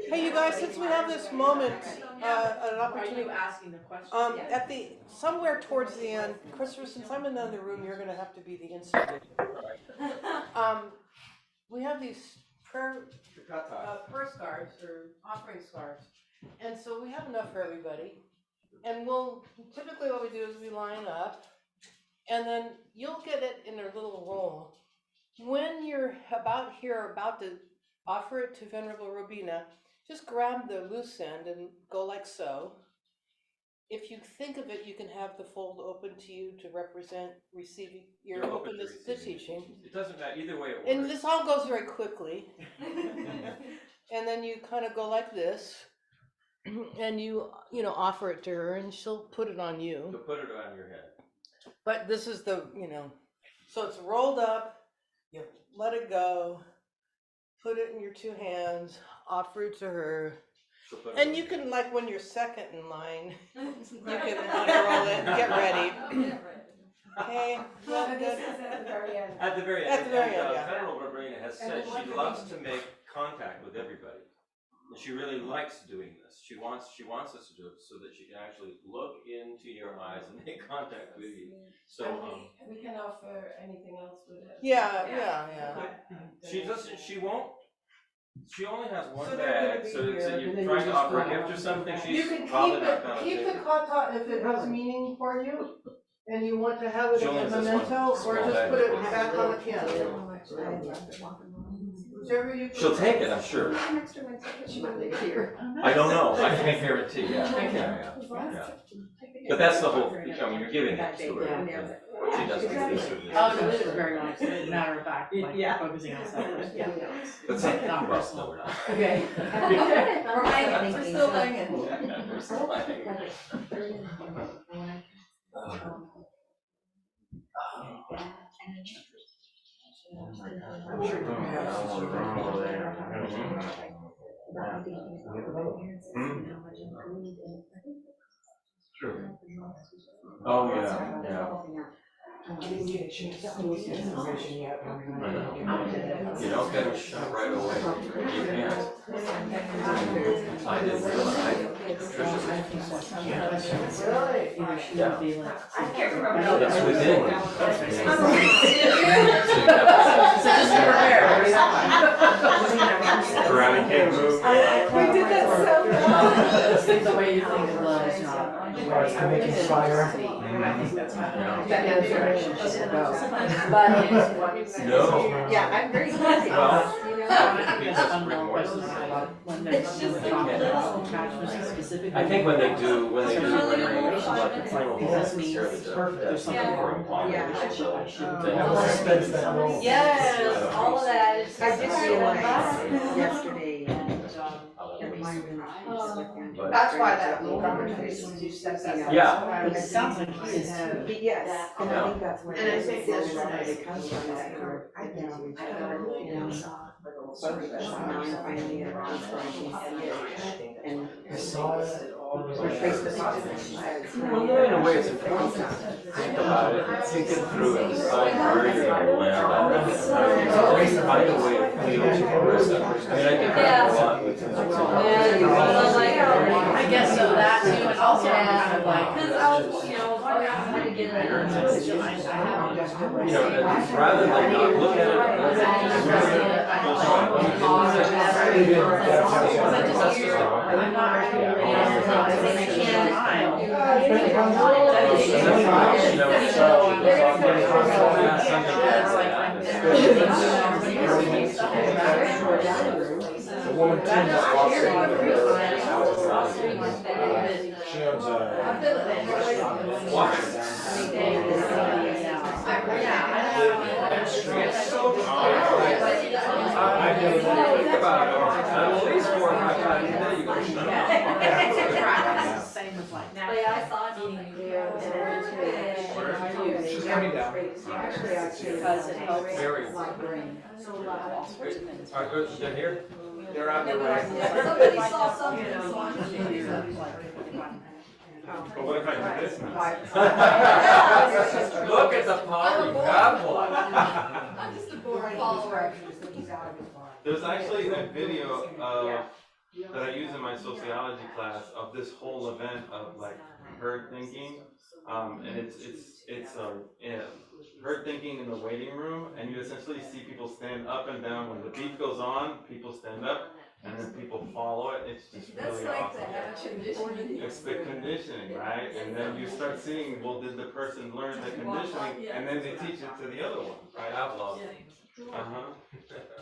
Speaker 7: hey, you guys, since we have this moment, an
Speaker 9: Are
Speaker 7: opportunity.
Speaker 9: you asking the question?
Speaker 7: At the, somewhere towards the end, Christopher, since I'm in the other room, you're gonna have to be the instigator. We have these prayer scarves or offering scarves, and so we have enough for everybody. And typically what we do is we line up, and then you'll get it in a little roll. When you're about to offer it to Venerable Robina, just grab the loose end and go like so. If you think of it, you can have the fold open to you to represent receiving, you're open to the teaching.
Speaker 8: It doesn't matter, either way it works.
Speaker 7: And this all goes very quickly. And then you kind of go like this, and you offer it to her, and she'll put it on you.
Speaker 8: So put it on your head.
Speaker 7: But this is the, so it's rolled up, you let it go, put it in your two hands, offer it to her.
Speaker 8: So put it
Speaker 7: And
Speaker 8: on
Speaker 7: you
Speaker 8: your
Speaker 7: can,
Speaker 8: head.
Speaker 7: like when you're second in line, you can unroll it and get ready. Okay, well, good.
Speaker 8: At the very end.
Speaker 7: At the very end, yeah.
Speaker 8: Venerable Robina has said she loves to make contact with everybody. And she really likes doing this. She wants us to do it so that she can actually look into your eyes and make contact with you. So
Speaker 9: We can offer anything else with it.
Speaker 7: Yeah.
Speaker 8: she only has one
Speaker 7: So they're gonna
Speaker 8: bag,
Speaker 7: be
Speaker 8: so it's,
Speaker 7: here,
Speaker 8: you're
Speaker 7: and then
Speaker 8: trying
Speaker 7: you
Speaker 8: to
Speaker 7: just
Speaker 8: offer a
Speaker 7: put it
Speaker 8: gift
Speaker 7: on.
Speaker 8: or something,
Speaker 7: You
Speaker 8: she's
Speaker 7: can
Speaker 8: probably not gonna
Speaker 7: keep
Speaker 8: take
Speaker 7: the
Speaker 8: it.
Speaker 7: kata if it has meaning for you, and you want to have it
Speaker 8: She
Speaker 7: as
Speaker 8: only
Speaker 7: a
Speaker 8: has this
Speaker 7: memento,
Speaker 8: one
Speaker 7: or
Speaker 8: small
Speaker 7: just
Speaker 8: bag.
Speaker 7: put it back on the piano. Whichever you.
Speaker 8: She'll take it, I'm sure. I don't know, I can't guarantee, yeah. But that's the whole, you're giving it to her. She doesn't do this or this.
Speaker 9: Oh, no, this is very nice, matter of fact, like focusing on stuff.
Speaker 8: But some, well, no, we're not.
Speaker 9: Okay.
Speaker 2: We're hanging.
Speaker 9: We're still hanging.
Speaker 8: We're still hanging. True. Oh, yeah.
Speaker 5: I didn't get a chance to look at information yet.
Speaker 8: You don't get a shot right away. You can't. I didn't realize. It's within.
Speaker 9: So just to prepare.
Speaker 8: Karate Kid move.
Speaker 3: We did that so well.
Speaker 9: The way you think of love is not.
Speaker 5: I'm making fire.
Speaker 9: I think that's fine.
Speaker 2: That is direction she should go.
Speaker 8: No.
Speaker 2: Yeah, I'm very happy.
Speaker 8: Well,
Speaker 2: You know?
Speaker 8: because remorse.
Speaker 9: When there's talking about attachments specifically.
Speaker 8: I think when they do like the final
Speaker 9: Because
Speaker 8: test,
Speaker 9: means
Speaker 8: there's something for a pond. They have
Speaker 5: Suspense that role.
Speaker 2: Yes, all of that. It's-
Speaker 13: I did see one
Speaker 2: Yeah.
Speaker 13: yesterday and
Speaker 8: But-
Speaker 13: that's why that little conversation you said that.
Speaker 8: Yeah.
Speaker 9: But it sounds like he is too.
Speaker 13: But yes, and I think that's where.
Speaker 9: And I think that's
Speaker 13: it comes from, that her, I think, both of us, now finally around for and.
Speaker 5: I saw it.
Speaker 13: Her Facebook pictures, she says.
Speaker 8: In a way, it's important to think about it, think it through and decide where you're gonna land on it. Find a way to feel towards it. I mean, I think that's a lot with
Speaker 9: I guess so, that too, and also kind of like.
Speaker 2: Cause I'll, I'm gonna get it.
Speaker 8: rather than not look at
Speaker 5: The woman turned that walks in.
Speaker 4: She owns a restaurant.
Speaker 8: Watch. Think about it, at least 4 or 5 times a day you go, shut up.
Speaker 9: Same as like.
Speaker 2: But yeah, I saw it.
Speaker 4: She's coming down.
Speaker 9: Because it helps
Speaker 8: Very.
Speaker 9: like brain. So all sorts of things.
Speaker 8: Alright, good, they're here?
Speaker 4: They're on their way.
Speaker 2: Somebody saw something, so I'm
Speaker 12: But what if I do this now?
Speaker 8: Look at the power you have, one.
Speaker 2: I'm just a bored follower.
Speaker 12: There's actually a video that I use in my sociology class of this whole event of like herd thinking. And it's herd thinking in the waiting room, and you essentially see people stand up and down. When the beat goes on, people stand up, and then people follow it. It's just really awesome. It's the conditioning, right? And then you start seeing, well, did the person learn the conditioning, and then they teach it to the other one, right? Outlaw.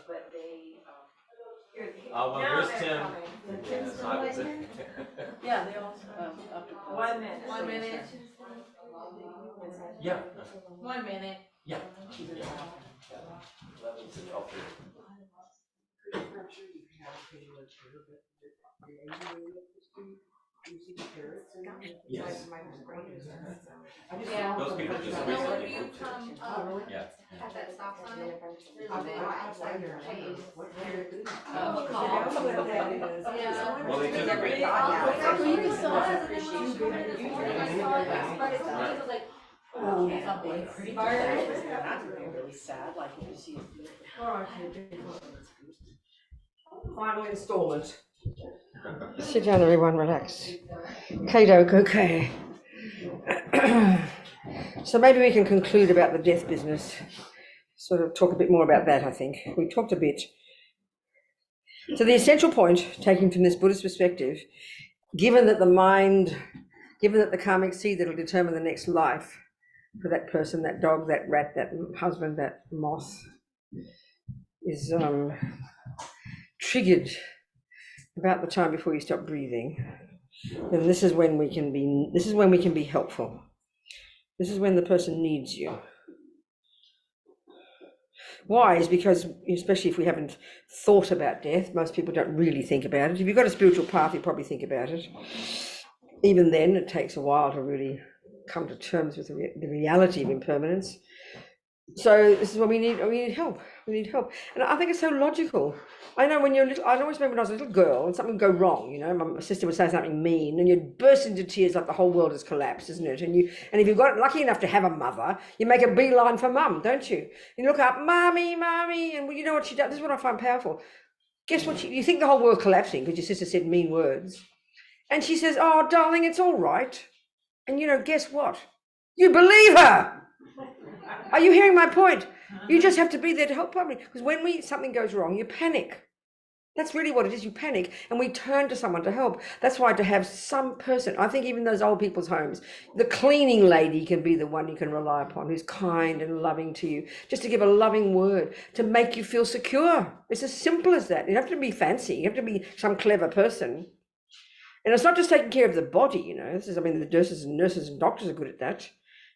Speaker 9: But they,
Speaker 8: Well, here's Tim.
Speaker 9: yeah, they all, up to.
Speaker 2: 1 minute. 1 minute.
Speaker 8: Yeah.
Speaker 2: 1 minute.
Speaker 8: Yeah. Yes.
Speaker 2: Yeah.
Speaker 8: Those people just
Speaker 2: No,
Speaker 8: recently
Speaker 2: when you
Speaker 8: moved here.
Speaker 2: come up
Speaker 8: Yeah.
Speaker 2: at that stop sign, there's a big
Speaker 13: outside your
Speaker 2: change.
Speaker 13: Oh,
Speaker 2: Call.
Speaker 13: yeah.
Speaker 2: Yeah.
Speaker 12: Well, they
Speaker 2: There's
Speaker 12: took
Speaker 2: a
Speaker 12: a
Speaker 2: big-
Speaker 12: big-
Speaker 2: Oh, you still has it, and then when you come in, it's like, I saw it, but it's like, it was like, oh, something.
Speaker 9: Really sad, like if you see.
Speaker 1: Final installment. Sit down, everyone, relax. Kato, okay. So maybe we can conclude about the death business. Sort of talk a bit more about that, I think. We talked a bit. So the essential point, taking from this Buddhist perspective, given that the mind, given that the karmic seed that will determine the next life for that person, that dog, that rat, that husband, that moth, is triggered about the time before you stop breathing, then this is when we can be helpful. This is when the person needs you. Why? Is because, especially if we haven't thought about death, most people don't really think about it. If you've got a spiritual path, you probably think about it. Even then, it takes a while to really come to terms with the reality of impermanence. So this is what we need help. We need help. And I think it's so logical. I know when you're little, I always remember when I was a little girl and something would go wrong, you know, my sister would say something mean and you'd burst into tears like the whole world has collapsed, isn't it? And if you've got lucky enough to have a mother, you make a beeline for mum, don't you? You look up, mommy, and you know what she does? This is what I find powerful. Guess what? You think the whole world's collapsing because your sister said mean words. And she says, oh, darling, it's all right. And you know, guess what? You believe her. Are you hearing my point? You just have to be there to help properly. Because when something goes wrong, you panic. That's really what it is. You panic and we turn to someone to help. That's why to have some person, I think even those old people's homes, the cleaning lady can be the one you can rely upon, who's kind and loving to you, just to give a loving word, to make you feel secure. It's as simple as that. You don't have to be fancy. You have to be some clever person. And it's not just taking care of the body, you know. The nurses and doctors are good at that.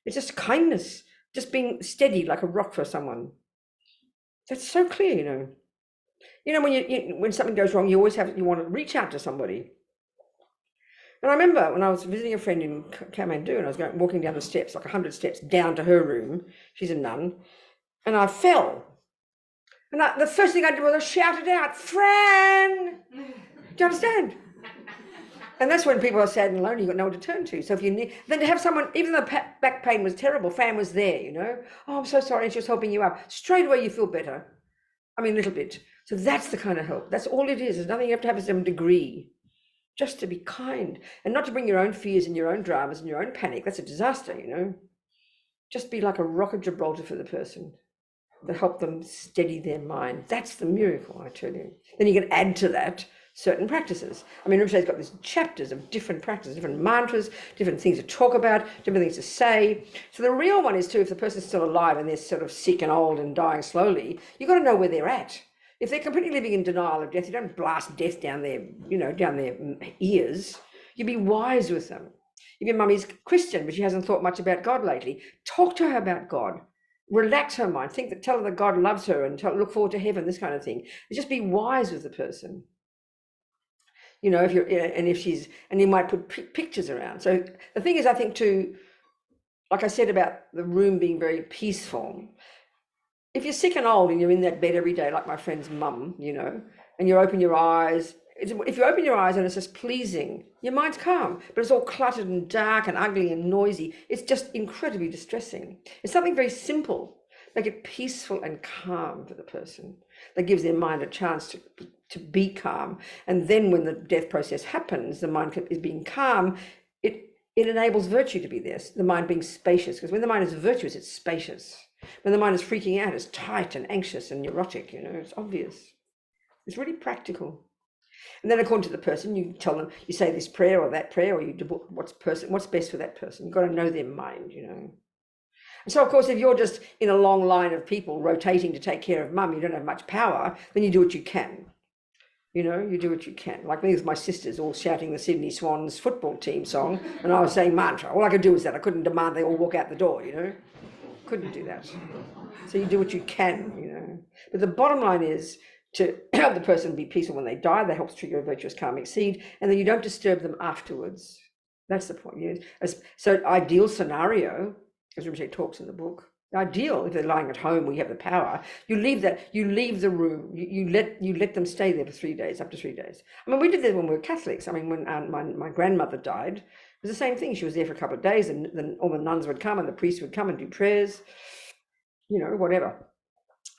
Speaker 1: It's just kindness, just being steady like a rock for someone. That's so clear, you know. You know, when something goes wrong, you want to reach out to somebody. And I remember when I was visiting a friend in Kathmandu, and I was walking down the steps, like 100 steps down to her room. She's a nun, and I fell. And the first thing I did was I shouted out, "Fran!" Do you understand? And that's when people are sad and lonely, you've got no one to turn to. So if you need, then to have someone, even though back pain was terrible, Fran was there, you know. Oh, I'm so sorry, and she was helping you up. Straight away you feel better. I mean, a little bit. So that's the kind of help. That's all it is. There's nothing you have to have some degree. Just to be kind and not to bring your own fears and your own dramas and your own panic. That's a disaster, you know. Just be like a rock of Gibraltar for the person, to help them steady their mind. That's the miracle, I tell you. Then you can add to that certain practices. I mean, Rinpoche's got these chapters of different practices, different mantras, different things to talk about, different things to say. So the real one is too, if the person's still alive and they're sort of sick and old and dying slowly, you've got to know where they're at. If they're completely living in denial of death, you don't blast death down their, you know, down their ears. You be wise with them. If your mummy's Christian, but she hasn't thought much about God lately, talk to her about God. Relax her mind. Tell her that God loves her and look forward to heaven, this kind of thing. Just be wise with the person. You know, and you might put pictures around. So the thing is, I think too, like I said about the room being very peaceful, if you're sick and old and you're in that bed every day, like my friend's mum, you know, and you open your eyes, if you open your eyes and it's just pleasing, your mind's calm, but it's all cluttered and dark and ugly and noisy. It's just incredibly distressing. It's something very simple. Make it peaceful and calm for the person. That gives their mind a chance to be calm. And then when the death process happens, the mind is being calm, it enables virtue to be there, the mind being spacious. Because when the mind is virtuous, it's spacious. When the mind is freaking out, it's tight and anxious and neurotic, you know, it's obvious. It's really practical. And then according to the person, you tell them, you say this prayer or that prayer, or you do what's best for that person. You've got to know their mind, you know. And so, of course, if you're just in a long line of people rotating to take care of mum, you don't have much power, then you do what you can. You know, you do what you can. Like me with my sisters all shouting the Sydney Swans football team song, and I was saying mantra. All I could do was that. I couldn't demand they all walk out the door, you know. Couldn't do that. So you do what you can, you know. But the bottom line is to help the person be peaceful when they die. That helps trigger a virtuous karmic seed, and then you don't disturb them afterwards. That's the point. You know? So ideal scenario, as Rinpoche talks in the book, ideal if they're lying at home where you have the power, you leave the room, you let them stay there for 3 days, up to 3 days. I mean, we did that when we were Catholics. I mean, when my grandmother died, it was the same thing. She was there for a couple of days, and then all the nuns would come and the priest would come and do prayers, you know, whatever.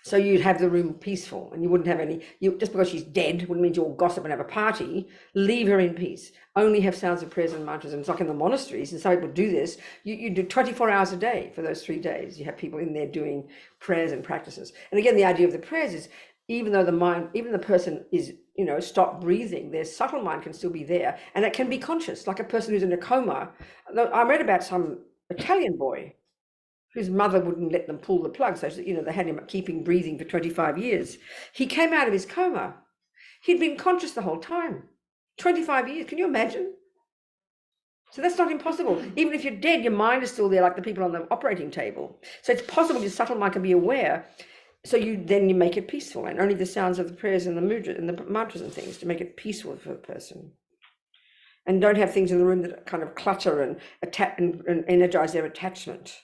Speaker 1: So you'd have the room peaceful, and you wouldn't have just because she's dead wouldn't mean you all gossip and have a party. Leave her in peace. Only have sounds of prayers and mantras. And it's like in the monasteries, and some people do this. You do 24 hours a day for those 3 days. You have people in there doing prayers and practices. And again, the idea of the prayers is, even though the person is, you know, stop breathing, their subtle mind can still be there, and it can be conscious, like a person who's in a coma. I read about some Italian boy whose mother wouldn't let them pull the plug, so you know they had him keeping breathing for 25 years. He came out of his coma. He'd been conscious the whole time. 25 years, can you imagine? So that's not impossible. Even if you're dead, your mind is still there, like the people on the operating table. So it's possible your subtle mind can be aware. So you make it peaceful, and only the sounds of the prayers and the mudra and the mantras and things to make it peaceful for the person. And don't have things in the room that kind of clutter and energize their attachment.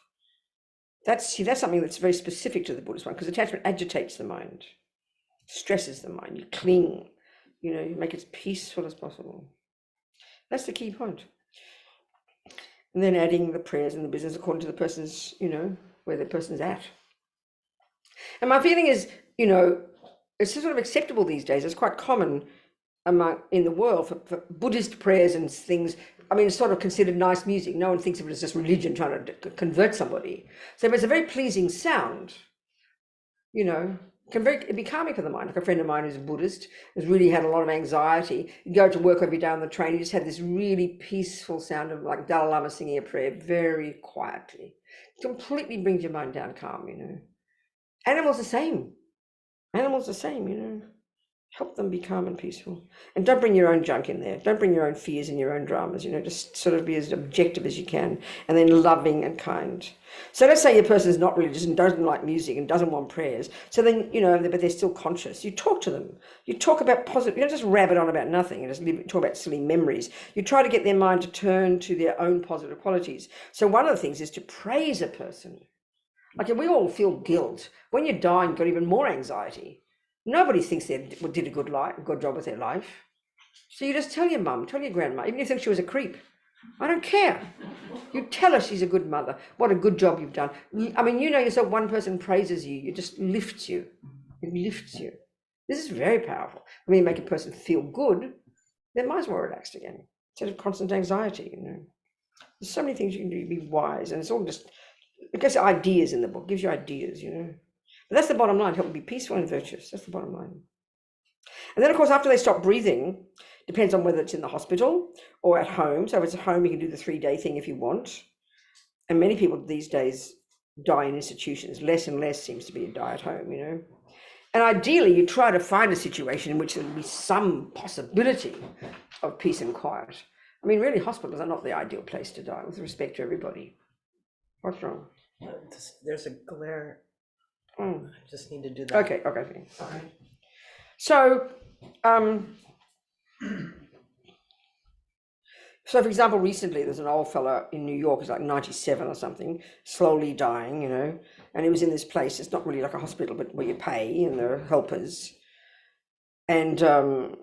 Speaker 1: That's something that's very specific to the Buddhist one, because attachment agitates the mind, stresses the mind. You cling, you know, you make it as peaceful as possible. That's the key point. And then adding the prayers and the business according to the person's, you know, where the person's at. And my feeling is, you know, it's sort of acceptable these days. It's quite common in the world for Buddhist prayers and things. I mean, it's sort of considered nice music. No one thinks of it as just religion trying to convert somebody. So it's a very pleasing sound, you know, can be calming for the mind. Like a friend of mine who's a Buddhist, has really had a lot of anxiety. He'd go to work every day on the train. He just had this really peaceful sound of like Dalai Lama singing a prayer very quietly. It completely brings your mind down calm, you know. Animals the same, you know. Help them be calm and peaceful. And don't bring your own junk in there. Don't bring your own fears and your own dramas, you know, just sort of be as objective as you can, and then loving and kind. So let's say your person is not religious and doesn't like music and doesn't want prayers. So then, you know, but they're still conscious. You talk to them. You talk about positive, you don't just rabbit on about nothing and just talk about silly memories. You try to get their mind to turn to their own positive qualities. So one of the things is to praise a person. Like we all feel guilt. When you die, you've got even more anxiety. Nobody thinks they did a good job with their life. So you just tell your mum, tell your grandma, even if you think she was a creep. I don't care. You tell her she's a good mother. What a good job you've done. I mean, you know yourself, one person praises you, it just lifts you. It lifts you. This is very powerful. When you make a person feel good, their mind's more relaxed again, instead of constant anxiety, you know. There's so many things you can do to be wise, and it's all just, it gives ideas in the book, gives you ideas, you know. But that's the bottom line, help them be peaceful and virtuous. That's the bottom line. And then, of course, after they stop breathing, depends on whether it's in the hospital or at home. So if it's at home, you can do the 3-day thing if you want. And many people these days die in institutions. Less and less seems to be a die at home, you know. And ideally, you try to find a situation in which there will be some possibility of peace and quiet. I mean, really, hospitals are not the ideal place to die, with respect to everybody. What's wrong?
Speaker 13: There's a glare.
Speaker 1: Mm.
Speaker 13: I just need to do that.
Speaker 1: Okay. So, so for example, recently there's an old fella in New York, he's like 97 or something, slowly dying, you know, and he was in this place, it's not really like a hospital, but where you pay and there are helpers. And the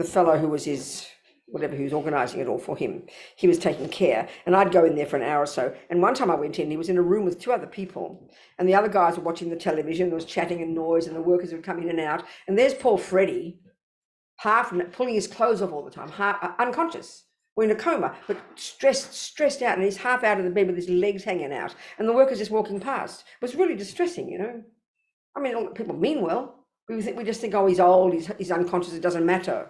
Speaker 1: fellow who was his, whatever, who was organising it all for him, he was taking care, and I'd go in there for an hour or so. And one time I went in, he was in a room with 2 other people, and the other guys were watching the television, there was chatting and noise, and the workers would come in and out, and there's poor Freddie, half pulling his clothes off all the time, half unconscious, or in a coma, but stressed out, and he's half out of the bed with his legs hanging out, and the workers just walking past. It was really distressing, you know. I mean, all people mean well. We just think, oh, he's old, he's unconscious, it doesn't matter.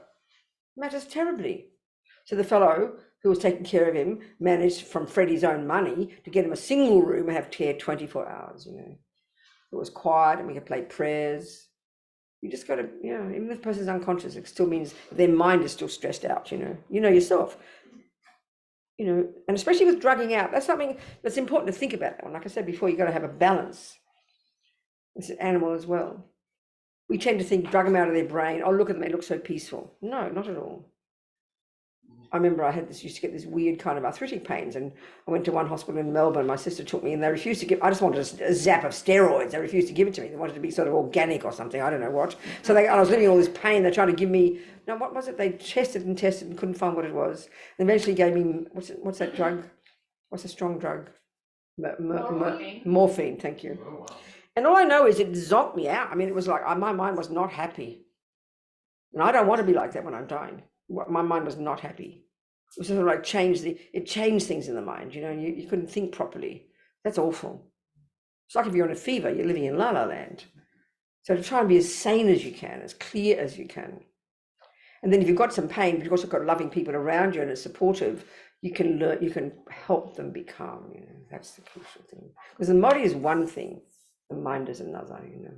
Speaker 1: It matters terribly. So the fellow who was taking care of him managed from Freddie's own money to get him a single room and have care 24 hours, you know. It was quiet and we could play prayers. You just got to, you know, even if the person's unconscious, it still means their mind is still stressed out, you know. You know yourself. You know, and especially with drugging out, that's something that's important to think about. Like I said before, you've got to have a balance. It's an animal as well. We tend to think, drug them out of their brain. Oh, look at them, they look so peaceful. No, not at all. I remember I used to get this weird kind of arthritic pains, and I went to one hospital in Melbourne. My sister took me, and they refused to give. I just wanted a zap of steroids. They refused to give it to me. They wanted it to be sort of organic or something. I don't know what. So I was living all this pain. They tried to give me. Now what was it? They tested and couldn't find what it was. And eventually gave me what's that drug? What's a strong drug? Morphine. Thank you.
Speaker 11: Oh, wow.
Speaker 1: And all I know is it zonked me out. I mean, it was like my mind was not happy, and I don't want to be like that when I'm dying. My mind was not happy. It was sort of like it changed things in the mind, you know, and you couldn't think properly. That's awful. It's like if you're in a fever, you're living in la la land. So to try and be as sane as you can, as clear as you can. And then if you've got some pain, but you've also got loving people around you and it's supportive, you can help them be calm, you know. That's the crucial thing. Because the body is one thing, the mind is another, you know.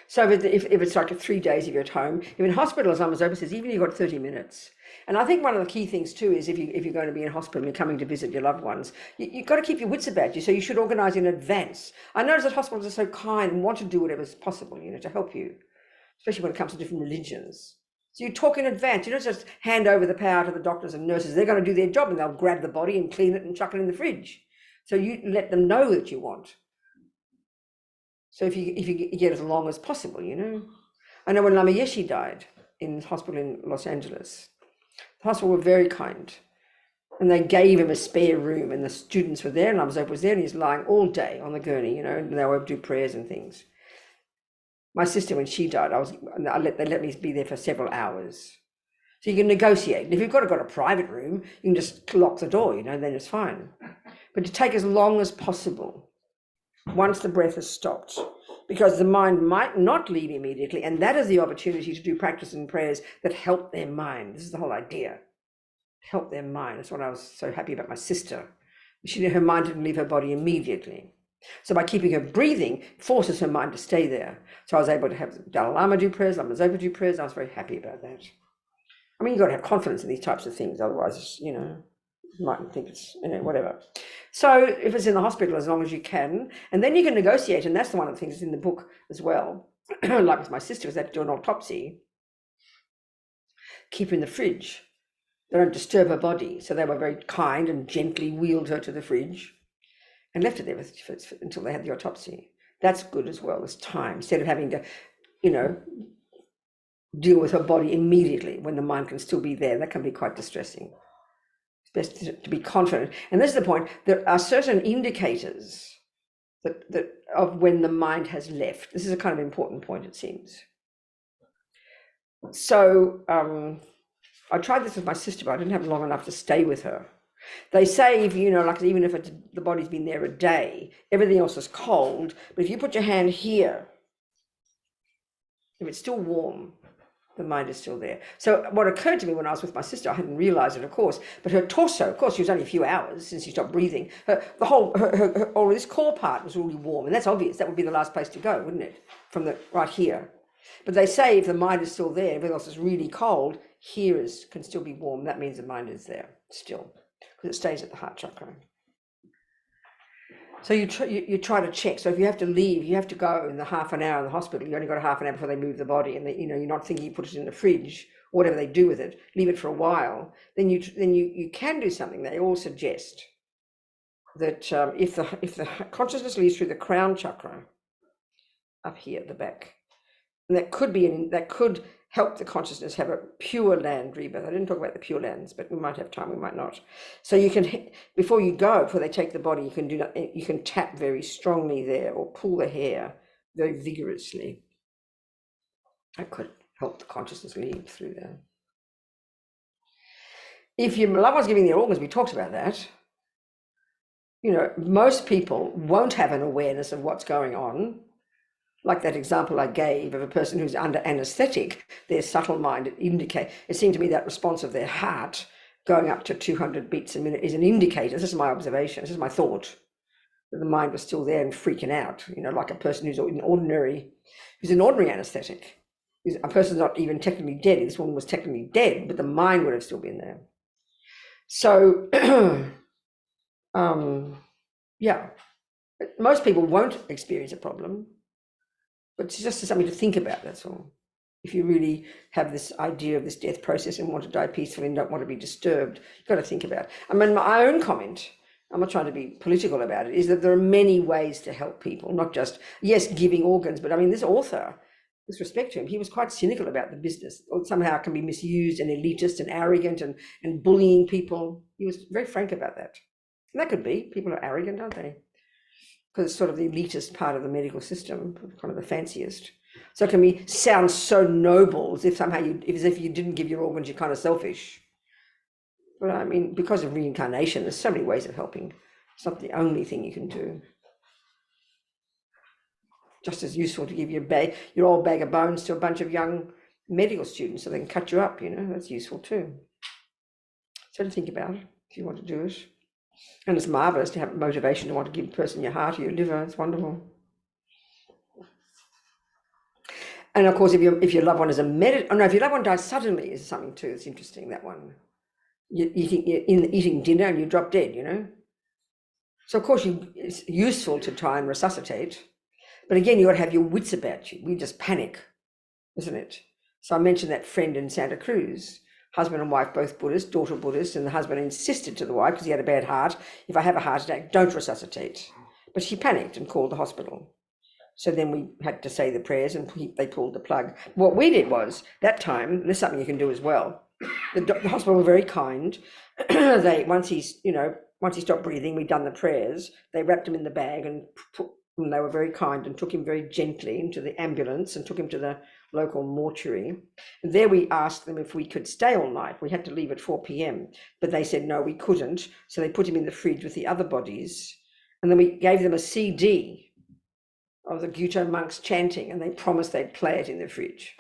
Speaker 1: So if it's like 3 days if you're at home, if in hospital, as Lama Zopa says, even if you've got 30 minutes. And I think one of the key things too is if you're going to be in hospital and you're coming to visit your loved ones, you've got to keep your wits about you. So you should organise in advance. I notice that hospitals are so kind and want to do whatever is possible, you know, to help you, especially when it comes to different religions. So you talk in advance. You don't just hand over the power to the doctors and nurses. They're going to do their job and they'll grab the body and clean it and chuck it in the fridge. So you let them know that you want. So if you get as long as possible, you know. I know when Lama Yeshe died in hospital in Los Angeles, the hospital were very kind. And they gave him a spare room and the students were there and Lama Zopa was there and he's lying all day on the gurney, you know, and they would do prayers and things. My sister, when she died, they let me be there for several hours. So you can negotiate. And if you've got a private room, you can just lock the door, you know, then it's fine. But to take as long as possible, once the breath has stopped, because the mind might not leave immediately, and that is the opportunity to do practice and prayers that help their mind. This is the whole idea. Help their mind. That's what I was so happy about my sister. Her mind didn't leave her body immediately. So by keeping her breathing, forces her mind to stay there. So I was able to have Dalai Lama do prayers, Lama Zopa do prayers. I was very happy about that. I mean, you've got to have confidence in these types of things, otherwise, you know, you mightn't think it's, you know, whatever. So if it's in the hospital, as long as you can, and then you can negotiate, and that's one of the things that's in the book as well. Like with my sister, was that to do an autopsy, keep her in the fridge. They don't disturb her body. So they were very kind and gently wheeled her to the fridge and left it there until they had the autopsy. That's good as well as time, instead of having to, you know, deal with her body immediately when the mind can still be there. That can be quite distressing. It's best to be confident. And this is the point, there are certain indicators that of when the mind has left. This is a kind of important point, it seems. So I tried this with my sister, but I didn't have long enough to stay with her. They say, if, you know, like even if the body's been there a day, everything else is cold, but if you put your hand here, if it's still warm, the mind is still there. So what occurred to me when I was with my sister, I hadn't realized it, of course, but her torso, of course, she was only a few hours since she stopped breathing. All this core part was really warm, and that's obvious. That would be the last place to go, wouldn't it? From right here. But they say if the mind is still there, everything else is really cold, here can still be warm. That means the mind is there still, because it stays at the heart chakra. So you try to check. So if you have to leave, you have to go in the half an hour in the hospital. You only got a half an hour before they move the body, and you're not thinking you put it in the fridge or whatever they do with it. Leave it for a while. Then you can do something. They all suggest that if the consciousness leaves through the crown chakra up here at the back, and that could help the consciousness have a pure land rebirth. I didn't talk about the pure lands, but we might have time, we might not. So you can, before they take the body, you can tap very strongly there or pull the hair very vigorously. That could help the consciousness lead through there. If your loved one's giving their organs, we talked about that. Most people won't have an awareness of what's going on. Like that example I gave of a person who's under anesthetic, their subtle mind it seemed to me that response of their heart going up to 200 beats a minute is an indicator. This is my observation, this is my thought, that the mind was still there and freaking out, like a person who's in ordinary anesthetic. A person's not even technically dead. This woman was technically dead, but the mind would have still been there. So, yeah, most people won't experience a problem. But it's just something to think about, that's all. If you really have this idea of this death process and want to die peacefully and don't want to be disturbed, you've got to think about it. I mean, my own comment, I'm not trying to be political about it, is that there are many ways to help people, not just, yes, giving organs, but I mean, this author, with respect to him, he was quite cynical about the business. Or somehow it can be misused and elitist and arrogant and bullying people. He was very frank about that. And that could be, people are arrogant, aren't they? Because it's sort of the elitist part of the medical system, kind of the fanciest. So it can sound so noble, as if somehow as if you didn't give your organs, you're kind of selfish. But I mean, because of reincarnation, there's so many ways of helping. It's not the only thing you can do. Just as useful to give your old bag of bones to a bunch of young medical students so they can cut you up, that's useful too. So to think about it, if you want to do it. And it's marvelous to have motivation to want to give a person your heart or your liver. It's wonderful. And of course, if your loved one is if your loved one dies suddenly, is something too. It's interesting, that one. You're eating dinner and you drop dead, So of course, it's useful to try and resuscitate, but again, you got to have your wits about you. We just panic, isn't it? So I mentioned that friend in Santa Cruz. Husband and wife, both Buddhist, daughter Buddhist, and the husband insisted to the wife, because he had a bad heart, if I have a heart attack, don't resuscitate. But she panicked and called the hospital. So then we had to say the prayers and they pulled the plug. What we did was, that time, there's something you can do as well. The hospital were very kind. Once he stopped breathing, we'd done the prayers. They wrapped him in the bag and they were very kind and took him very gently into the ambulance and took him to the local mortuary. And there we asked them if we could stay all night. We had to leave at 4 p.m, but they said no, we couldn't. So they put him in the fridge with the other bodies. And then we gave them a CD of the Gyuto monks chanting, and they promised they'd play it in the fridge.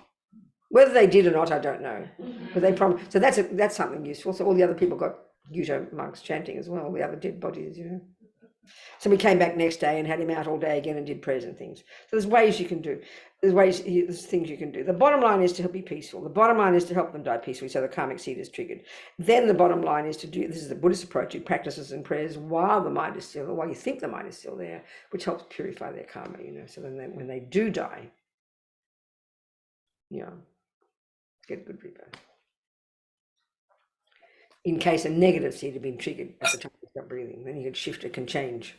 Speaker 1: Whether they did or not, I don't know. But they promised. So that's something useful. So all the other people got Gyuto monks chanting as well, the other dead bodies, So we came back next day and had him out all day again and did prayers and things. So there's ways you can do. There's things you can do. The bottom line is to be peaceful. The bottom line is to help them die peacefully so the karmic seed is triggered. Then the bottom line is this is the Buddhist approach, you practices and prayers while the mind is still, while you think the mind is still there, which helps purify their karma, so then when they do die, get good rebirth. In case a negative seed had been triggered at the time you stop breathing, then you can shift, it can change.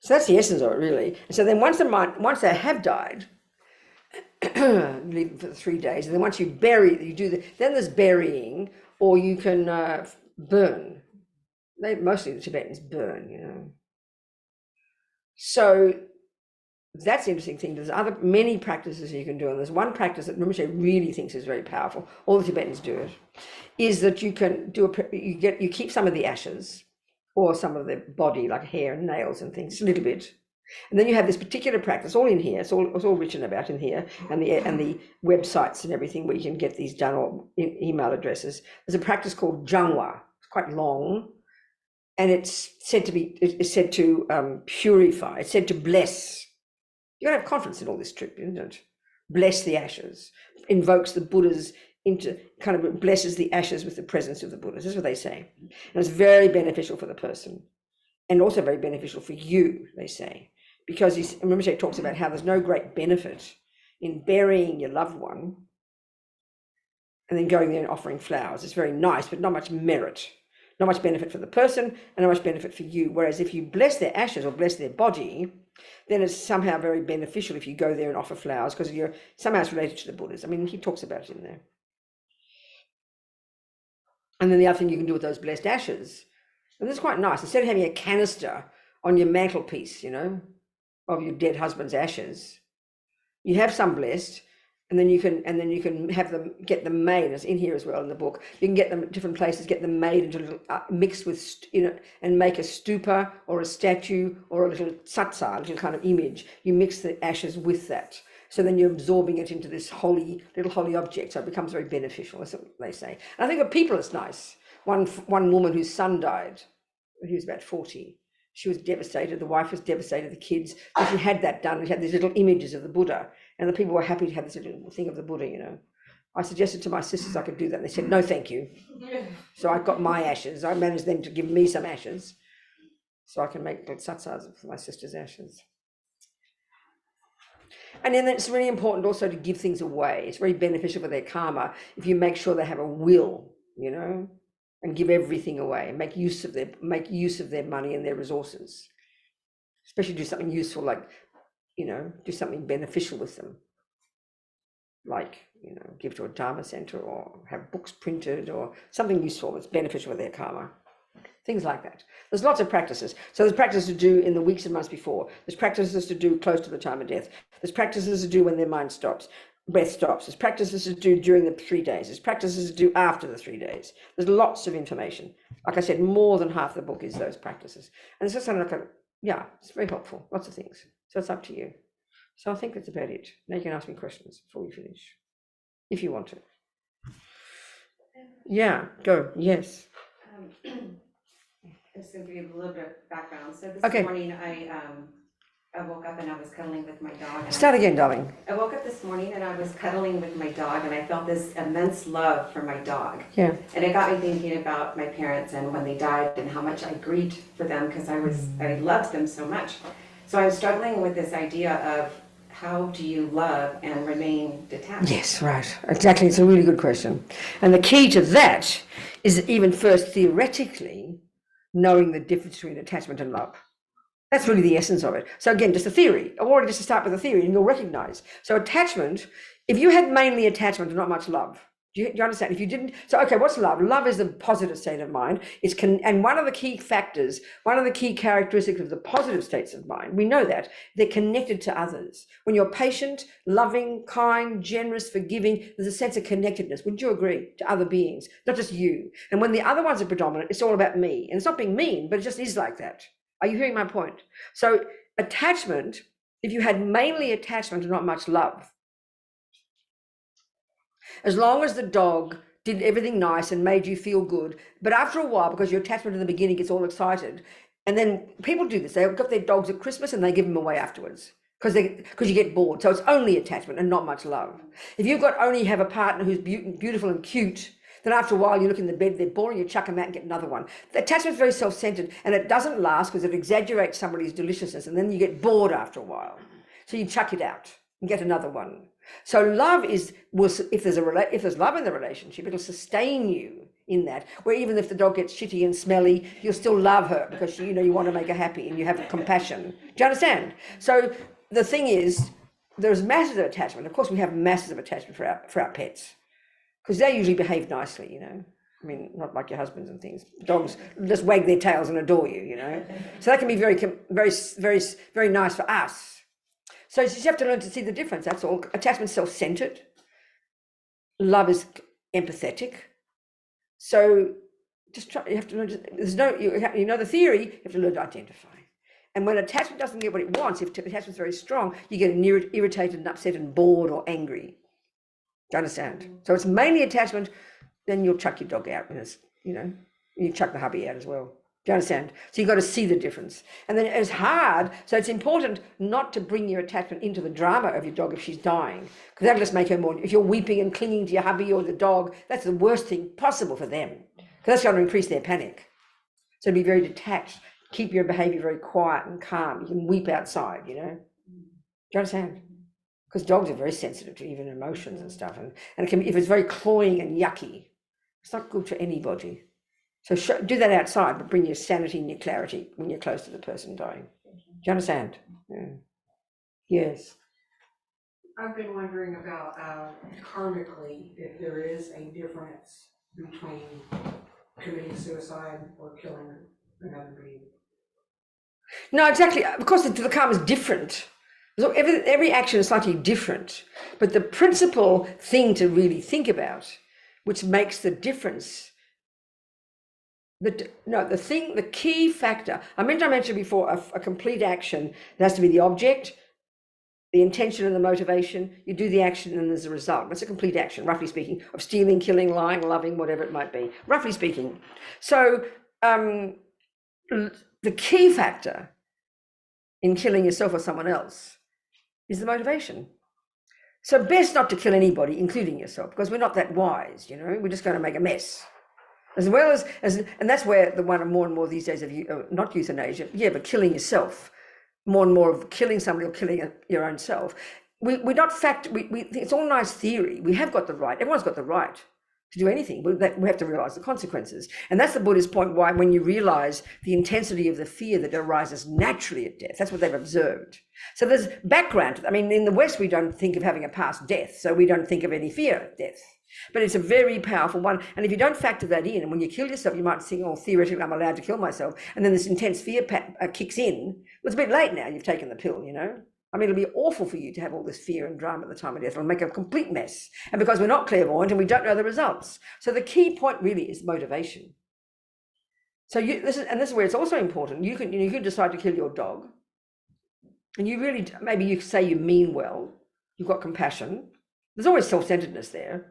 Speaker 1: So that's the essence of it, really. And so then once they have died, leave them for the 3 days, and then once you bury, then there's burying, or you can burn. Mostly the Tibetans burn, So that's the interesting thing. There's many practices you can do, and there's one practice that Rinpoche really thinks is very powerful. All the Tibetans do it. Is that you can you keep some of the ashes or some of the body, like hair and nails and things, a little bit, and then you have this particular practice all in here. It's all written about in here, and the websites and everything where you can get these done, or email addresses. There's a practice called Jangwa. It's quite long, and it's said to purify. It's said to bless. You got to have confidence in all this trip, isn't it? bless the ashes, invokes the Buddhas into, kind of blesses the ashes with the presence of the Buddhas. That's what they say. And it's very beneficial for the person and also very beneficial for you, they say, because Rinpoche talks about how there's no great benefit in burying your loved one and then going there and offering flowers. It's very nice, but not much merit, not much benefit for the person and not much benefit for you. Whereas if you bless their ashes or bless their body, then it's somehow very beneficial if you go there and offer flowers, because you're somehow it's related to the Buddhas. I mean, he talks about it in there. And then the other thing you can do with those blessed ashes, and this is quite nice, instead of having a canister on your mantelpiece, you know, of your dead husband's ashes, you have some blessed, and then you can have them, get them made. It's in here as well in the book. You can get them at different places, get them made into little, mixed with, you know, and make a stupa or a statue or a little tsatsa, a little kind of image. You mix the ashes with that. So then you're absorbing it into this little holy object. So it becomes very beneficial, that's what they say. And I think for people it's nice. One woman whose son died, he was about 40. She was devastated. The wife was devastated, the kids. So she had that done. We had these little images of the Buddha, and the people were happy to have this little thing of the Buddha, you know. I suggested to my sisters I could do that. And they said, no, thank you. So I got my ashes. I managed them to give me some ashes so I can make little satsas for my sister's ashes. And then it's really important also to give things away. It's very beneficial for their karma if you make sure they have a will, you know, and give everything away and make use of their money and their resources. Especially do something useful, like, you know, do something beneficial with them. Like, you know, give to a Dharma center or have books printed or something useful that's beneficial for their karma. Things like that. There's lots of practices. So there's practices to do in the weeks and months before. There's practices to do close to the time of death. There's practices to do when their mind stops, breath stops. There's practices to do during the 3 days. There's practices to do after the 3 days. There's lots of information. Like I said, more than half the book is those practices. And it's just kind of like yeah, it's very helpful. Lots of things. So it's up to you. So I think that's about it. Now you can ask me questions before we finish, if you want to. Yeah, go. Yes.
Speaker 13: I'm just going to give you a little bit of background. So this morning I woke up and I was cuddling with my dog.
Speaker 1: Start again, darling.
Speaker 13: I woke up this morning and I was cuddling with my dog and I felt this immense love for my dog.
Speaker 1: Yeah.
Speaker 13: And it got me thinking about my parents and when they died and how much I grieved for them because I loved them so much. So I'm struggling with this idea of how do you love and remain detached?
Speaker 1: Yes, right. Exactly. It's a really good question. And the key to that is even first theoretically knowing the difference between attachment and love. That's really the essence of it. So again, just a theory, or just to start with a theory and you'll recognize. So attachment, if you had mainly attachment and not much love, do you understand? If you didn't, so okay, what's love? Love is the positive state of mind. And one of the key factors, one of the key characteristics of the positive states of mind, we know that, they're connected to others. When you're patient, loving, kind, generous, forgiving, there's a sense of connectedness, wouldn't you agree, to other beings, not just you. And when the other ones are predominant, it's all about me. And it's not being mean, but it just is like that. Are you hearing my point? So attachment, if you had mainly attachment and not much love, as long as the dog did everything nice and made you feel good, but after a while, because your attachment in the beginning gets all excited, and then people do this, they've got their dogs at Christmas and they give them away afterwards because you get bored. So it's only attachment and not much love. If you've got only have a partner who's beautiful and cute, then after a while you look in the bed, they're boring, you chuck them out and get another one. The attachment is very self-centered and it doesn't last because it exaggerates somebody's deliciousness and then you get bored after a while. So you chuck it out and get another one. So love if there's love in the relationship, it'll sustain you in that, where even if the dog gets shitty and smelly, you'll still love her because you want to make her happy and you have compassion. Do you understand? So the thing is, there's masses of attachment. Of course, we have masses of attachment for our pets because they usually behave nicely, I mean, not like your husbands and things. Dogs just wag their tails and adore you, So that can be very, very, very, very nice for us. So you just have to learn to see the difference. That's all. Attachment's self-centered. Love is empathetic. So you have to learn. You know the theory. You have to learn to identify. And when attachment doesn't get what it wants, if attachment's very strong, you get irritated and upset and bored or angry. Do you understand? So it's mainly attachment. Then you'll chuck your dog out, and you chuck the hubby out as well. Do you understand? So you've got to see the difference. And then it's hard. So it's important not to bring your attachment into the drama of your dog if she's dying, because that'll just make her more, if you're weeping and clinging to your hubby or the dog, that's the worst thing possible for them, because that's going to increase their panic. So be very detached, keep your behavior very quiet and calm. You can weep outside, you know. Do you understand? Because dogs are very sensitive to even emotions and stuff. And it can be, if it's very cloying and yucky, it's not good for anybody. So do that outside, but bring your sanity and your clarity when you're close to the person dying. Do you understand? Yeah. Yes.
Speaker 14: I've been wondering about karmically, if there is a difference between committing suicide or killing another being.
Speaker 1: No, exactly. Of course, the karma is different. So every action is slightly different. But the principal thing to really think about, which makes the difference, the key factor, I mentioned before, a complete action, it has to be the object, the intention and the motivation. You do the action and there's a result. That's a complete action, roughly speaking, of stealing, killing, lying, loving, whatever it might be, roughly speaking. So the key factor in killing yourself or someone else is the motivation. So best not to kill anybody, including yourself, because we're not that wise, you know, we're just going to make a mess. As well as and that's where the one more and more these days of not euthanasia, yeah, but killing yourself, more and more of killing somebody or killing your own self. We think it's all nice theory. We have got the right. Everyone's got the right to do anything. We have to realize the consequences. And that's the Buddhist point, why when you realize the intensity of the fear that arises naturally at death, that's what they've observed. So there's background. I mean, in the West, we don't think of having a past death, so we don't think of any fear of death. But it's a very powerful one. And if you don't factor that in, and when you kill yourself, you might think, oh, theoretically, I'm allowed to kill myself. And then this intense fear kicks in. Well, it's a bit late now. You've taken the pill, you know. I mean, it'll be awful for you to have all this fear and drama at the time of death. It'll make a complete mess. And because we're not clairvoyant and we don't know the results. So the key point really is motivation. So this is where it's also important. You can decide to kill your dog. And you really, maybe you say you mean well. You've got compassion. There's always self-centeredness there.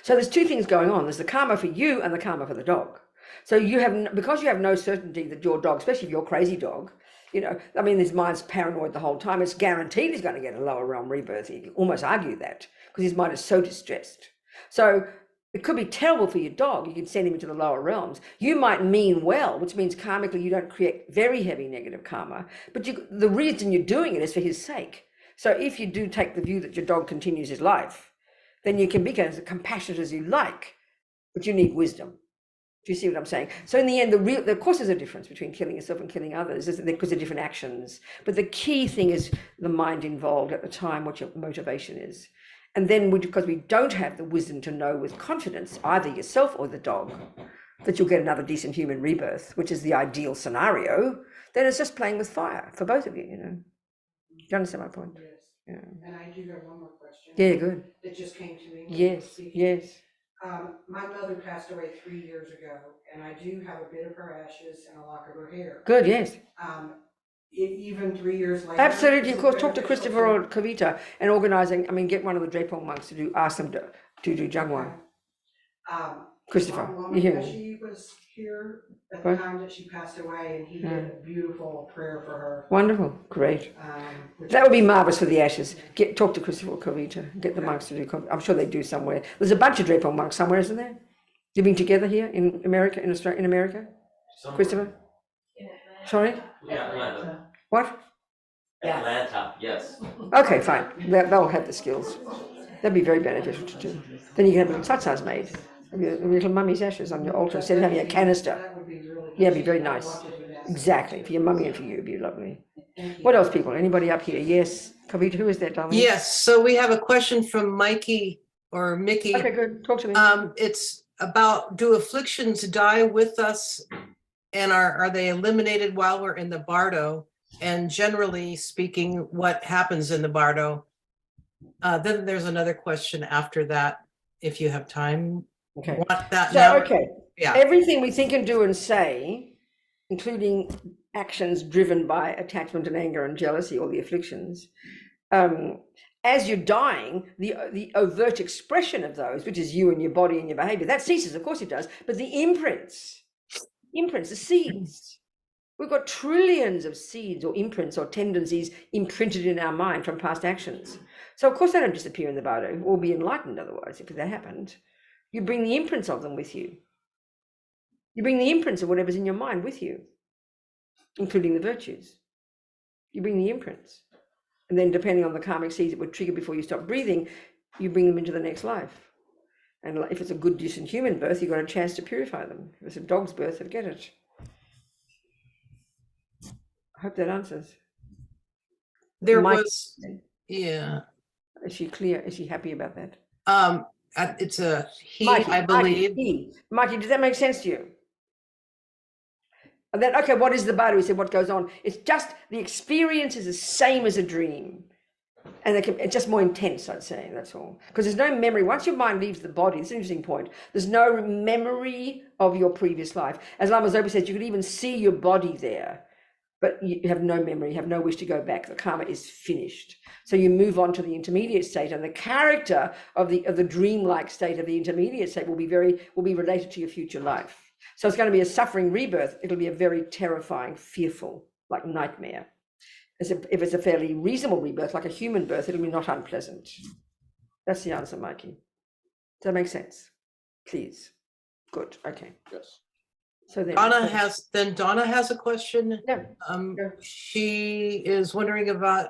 Speaker 1: So there's two things going on. There's the karma for you and the karma for the dog. So because you have no certainty that your dog, especially if you're a crazy dog, you know, I mean, his mind's paranoid the whole time. It's guaranteed he's going to get a lower realm rebirth. You can almost argue that because his mind is so distressed. So it could be terrible for your dog. You can send him into the lower realms. You might mean well, which means karmically you don't create very heavy negative karma, but the reason you're doing it is for his sake. So if you do take the view that your dog continues his life, then you can be as compassionate as you like, but you need wisdom. Do you see what I'm saying? So in the end, of course there's a difference between killing yourself and killing others, because they're different actions. But the key thing is the mind involved at the time, what your motivation is. And then because we don't have the wisdom to know with confidence, either yourself or the dog, that you'll get another decent human rebirth, which is the ideal scenario, then it's just playing with fire for both of you, you know. Do you understand my point?
Speaker 14: Yes.
Speaker 1: Yeah.
Speaker 14: And I do have one more question.
Speaker 1: Yeah, good.
Speaker 14: That just came to me.
Speaker 1: Yes, yes.
Speaker 14: My mother passed away 3 years ago, and I do have a bit of her ashes and a lock of her hair.
Speaker 1: Good, yes.
Speaker 14: Even 3 years later.
Speaker 1: Absolutely, of course. Talk to Christopher or Kavita and organizing. I mean, get one of the Drepung monks to ask them to do Jangwa. Christopher, you hear me?
Speaker 14: She was here at the time that she passed away, and he did a beautiful prayer for her.
Speaker 1: Wonderful, great. That would be marvelous for the ashes. Talk to Christopher or Kavita. Get the monks to do. I'm sure they do somewhere. There's a bunch of Drepung monks somewhere, isn't there? Living together here in America, in Australia, in America. Somewhere. Christopher. Sorry.
Speaker 8: Yeah, Atlanta.
Speaker 1: What?
Speaker 8: Atlanta, yes.
Speaker 1: Okay, fine. They'll have the skills. That'd be very beneficial to do. Then you can have little tsatsas made. Little mummy's ashes on your altar instead of having a canister. Yeah, it'd be very nice. Exactly. For your mummy and for you, it'd be lovely. What else, people? Anybody up here? Yes. Kavita, who is that, darling?
Speaker 15: Yes. So we have a question from Mikey or Mickey.
Speaker 1: Okay, good. Talk to me.
Speaker 15: It's about, do afflictions die with us, and are they eliminated while we're in the bardo? And generally speaking, what happens in the bardo? Then there's another question after that, if you have time.
Speaker 1: Okay.
Speaker 15: Want that
Speaker 1: so,
Speaker 15: now?
Speaker 1: okay.
Speaker 15: Yeah.
Speaker 1: Everything we think and do and say, including actions driven by attachment and anger and jealousy, or the afflictions, as you're dying, the overt expression of those, which is you and your body and your behavior, that ceases. Of course it does. But the imprints Imprints, the seeds. We've got trillions of seeds or imprints or tendencies imprinted in our mind from past actions. So of course they don't disappear in the bardo or be enlightened otherwise if that happened. You bring the imprints of them with you. You bring the imprints of whatever's in your mind with you, including the virtues. You bring the imprints. And then depending on the karmic seeds that would trigger before you stop breathing, you bring them into the next life. And if it's a good, decent human birth, you've got a chance to purify them. If it's a dog's birth, forget it. I hope that answers.
Speaker 15: There
Speaker 1: Mike,
Speaker 15: was, yeah.
Speaker 1: Is she clear? Is she happy about that?
Speaker 15: It's a he,
Speaker 1: Mikey,
Speaker 15: I believe.
Speaker 1: Mikey, does that make sense to you? And then, okay, what is the bardo? He said, what goes on? It's just the experience is the same as a dream. And it's just more intense, I'd say, that's all. Because there's no memory. Once your mind leaves the body, it's an interesting point. There's no memory of your previous life. As Lama Zopa says, you could even see your body there, but you have no memory, you have no wish to go back. The karma is finished. So you move on to the intermediate state, and the character of the dreamlike state of the intermediate state will be related to your future life. So it's going to be a suffering rebirth. It'll be a very terrifying, fearful, like nightmare. If it's a fairly reasonable rebirth, like a human birth, it'll be not unpleasant. That's the answer, Mikey. Does that make sense? Please. Good. Okay.
Speaker 11: Yes.
Speaker 1: So then
Speaker 15: Donna has a question.
Speaker 1: Yeah.
Speaker 15: She is wondering about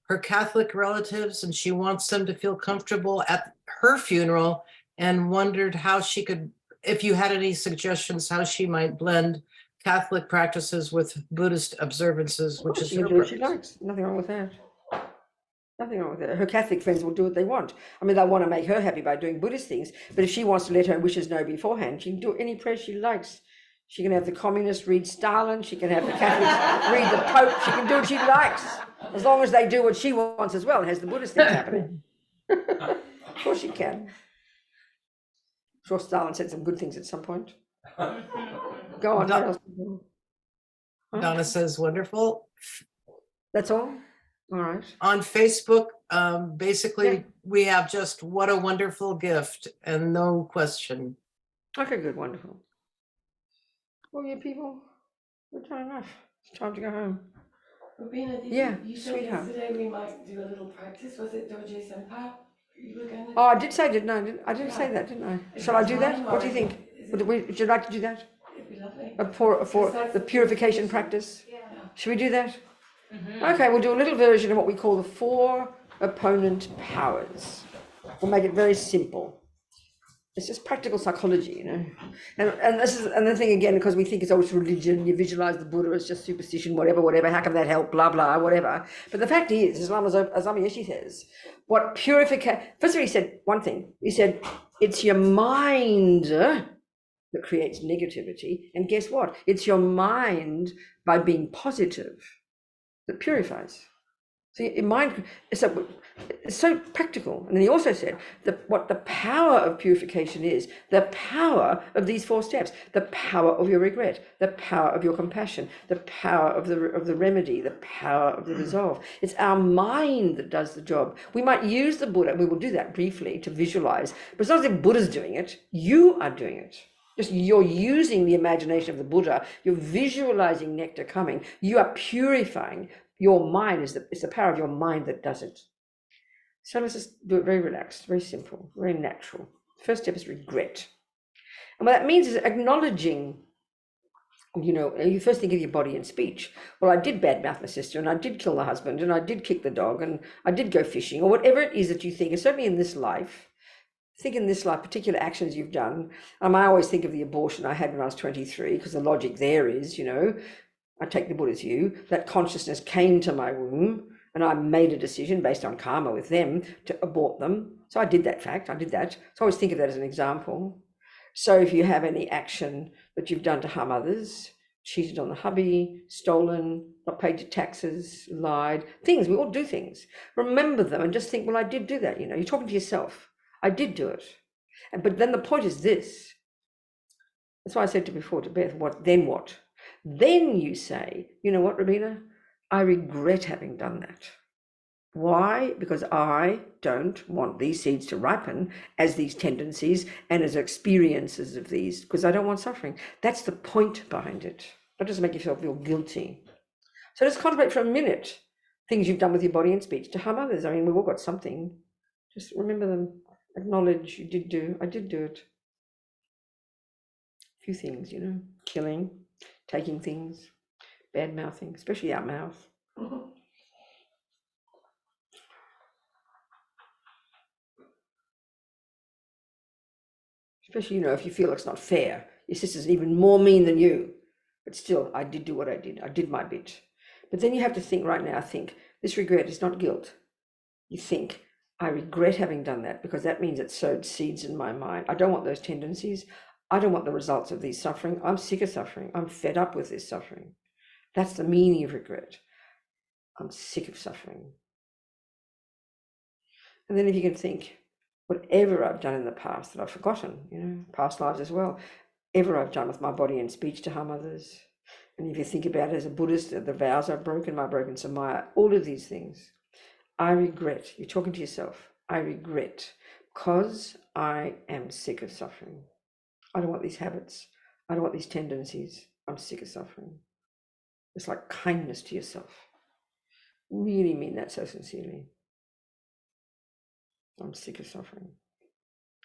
Speaker 15: her Catholic relatives, and she wants them to feel comfortable at her funeral, and wondered how she could, if you had any suggestions, how she might blend Catholic practices with Buddhist observances, which is
Speaker 1: she can
Speaker 15: her
Speaker 1: do what she
Speaker 15: preference.
Speaker 1: likes. Nothing wrong with that. Nothing wrong with that. Her Catholic friends will do what they want. I mean, they want to make her happy by doing Buddhist things, but if she wants to let her wishes know beforehand, she can do any prayer she likes. She can have the communists read Stalin. She can have the Catholics read the Pope. She can do what she likes, as long as they do what she wants as well and has the Buddhist things happening. Of course she can. I'm sure Stalin said some good things at some point. Go on. What else?
Speaker 15: Donna says, wonderful.
Speaker 1: That's all? All right.
Speaker 15: On Facebook, basically, we have just what a wonderful gift and no question.
Speaker 1: Okay, good, wonderful. Well, you people, we're done enough. It's time to go home.
Speaker 9: Rubina, you said
Speaker 1: sweetheart.
Speaker 9: yesterday we might do a little practice. Was it Doje Senpai? You were gonna
Speaker 1: Oh, I did say, didn't I? I did say that, didn't I? Shall I do that? What do you think? Would you like to do that?
Speaker 9: It'd be lovely.
Speaker 1: For the purification practice? Should we do that? Okay, we'll do a little version of what we call the 4 opponent powers. We'll make it very simple. It's just practical psychology, you know. And this is another thing again, because we think it's always religion, you visualize the Buddha as just superstition, whatever, how can that help, blah, blah, whatever. But the fact is, as Azami Yeshi says, what purification, first of all, he said one thing. He said, it's your mind that creates negativity. And guess what? It's your mind by being positive that purifies. So your mind, it's so practical. And then he also said that what the power of purification is, the power of these 4 steps, the power of your regret, the power of your compassion, the power of the remedy, the power of the resolve. It's our mind that does the job. We might use the Buddha, we will do that briefly to visualize, but it's not as if Buddha's doing it, you are doing it. Just you're using the imagination of the Buddha, you're visualizing nectar coming, you are purifying. Your mind is it's the power of your mind that does it. So let's just do it very relaxed, very simple, very natural. First step is regret. And what that means is acknowledging, you know, you first think of your body and speech. Well, I did badmouth my sister, and I did kill the husband, and I did kick the dog, and I did go fishing, or whatever it is that you think, and certainly in this life, think in this life, particular actions you've done. I always think of the abortion I had when I was 23, because the logic there is, you know, I take the Buddha's view, that consciousness came to my womb and I made a decision based on karma with them to abort them. So I did that fact, I did that. So I always think of that as an example. So if you have any action that you've done to harm others, cheated on the hubby, stolen, not paid your taxes, lied, things, we all do things. Remember them and just think, well, I did do that, you know, you're talking to yourself. I did do it. But then the point is this. That's why I said before to Beth, what? Then you say, you know what, Rubina, I regret having done that. Why? Because I don't want these seeds to ripen as these tendencies and as experiences of these, because I don't want suffering. That's the point behind it. That doesn't make you feel guilty. So just contemplate for a minute things you've done with your body and speech to harm others. I mean, we've all got something. Just remember them. Acknowledge I did do it. A few things, killing, taking things, bad mouthing, especially our mouth. Especially, if you feel it's not fair. Your sister's even more mean than you. But still, I did do what I did. I did my bit. But then you have to think right now, this regret is not guilt. You think, I regret having done that because that means it sowed seeds in my mind. I don't want those tendencies. I don't want the results of these suffering. I'm sick of suffering. I'm fed up with this suffering. That's the meaning of regret. I'm sick of suffering. And then if you can think, whatever I've done in the past that I've forgotten, past lives as well, ever I've done with my body and speech to harm others. And if you think about it as a Buddhist, the vows I've broken, my broken Samaya, all of these things, I regret. You're talking to yourself. I regret because I am sick of suffering. I don't want these habits. I don't want these tendencies. I'm sick of suffering. It's like kindness to yourself. Really mean that so sincerely. I'm sick of suffering.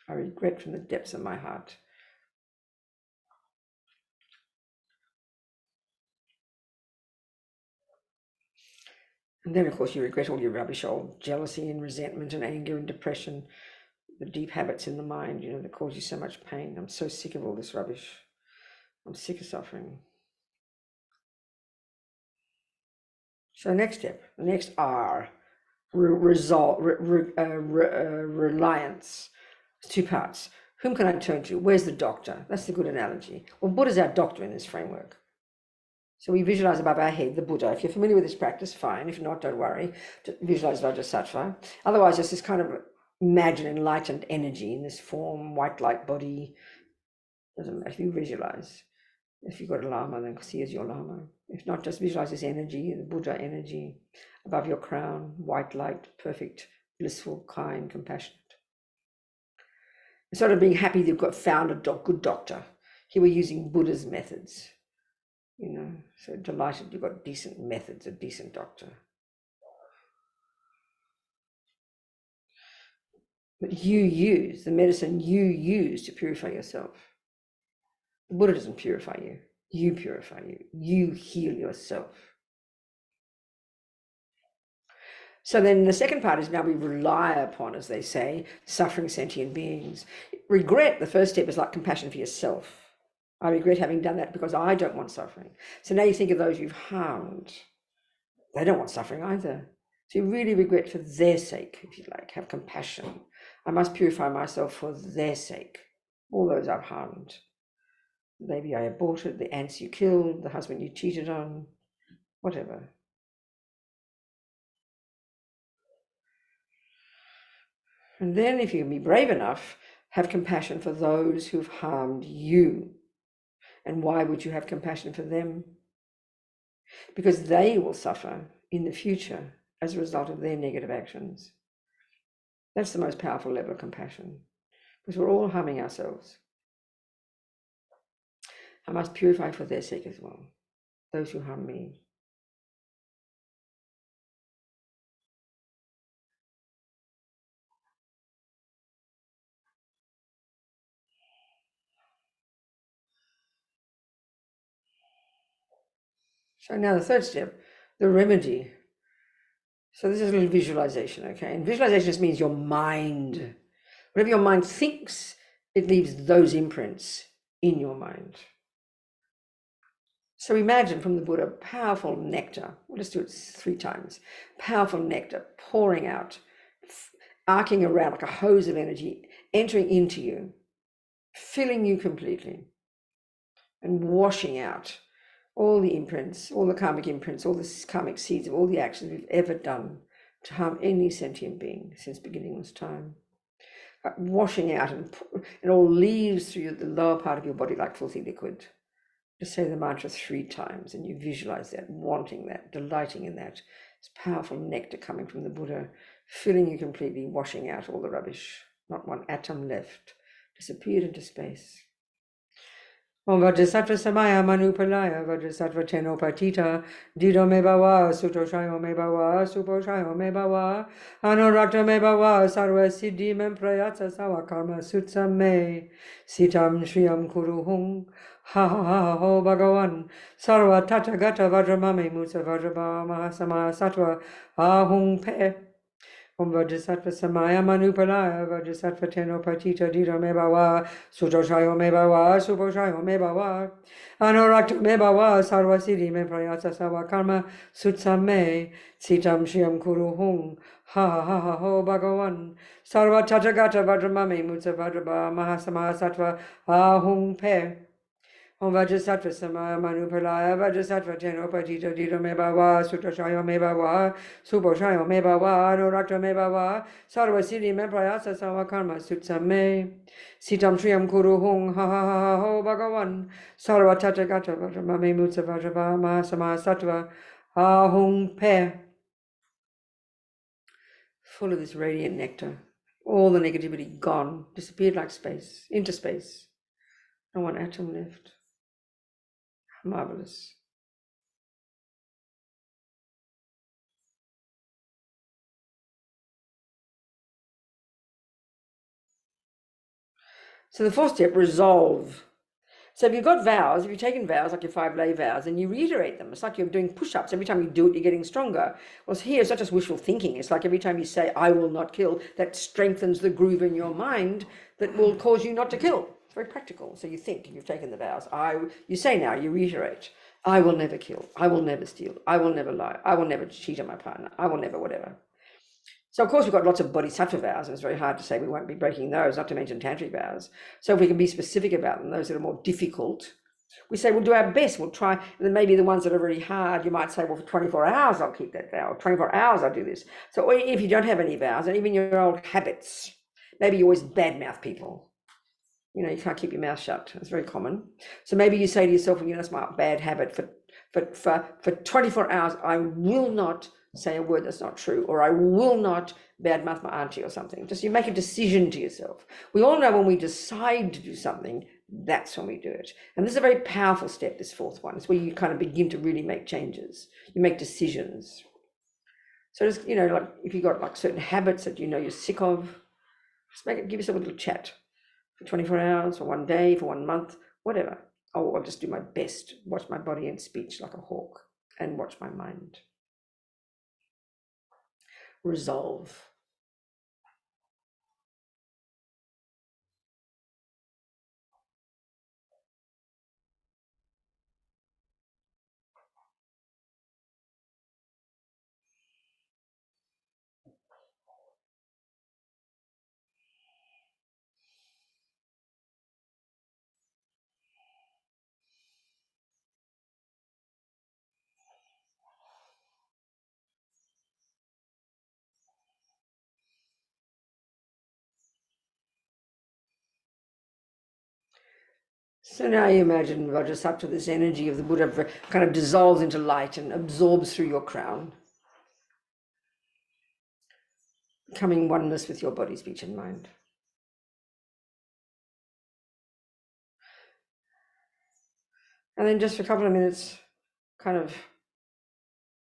Speaker 1: I regret from the depths of my heart. And then, of course, you regret all your rubbish, old jealousy and resentment and anger and depression, the deep habits in the mind, that cause you so much pain. I'm so sick of all this rubbish. I'm sick of suffering. So next step, the next R, reliance. It's 2 parts. Whom can I turn to? Where's the doctor? That's the good analogy. Well, Buddha's our doctor in this framework. So we visualize above our head the Buddha. If you're familiar with this practice, fine. If not, don't worry. Visualize Vajrasattva. Otherwise, just this kind of imagine enlightened energy in this form, white light body. Doesn't matter if you visualize. If you've got a Lama, then see as your Lama. If not, just visualize this energy, the Buddha energy above your crown, white light, perfect, blissful, kind, compassionate. Instead of being happy that you've got found a good doctor, here we're using Buddha's methods. So delighted you've got decent methods, a decent doctor. But you use the medicine you use to purify yourself. The Buddha doesn't purify you. You purify you. You heal yourself. So then the second part is now we rely upon, as they say, suffering sentient beings. Regret, the first step, is like compassion for yourself. I regret having done that because I don't want suffering. So now you think of those you've harmed. They don't want suffering either. So you really regret for their sake, if you like, have compassion. I must purify myself for their sake. All those I've harmed. The baby I aborted, the ants you killed, the husband you cheated on, whatever. And then if you can be brave enough, have compassion for those who've harmed you. And why would you have compassion for them? Because they will suffer in the future as a result of their negative actions. That's the most powerful level of compassion, because we're all harming ourselves. I must purify for their sake as well, those who harm me. So now the third step, the remedy. So this is a little visualization, okay? And visualization just means your mind. Whatever your mind thinks, it leaves those imprints in your mind. So imagine from the Buddha, powerful nectar. We'll just do it 3 times. Powerful nectar pouring out, arcing around like a hose of energy, entering into you, filling you completely, and washing out all the imprints, all the karmic imprints, all the karmic seeds of all the actions we've ever done to harm any sentient being since beginningless time. Washing out, and it all leaves through the lower part of your body like filthy liquid. Just say the mantra 3 times and you visualize that, wanting that, delighting in that, It's powerful nectar coming from the Buddha, filling you completely, washing out all the rubbish. Not one atom left. Disappeared into space. Om Vajrasattva Samaya Manupalaya Vajrasattva Tenopatita Dido me bawa Sutoshayo me bawa Suposhayo me bawa Anurakta me bawa Sarva Siddhi mem Prayatsa Sawa Karma Sutsa me Sitam Shriyam Kuruhung Ha ha ha ho Bhagavan Sarva Tathagata Vajramame Musa Vajrabha Mahasama Sattva Ahung Pe Om Vajrasattva Samaya Manupalaya Vajrasattva Tenopatita Dida me bawa Sutoshayo me bawa Suposhayo me bawa Anurakta me bawa Sarva Siddhi me Prayatsa Sawa Karma Sutsa me Sitam Shriyam Kuruhung Ha ha ha ha ho Bhagavan Sarva Tathagata Vajramame Mutsa Vajrabha Mahasama Sattva Ahung Pe Om Vajrasattva Samaya Manupalaya Vajrasattva Tenopatita Dida me bawa Sutoshayo me bawa Suposhayo me bawa Anurakta me bawa Sarva Siddhi me Prayatsa Sawa Karma Sutsa me Sitam Shriyam Kuruhung Ha ha ha ha ho Bhagavan Sarva Tathagata Vajramame Mutsa Vajrabha Mahasama Sattva Ahung Pe. Full of this radiant nectar. All the negativity gone, disappeared like space, into space. Not one atom left. Marvelous. So the fourth step, resolve. So if you've got vows, if you've taken vows, like your 5 lay vows, and you reiterate them, it's like you're doing push-ups. Every time you do it, you're getting stronger. Well, here, it's not just wishful thinking. It's like every time you say, I will not kill, that strengthens the groove in your mind that will cause you not to kill. It's very practical. So you think, you've taken the vows. You say now, you reiterate, I will never kill. I will never steal. I will never lie. I will never cheat on my partner. I will never whatever. So of course we've got lots of bodhisattva vows, and it's very hard to say we won't be breaking those, not to mention tantric vows. So if we can be specific about them, those that are more difficult, we say we'll do our best, we'll try, and then maybe the ones that are really hard, you might say, well, for 24 hours I'll keep that vow, 24 hours I'll do this. So if you don't have any vows, and even your old habits, maybe you always badmouth people. You know, you can't keep your mouth shut. It's very common. So maybe you say to yourself, well, you know, it's my bad habit. For 24 hours, I will not say a word that's not true, or I will not badmouth my auntie or something. Just you make a decision to yourself. We all know when we decide to do something, that's when we do it. And this is a very powerful step, this fourth one. It's where you kind of begin to really make changes. You make decisions. So just, you know, like if you've got like certain habits that you know you're sick of, just give yourself a little chat for 24 hours, for 1 day, for 1 month, whatever. I'll just do my best, watch my body and speech like a hawk, and watch my mind. Resolve. So now you imagine Vajrasattva, this energy of the Buddha kind of dissolves into light and absorbs through your crown, becoming oneness with your body, speech, and mind. And then just for a couple of minutes, kind of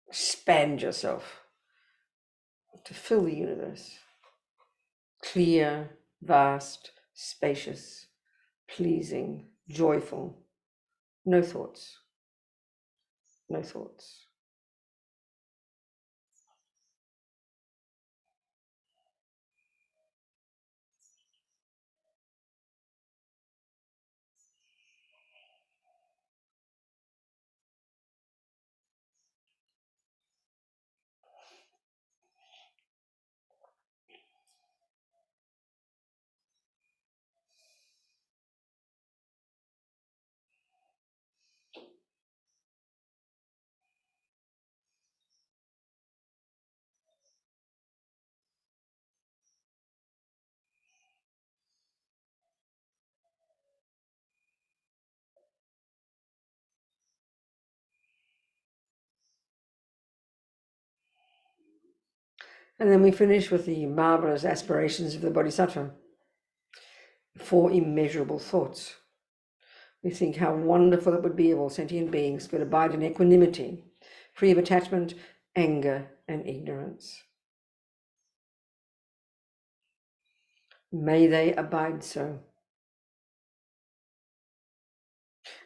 Speaker 1: expand yourself to fill the universe. Clear, vast, spacious, pleasing, joyful, no thoughts, no thoughts. And then we finish with the marvelous aspirations of the Bodhisattva. 4 immeasurable thoughts. We think how wonderful it would be if all sentient beings could abide in equanimity, free of attachment, anger, and ignorance. May they abide so.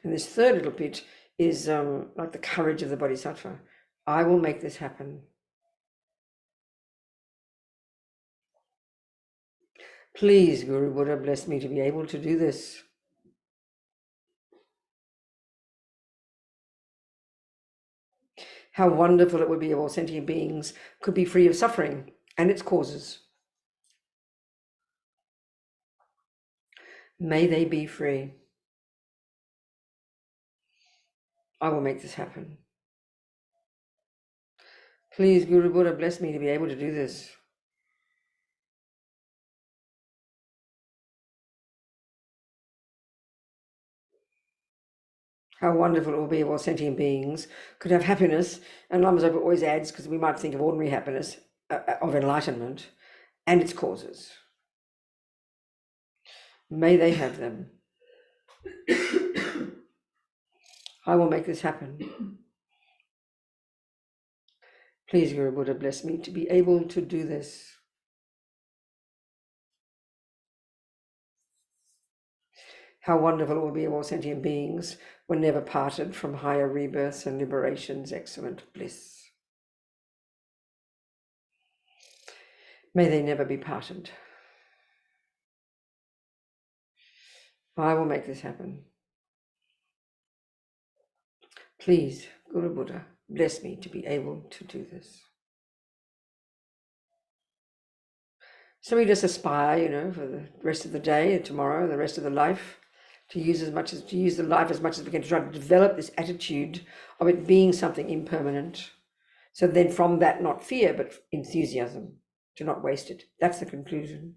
Speaker 1: And this third little bit is like the courage of the Bodhisattva. I will make this happen. Please, Guru Buddha, bless me to be able to do this. How wonderful it would be if all sentient beings could be free of suffering and its causes. May they be free. I will make this happen. Please, Guru Buddha, bless me to be able to do this. How wonderful it will be if all sentient beings could have happiness, and Lama Zopa always adds, because we might think of ordinary happiness, of enlightenment, and its causes. May they have them. I will make this happen. Please, Guru Buddha, bless me to be able to do this. How wonderful it will be if all sentient beings were never parted from higher rebirths and liberation's excellent bliss. May they never be parted. I will make this happen. Please, Guru Buddha, bless me to be able to do this. So we just aspire, for the rest of the day and tomorrow, the rest of the life, to use the life as much as we can to try to develop this attitude of it being something impermanent. So then from that, not fear, but enthusiasm, to not waste it. That's the conclusion.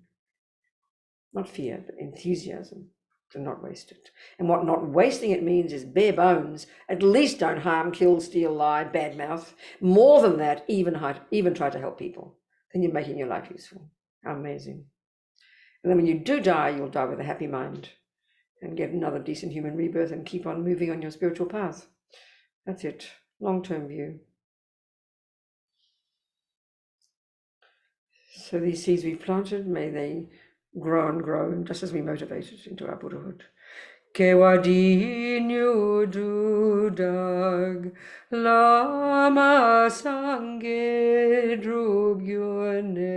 Speaker 1: Not fear, but enthusiasm, to not waste it. And what not wasting it means is bare bones. At least don't harm, kill, steal, lie, badmouth. More than that, even try to help people. Then you're making your life useful. How amazing. And then when you do die, you'll die with a happy mind and get another decent human rebirth and keep on moving on your spiritual path. That's it. Long-term view. So these seeds we've planted, may they grow and grow, just as we motivated into our Buddhahood. Kewadinyu dudag lama sange drugyone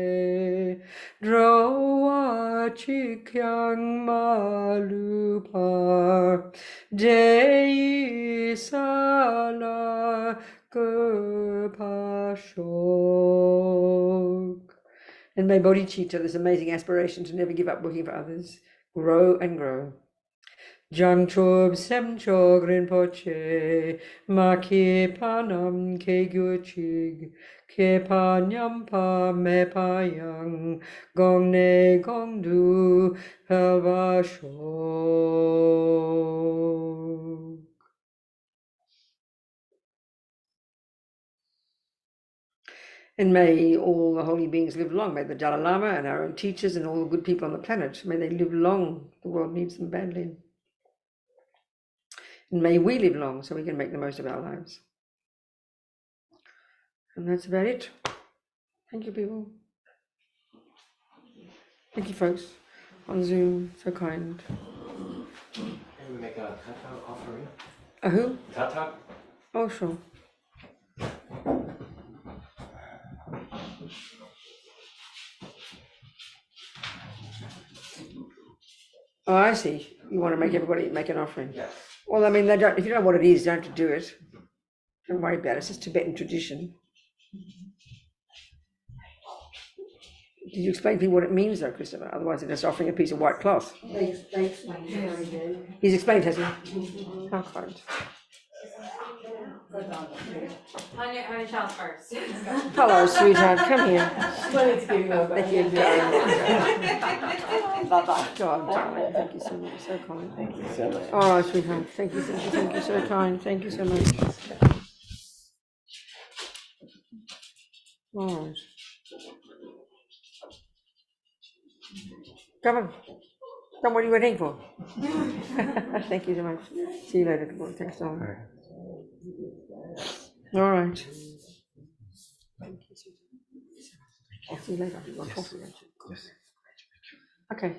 Speaker 1: drowa chikyang malupa dei sala kepashok. And may bodhicitta, this amazing aspiration to never give up working for others, grow and grow. Jangchob semchog rinpoche, ma ke panam ke gyuchig, ke panyampa me payang, gong ne gong du pelvasho. And may all the holy beings live long. May the Dalai Lama and our own teachers and all the good people on the planet, may they live long. The world needs them badly. And may we live long so we can make the most of our lives. And that's about it. Thank you, people. Thank you, folks. On Zoom, so kind.
Speaker 8: Can we make a tata offering?
Speaker 1: A who?
Speaker 8: Tata?
Speaker 1: Oh, sure. Oh, I see. You want to make everybody make an offering.
Speaker 8: Yes.
Speaker 1: Well, I mean, they don't. If you don't know what it is, you don't have to do it. Don't worry about it. It's just Tibetan tradition. Did you explain to me what it means, though, Christopher? Otherwise, they're just offering a piece of white cloth.
Speaker 14: Thanks, my dear.
Speaker 1: He's explained, has he? How kind.
Speaker 2: Honey child first.
Speaker 1: Hello, sweetheart. Come here.
Speaker 14: Let's give you a
Speaker 1: Thank you, darling. Bye-bye. God, darling. Thank you so much. So kind.
Speaker 14: Thank you so much.
Speaker 1: Oh, sweetheart. Thank you. Thank you. So kind. Thank you so much. All right. Come on. Come, what are you waiting for? Thank you so much. See you later. Thanks, Tom. All right. I'll see you later. I'll talk to you later. Okay.